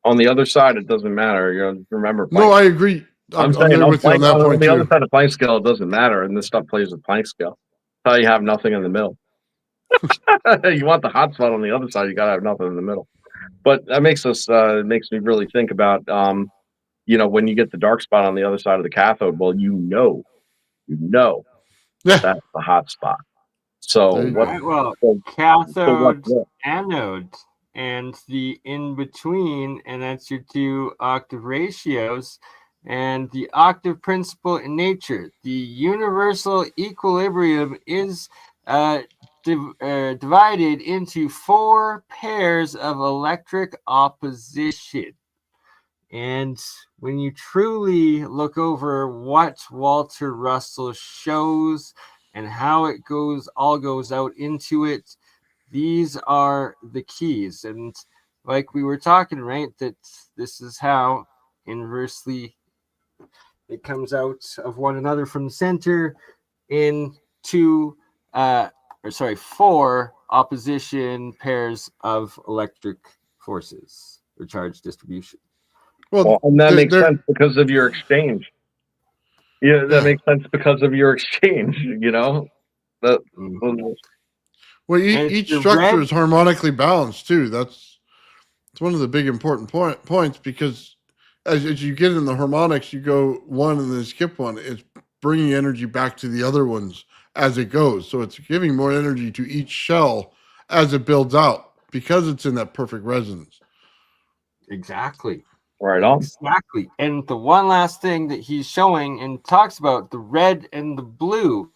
on the other side, it doesn't matter. You know, remember, no, I agree. I'm I'm saying there with you on that on point the other too. side of Planck scale, it doesn't matter, and this stuff plays with Planck scale. That's how you have nothing in the middle. You want the hot spot on the other side, you got to have nothing in the middle. But that makes me really think about when you get the dark spot on the other side of the cathode, well, Yeah, that's the hot spot. So there you what? go. Right, well, So, so cathode, what? anode, and the in between, and that's your two octave ratios, and the octave principle in nature. The universal equilibrium is divided into 4 pairs of electric opposition. And when you truly look over what Walter Russell shows and how it all goes out into it, these are the keys. And like we were talking, right, that this is how inversely it comes out of one another from the center in 4 opposition pairs of electric forces or charge distribution. Well, Well, and that makes there, sense because of your exchange. Yeah, that yeah. makes sense because of your exchange. That Mhm. Well, And it's each the structure red. is harmonically balanced too. It's one of the big important points because as you get in the harmonics, you go one and then skip one. It's bringing energy back to the other ones as it goes. So it's giving more energy to each shell as it builds out because it's in that perfect resonance. Exactly. right on. Exactly. And the one last thing that he's showing and talks about the red and the blue,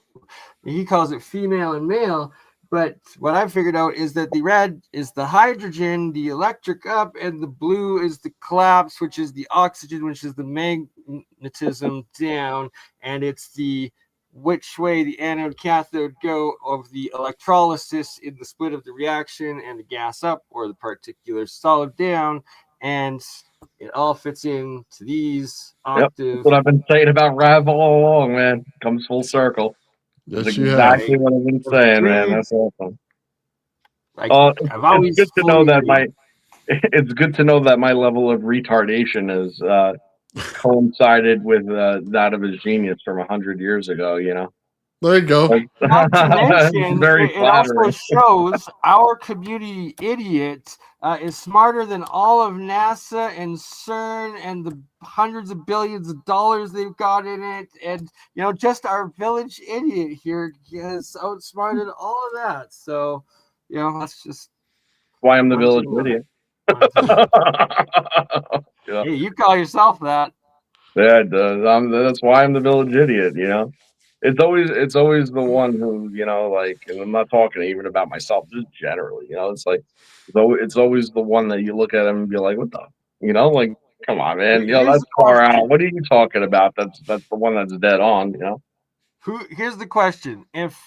he calls it female and male. But what I figured out is that the red is the hydrogen, the electric up, and the blue is the collapse, which is the oxygen, which is the magnetism down. And it's the which way the anode cathode go of the electrolysis in the split of the reaction and the gas up or the particular solid down. And it all fits into these Yep, that's octave. what I've been saying about Rav all along, man. Comes full circle. That's Yes, you have. exactly what I've been saying, man. That's awesome. Like I've It's always good to know fully that agreed. it's good to know that my level of retardation is coincided with that of his genius from 100 years ago. There you go. Not to It's mention, very it also flattering. shows our community idiot is smarter than all of NASA and CERN and the hundreds of billions of dollars they've got in it. And, just our village idiot here has outsmarted all of that. So, that's just Why I'm the one to village know. idiot. One to know. Yeah, Hey, you call yourself that. yeah, it does. That's why I'm the village idiot. It's always the one who, and I'm not talking even about myself, just generally. It's like it's always the one that you look at him and be like, what the, like, come on, man, Here's that's the far question. out. What are you talking about? That's the one that's dead on. Here's the question: if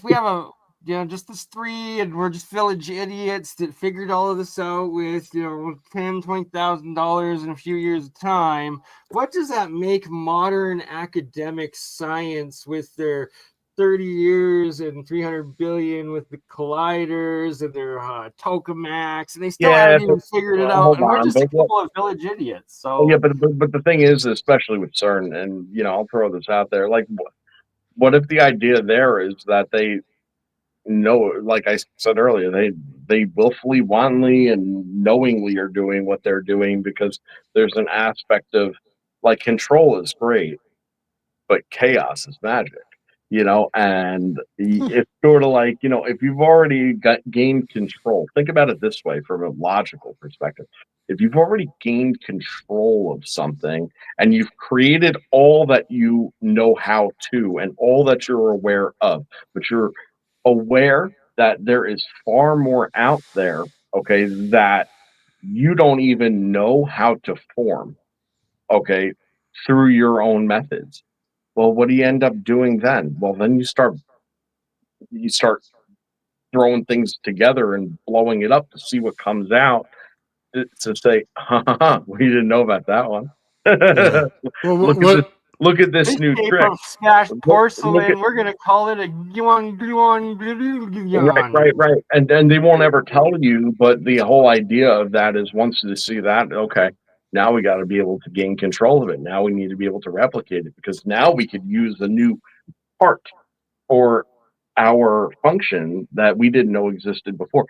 we have a just this 3 and we're just village idiots that figured all of this out with $10,000-$20,000 in a few years of time, what does that make modern academic science with their 30 years and 300 billion with the colliders and their tokamaks, and they still Yeah, haven't but even figured it out, hold and we're on, just a but what? couple of village idiots. Yeah, So but the thing is, especially with CERN, and I'll throw this out there, like, what if the idea there is that they know, like I said earlier, they willfully, wantonly, and knowingly are doing what they're doing because there's an aspect of, like, control is great, but chaos is magic. And it's sort of like, if you've already gained control, think about it this way from a logical perspective. If you've already gained control of something and you've created all that you know how to and all that you're aware of, but you're aware that there is far more out there, okay, that you don't even know how to form, okay, through your own methods. Well, what do you end up doing then? Well, then you start throwing things together and blowing it up to see what comes out to say, we didn't know about that one. Yeah. Well, look at this. Look at this this new shape trick. of smashed Look at porcelain, we're gonna call it a yuan. right. And then they won't ever tell you, but the whole idea of that is once they see that, okay, now we got to be able to gain control of it. Now we need to be able to replicate it because now we could use a new part for our function that we didn't know existed before.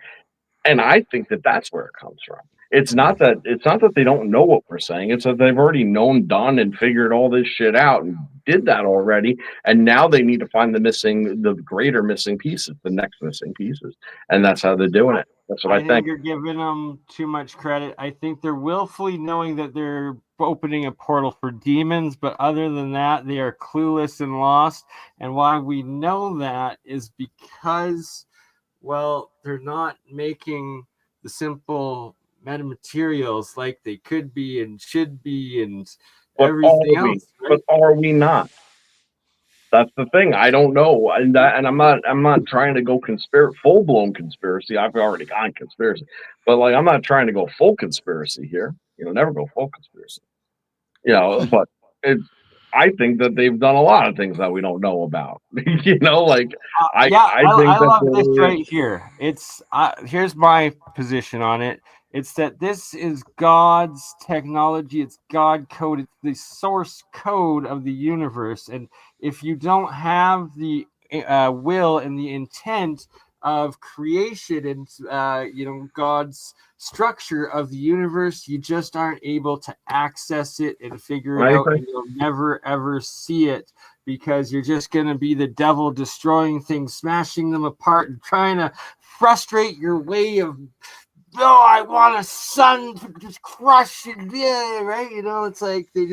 And I think that that's where it comes from. it's not that they don't know what we're saying. It's that they've already known, done, and figured all this shit out and did that already. And now they need to find the greater missing pieces, the next missing pieces, and that's how they're doing it. That's what I think. You're giving them too much credit. I think they're willfully knowing that they're opening a portal for demons, but other than that, they are clueless and lost. And why we know that is because, well, they're not making the simple metamaterials like they could be and should be, and But everything else. But are we not? That's the thing. I don't know, and I'm not trying to go full blown conspiracy. I've already gone conspiracy, but like I'm not trying to go full conspiracy here. Never go full conspiracy. But I think that they've done a lot of things that we don't know about. I think I love this right here. It's here's my position on it. It's that this is God's technology. It's God code. It's the source code of the universe. And if you don't have the will and the intent of creation and God's structure of the universe, you just aren't able to access it and figure it out, and you'll never ever see it, because you're just going to be the devil destroying things, smashing them apart, and trying to frustrate your way of, I want a sun to just crush it, right? It's like they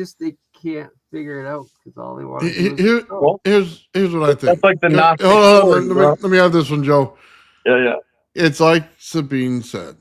can't figure it out because all they want to do is here's what I think. That's like the Nazi. Hold on, let me have this one, Joe. Yeah. It's like Sabine said.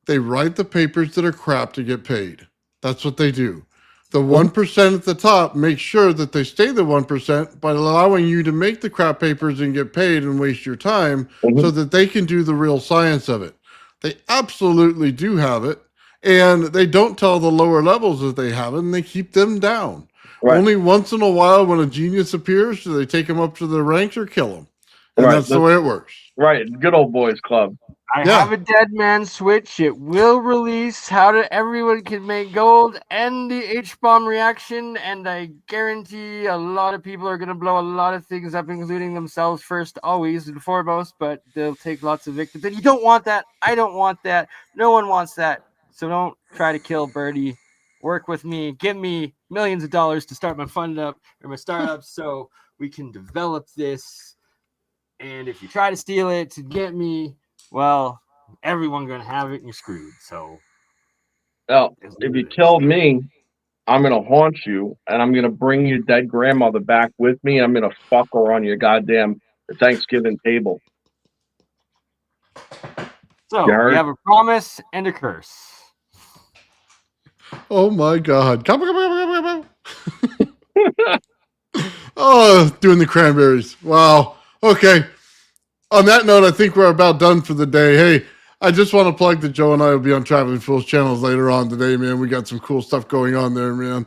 They write the papers that are crap to get paid. That's what they do. The 1% at the top make sure that they stay the 1% by allowing you to make the crap papers and get paid and waste your time so that they can do the real science of it. They absolutely do have it, and they don't tell the lower levels that they have it, and they keep them down. Right. Only once in a while, when a genius appears, do they take them up to the ranks or kill them. And that's the way it works. Right. Good old boys club. I have a dead man switch. It will release how everyone can make gold and the H-bomb reaction, and I guarantee a lot of people are going to blow a lot of things up, including themselves first, always and foremost, but they'll take lots of victims. And you don't want that. I don't want that. No one wants that. So don't try to kill Birdie. Work with me. Give me millions of dollars to start my fund up or my startup so we can develop this. And if you try to steal it to get me, well, everyone's going to have it and you're screwed. So, well, if you kill me, I'm going to haunt you and I'm going to bring your dead grandmother back with me. And I'm going to fuck her on your goddamn Thanksgiving table. So, we have a promise and a curse. Oh my God. Come. Oh, doing the cranberries. Wow. Okay. On that note, I think we're about done for the day. Hey, I just want to plug that Joe and I will be on Traveling Fools channels later on today, man. We got some cool stuff going on there, man.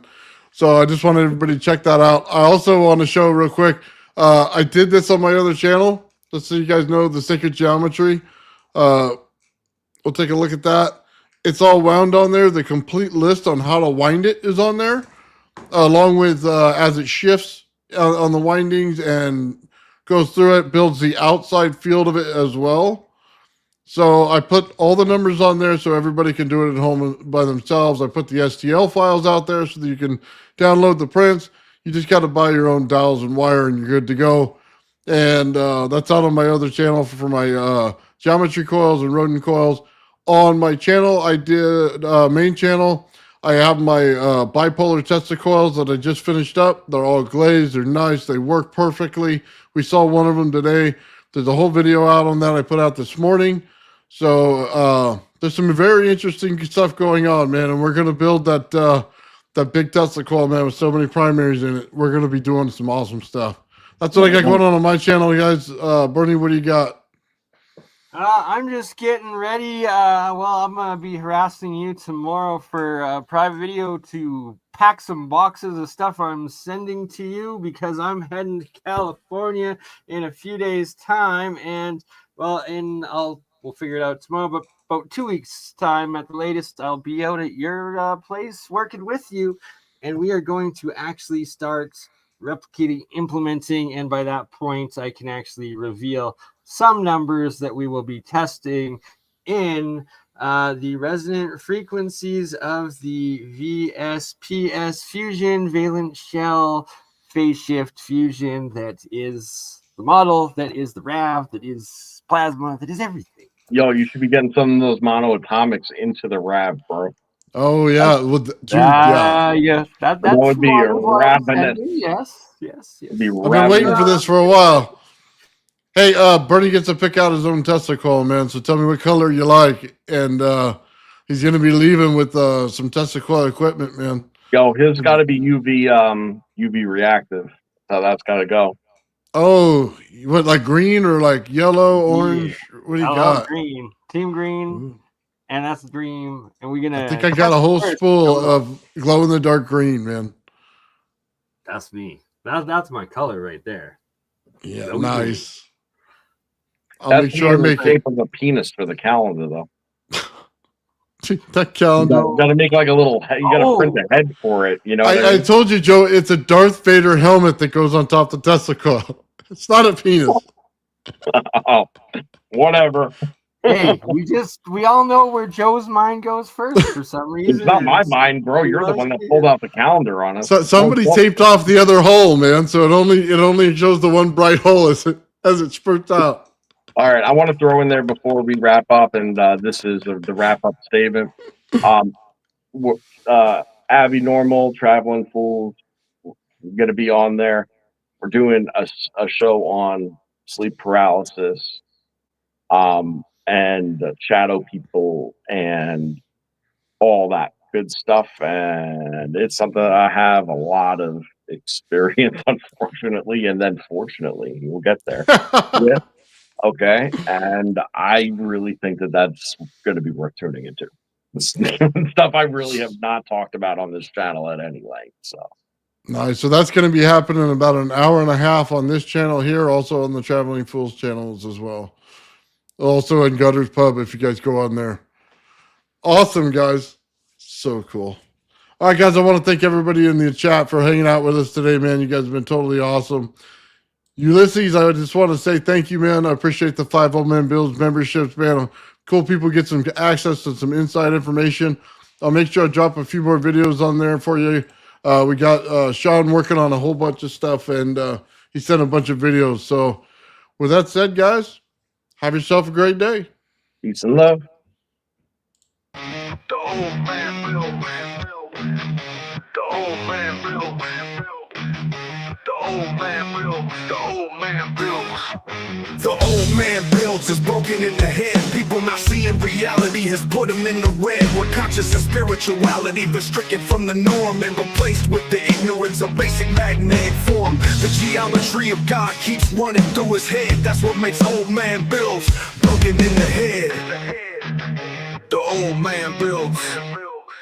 So I just wanted everybody to check that out. I also want to show real quick. I did this on my other channel, just so you guys know the sacred geometry. We'll take a look at that. It's all wound on there. The complete list on how to wind it is on there, along with as it shifts on the windings and goes through it, builds the outside field of it as well. So I put all the numbers on there so everybody can do it at home by themselves. I put the STL files out there so that you can download the prints. You just got to buy your own dowels and wire and you're good to go. And that's out on my other channel for my geometry coils and Rodin coils. On my channel, I did main channel. I have my bipolar Tesla coils that I just finished up. They're all glazed. They're nice. They work perfectly. We saw one of them today. There's a whole video out on that I put out this morning. So there's some very interesting stuff going on, man. And we're going to build that big Tesla coil, man, with so many primaries in it. We're going to be doing some awesome stuff. That's what I got going on my channel, guys. Bernie, what do you got? I'm just getting ready. I'm going to be harassing you tomorrow for a private video to pack some boxes of stuff I'm sending to you because I'm heading to California in a few days' time. And, we'll figure it out tomorrow, but about 2 weeks' time at the latest, I'll be out at your place working with you. And we are going to actually start replicating, implementing, and by that point, I can actually reveal some numbers that we will be testing in the resonant frequencies of the VSPS fusion valence shell phase shift fusion that is the model, that is the RAV, that is plasma, that is everything. Yo, you should be getting some of those monoatomics into the RAV, bro. Oh yeah, well, dude, yeah. Yeah, That that's would be smart as well, ravenous. Sandy. Yes. It'd be I've been waiting for ravenous. this for a while. Hey, Bernie gets to pick out his own Tesla coil, man. So tell me what color you like, and he's gonna be leaving with some Tesla coil equipment, man. Yo, his got to be UV reactive. So that's got to go. Oh, what, like green or like yellow, orange? What do you got? Green, team green, Ooh. and that's the dream. And we're gonna. I think I got a whole spool of glow in the dark green, man. That's me. That's my color right there. Yeah, That was nice. I'll That's make sure I make the shape of a penis for the calendar, though. that calendar. You got to make like a little. You got to print a head for it. You know. I told you, Joe. It's a Darth Vader helmet that goes on top of the Tesla coil. It's not a penis. Oh, whatever. Hey, we all know where Joe's mind goes first for some reason. It's not my mind, bro. You're the one that pulled out the calendar on us. So somebody taped off the other hole, man. So it only shows the one bright hole as it spurts out. All right, I want to throw in there before we wrap up, and this is the wrap up statement. Abby Normal, Traveling Fools, going to be on there. We're doing a show on sleep paralysis, and shadow people, and all that good stuff. And it's something that I have a lot of experience, unfortunately, and then fortunately, we'll get there. Yeah. Okay, and I really think that that's going to be worth tuning into. Stuff I really have not talked about on this channel at any length. So nice. So that's going to be happening in about an hour and a half on this channel here, also on the Traveling Fools channels as well. Also in Gutter's Pub if you guys go on there. Awesome, guys. So cool. All right, guys, I want to thank everybody in the chat for hanging out with us today, man. You guys have been totally awesome. Ulysses, I just want to say thank you, man. I appreciate the 5 Man Builds memberships, man. Cool people get some access to some inside information. I'll make sure I drop a few more videos on there for you. We got Sean working on a whole bunch of stuff, and he sent a bunch of videos. So with that said, guys, have yourself a great day. peace and love. The old man Bill. The old man Bill. The old man Bill. The old man Bill. The old man builds is broken in the head. People not seeing reality has put them in the red. Where conscious and spirituality restricted from the norm and replaced with the ignorance of basic magnetic form. The geometry of God keeps running through his head. That's what makes old man builds broken in the head. The old man builds.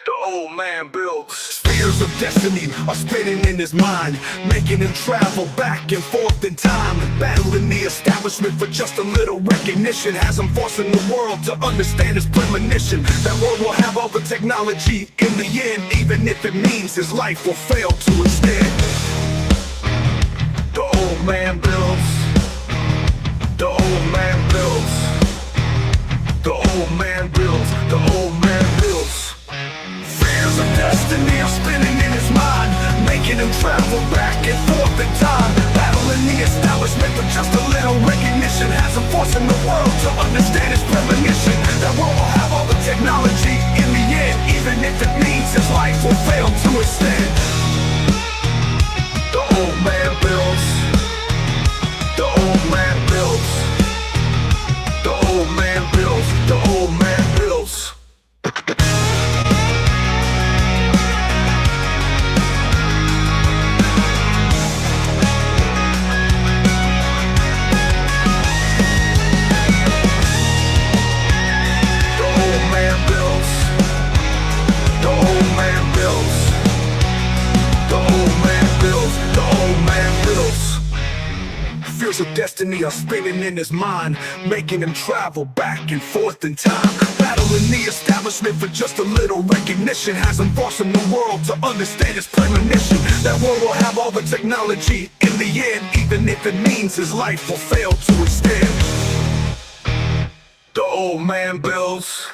The old man builds. Spheres of destiny are spinning in his mind, making him travel back and forth in time, battling the establishment for just a little recognition. Has him forcing the world to understand his premonition. That world will have all the technology in the end, even if it means his life will fail to instead. The old man builds. The old man builds. The old man builds. The old man builds. Fears of destiny are spinning in his mind, making him travel back and forth in time, battling the establishment for just a little recognition. Has him forcing the world to understand his premonition. That world will have all the technology in the end, even if it means his life will fail to extend. The old man builds. The old man builds. The old man builds. The old man builds. Fears of destiny are spinning in his mind, making him travel back and forth in time, battling the establishment for just a little recognition. Has him forcing the world to understand his premonition. That world will have all the technology in the end, even if it means his life will fail to extend. The old man builds.